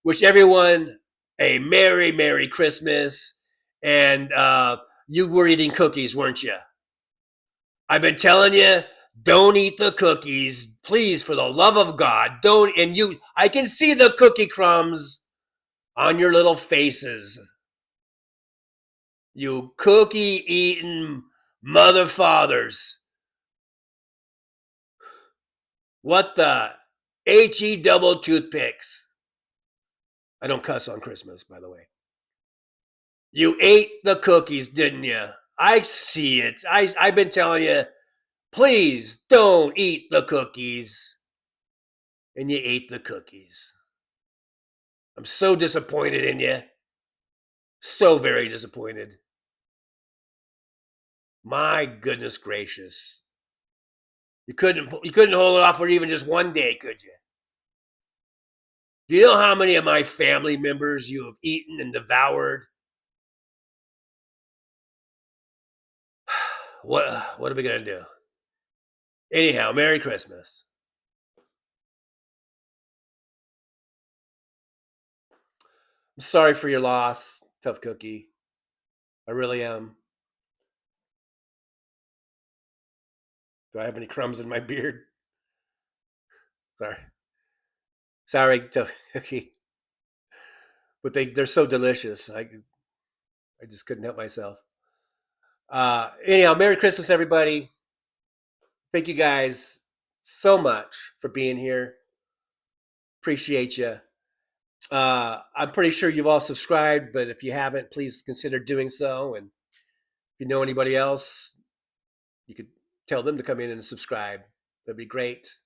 wish everyone a Merry Christmas. And you were eating cookies, weren't you? I've been telling you, don't eat the cookies, please, for the love of God. Don't. And I can see the cookie crumbs on your little faces. You cookie eating mother fathers. What the HE double toothpicks? I don't cuss on Christmas, by the way. You ate the cookies, didn't you? I see it. I've been telling you, please don't eat the cookies. And you ate the cookies. I'm so disappointed in you. So very disappointed. My goodness gracious. You couldn't hold it off for even just one day, could you? Do you know how many of my family members you have eaten and devoured? What are we going to do? Anyhow, Merry Christmas. I'm sorry for your loss, Tough Cookie. I really am. Do I have any crumbs in my beard? Sorry. Sorry, Cookie, but they're so delicious. I just couldn't help myself. Anyhow, Merry Christmas, everybody. Thank you guys so much for being here. Appreciate you. I'm pretty sure you've all subscribed, but if you haven't, please consider doing so. And if you know anybody else, you could tell them to come in and subscribe. That'd be great.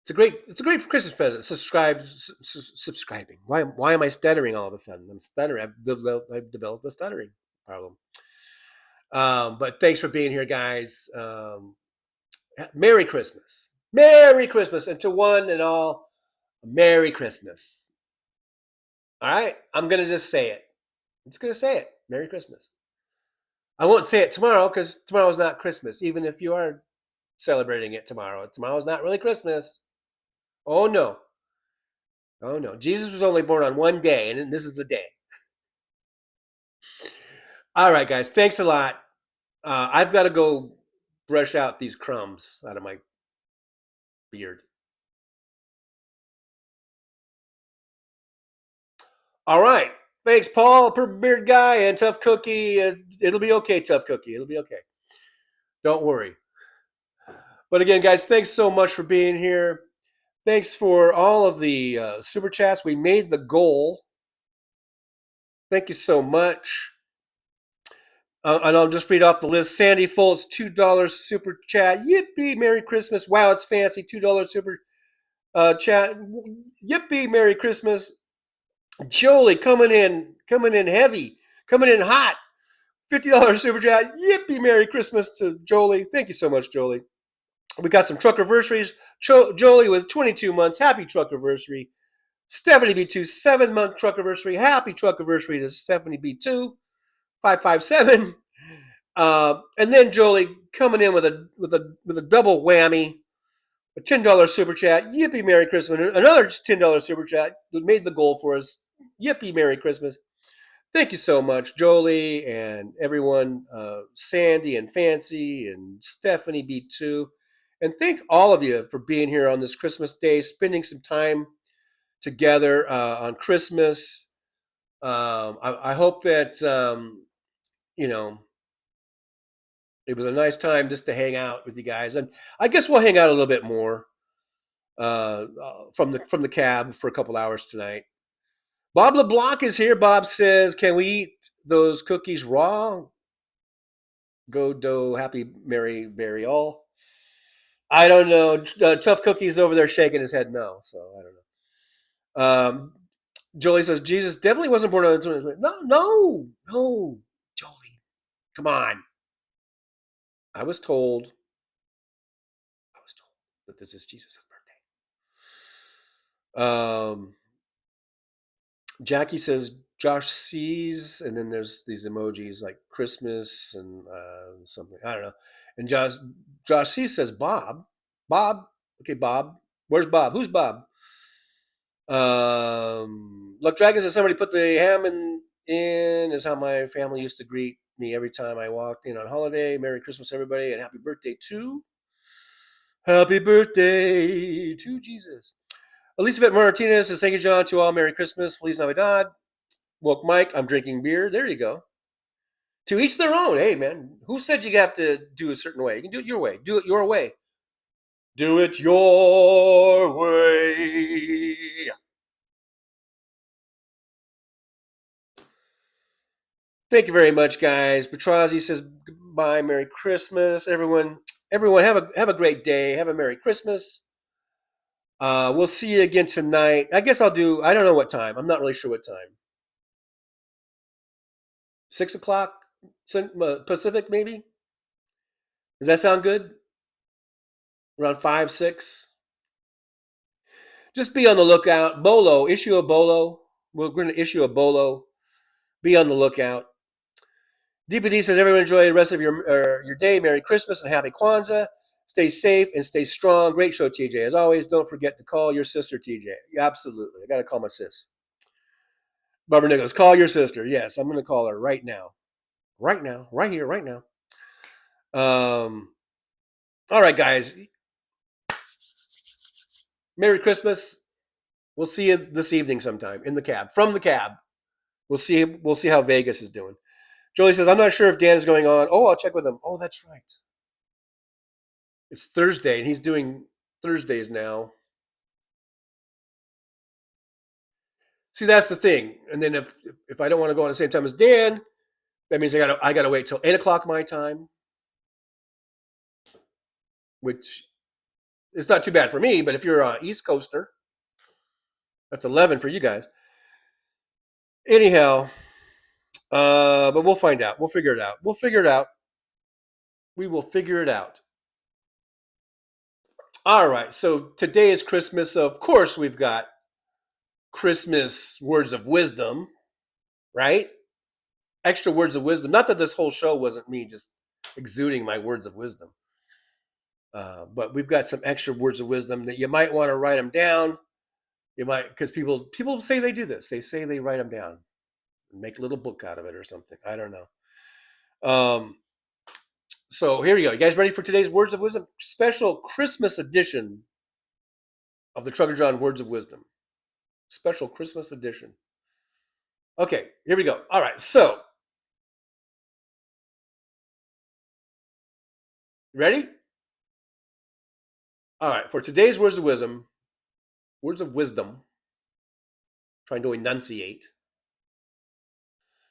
It's a great Christmas present. Subscribing. Why am I stuttering all of a sudden? I'm stuttering. I've developed a stuttering problem. But thanks for being here, guys. Merry Christmas. Merry Christmas. And to one and all, Merry Christmas. All right? I'm going to just say it. I'm just going to say it. Merry Christmas. I won't say it tomorrow because tomorrow's not Christmas, even if you are celebrating it tomorrow. Tomorrow's not really Christmas. Oh, no. Oh, no. Jesus was only born on one day, and this is the day. All right, guys. Thanks a lot. I've got to go brush out these crumbs out of my beard. All right. Thanks, Paul, beard guy, and Tough Cookie. It'll be okay, Tough Cookie. It'll be okay. Don't worry. But again, guys, thanks so much for being here. Thanks for all of the super chats. We made the goal. Thank you so much. And I'll just read off the list. Sandy Foltz, $2 super chat. Yippee, Merry Christmas. Wow, it's fancy. $2 super chat. Yippee, Merry Christmas. Jolie coming in heavy, coming in hot. $50 super chat. Yippee, Merry Christmas to Jolie. Thank you so much, Jolie. We got some truckerversaries. Jolie with 22 months. Happy truckerversary. Stephanie B2, 7-month truckerversary. Happy truckerversary to Stephanie B2. 557. And then Jolie coming in with a double whammy. A $10 super chat. Yippee, Merry Christmas. Another $10 super chat that made the goal for us. Yippee, Merry Christmas. Thank you so much, Jolie and everyone, Sandy and Fancy and Stephanie B2. And thank all of you for being here on this Christmas day, spending some time together on Christmas. I hope that, it was a nice time just to hang out with you guys. And I guess we'll hang out a little bit more from the cab for a couple hours tonight. Bob LeBlanc is here. Bob says, can we eat those cookies raw? Go do happy merry berry all. I don't know. Tough Cookie's over there shaking his head no, so I don't know. Jolie says, Jesus definitely wasn't born on the 20th. No, Jolie. Come on. I was told that this is Jesus' birthday. Jackie says Josh sees, and then there's these emojis like Christmas and something. I don't know. And Josh sees says Bob. Okay, Bob. Where's Bob? Who's Bob? Luck Dragon says somebody put the ham in is how my family used to greet me every time I walked in on holiday. Merry Christmas, everybody, and happy birthday to Jesus. Elizabeth Martinez says, thank you, John, to all. Merry Christmas. Feliz Navidad. Woke Mike, I'm drinking beer. There you go. To each their own. Hey, man, who said you have to do a certain way? You can do it your way. Do it your way. Do it your way. Thank you very much, guys. Petrazi says goodbye, Merry Christmas, everyone. Everyone, have a great day. Have a Merry Christmas. We'll see you again tonight. I guess I don't know what time. I'm not really sure what time. 6 o'clock Pacific, maybe? Does that sound good? Around 5, 6? Just be on the lookout. Bolo, issue a bolo. We're going to issue a bolo. Be on the lookout. DPD says, everyone enjoy the rest of your day. Merry Christmas and Happy Kwanzaa. Stay safe and stay strong. Great show, TJ. As always, don't forget to call your sister, TJ. Absolutely. I got to call my sis. Barbara Nichols, call your sister. Yes, I'm going to call her right now. Right now. Right here, right now. All right, guys. Merry Christmas. We'll see you this evening sometime in the cab. From the cab. We'll see how Vegas is doing. Jolie says, I'm not sure if Dan is going on. Oh, I'll check with him. Oh, that's right. It's Thursday, and he's doing Thursdays now. See, that's the thing. And then if I don't want to go on the same time as Dan, that means I gotta wait till 8:00 my time, which is not too bad for me. But if you're an East Coaster, that's 11 for you guys. Anyhow, but we'll find out. We'll figure it out. We'll figure it out. We will figure it out. All right. So today is Christmas. Of course, we've got Christmas words of wisdom, right? Extra words of wisdom. Not that this whole show wasn't me just exuding my words of wisdom. But we've got some extra words of wisdom that you might want to write them down. You might, because people say they do this. They say they write them down and make a little book out of it or something. I don't know. So here we go. You guys ready for today's words of wisdom? Special Christmas edition of the Trucker John Words of Wisdom. Special Christmas edition. Okay, here we go. All right, so ready? All right, for today's words of wisdom, trying to enunciate.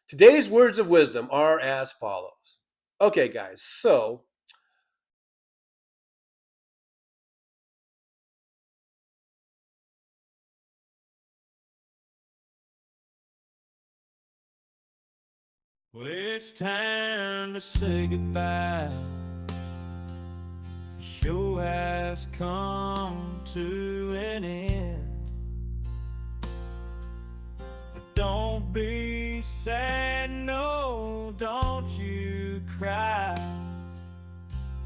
Today's words of wisdom are as follows. Okay, guys, so well, it's time to say goodbye. The show has come to an end. But don't be sad, no, don't you cry.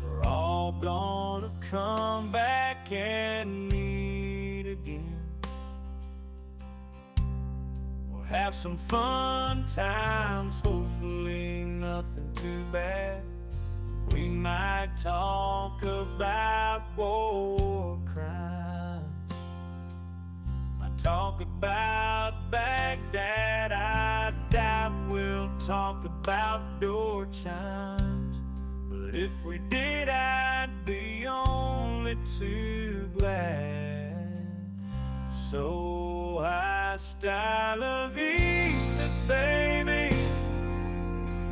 We're all gonna come back and meet again. We'll have some fun times, hopefully nothing too bad. We might talk about war crimes. Might talk about Baghdad. I doubt we'll talk about door chimes. But if we did, I'd be only too glad. So I style of Easter, baby.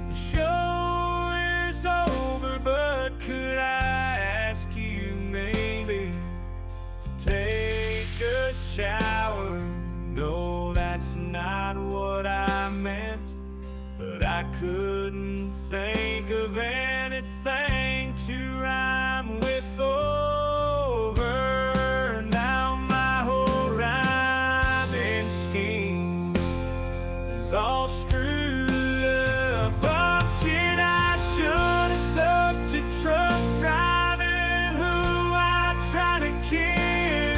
The show is over, but could I ask you maybe to take a shower? No, that's not what I meant, but I couldn't think of anything to rhyme with over. Now my whole rhyming scheme is all screwed up. Oh shit, I should have stuck to truck driving, who I tried to kid.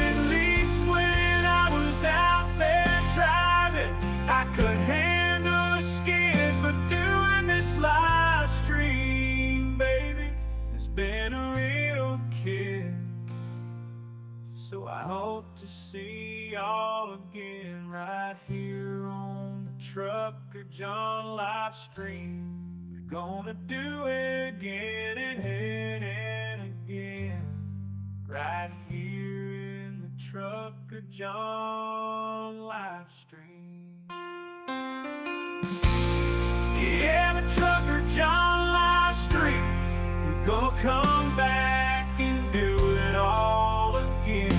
At least when I was out there driving, I could handle a skid. But doing this live stream, baby, has been a real kid. So I hope to see y'all again right here on the Trucker John live stream. We're gonna do it again and again, right here in the Trucker John live stream. Yeah, the Trucker John live stream. We're gonna come back and do it all again.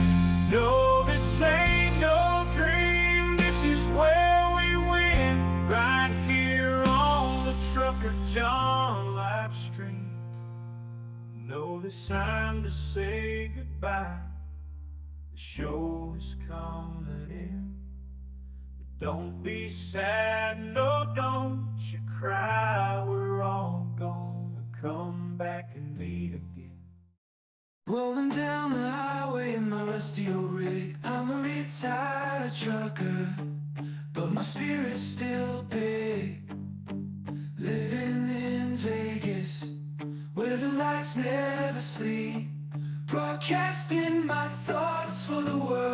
No, this ain't no dream. This is where we win, right here on the Trucker John live stream. No, this time to say goodbye. The show is coming in. Don't be sad, no, don't you cry. We're all gonna come back and meet again. Rolling down the highway in my rusty old rig. I'm a retired trucker, but my spirit's still big. Living in Vegas, where the lights never sleep. Broadcasting my thoughts for the world.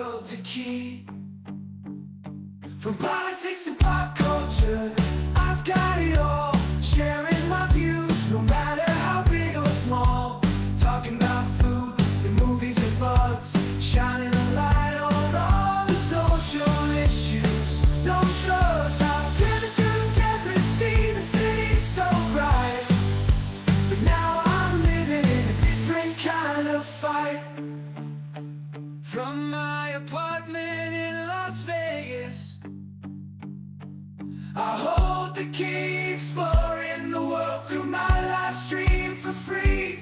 I hold the key, exploring the world through my live stream for free.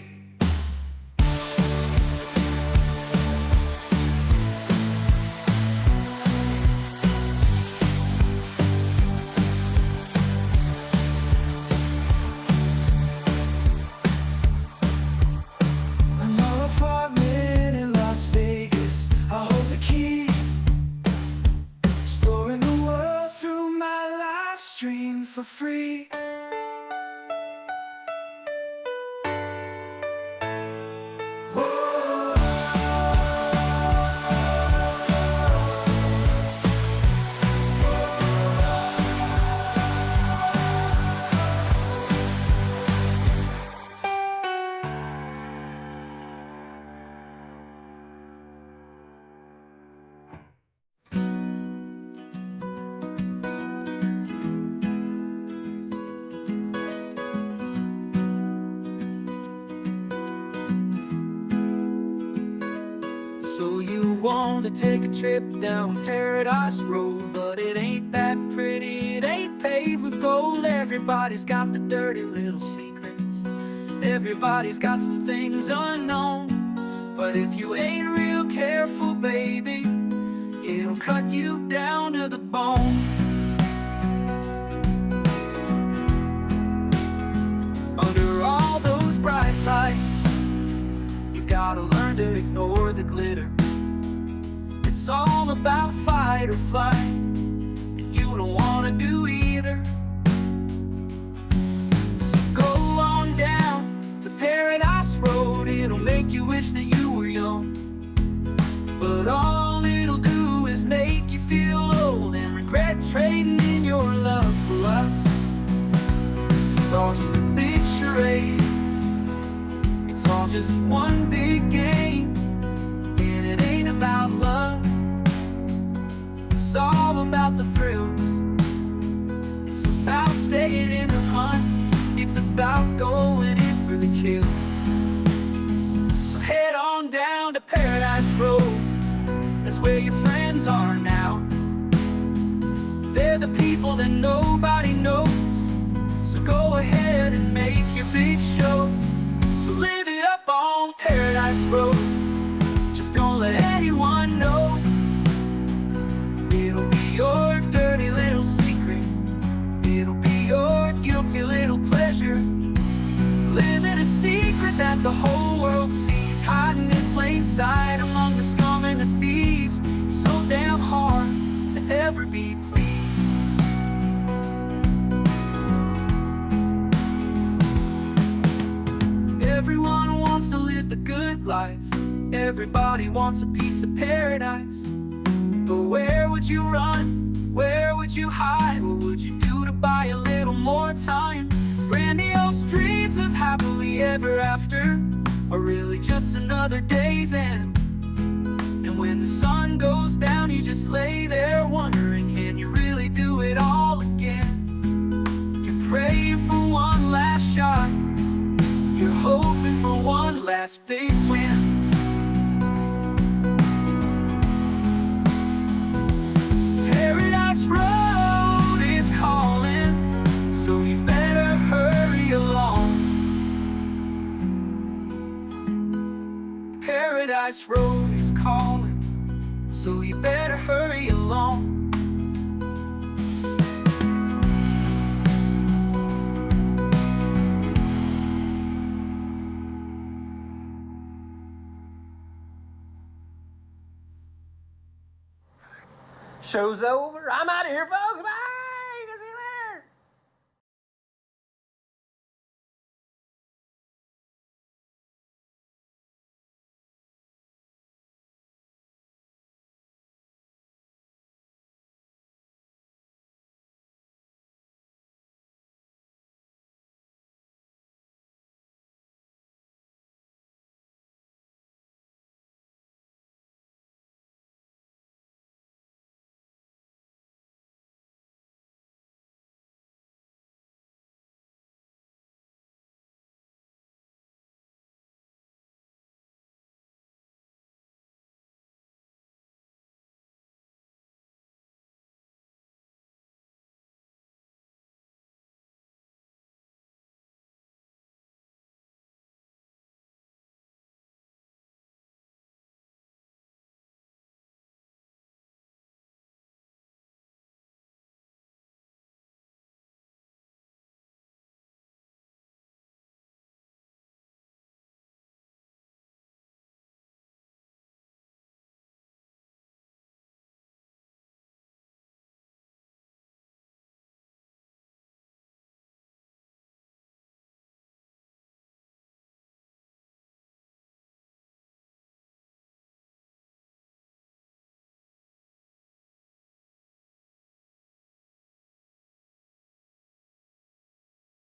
I'm our apartment in Las Vegas. I hold the key, exploring the world through my live stream for free. So you want to take a trip down Paradise Road, but it ain't that pretty, it ain't paved with gold. Everybody's got the dirty little secrets, everybody's got some things unknown. But if you ain't real careful, baby, it'll cut you down to the bone. Under all those bright lights, you've gotta learn to ignore the glitter. It's all about fight or flight, and you don't wanna do either. So go on down to Paradise Road, it'll make you wish that you were young. But all it'll do is make you feel old and regret trading in your love for lust. It's all just a big charade, it's all just one big game, and it ain't about love. It's all about the thrills, it's about staying in the hunt, it's about going in for the kill. So head on down to Paradise Road, that's where your friends are now. They're the people that nobody knows. So go ahead and make your big show. So live it up on Paradise Road, just don't let anyone know. It'll be your dirty little secret, it'll be your guilty little pleasure. Living a secret that the whole world sees, hiding in plain sight among the scum and the thieves. It's so damn hard to ever be pleased. Everyone wants to live the good life, everybody wants a piece of paradise. But where would you run? Where would you hide? What would you do to buy a little more time? Grandiose dreams of happily ever after are really just another day's end. And when the sun goes down, you just lay there wondering, can you really do it all again? You're praying for one last shot, you're hoping for one last big win. Paradise Road is calling, so you better hurry along. Paradise Road is calling, so you better hurry along. Show's over. I'm out of here, folks. Bye.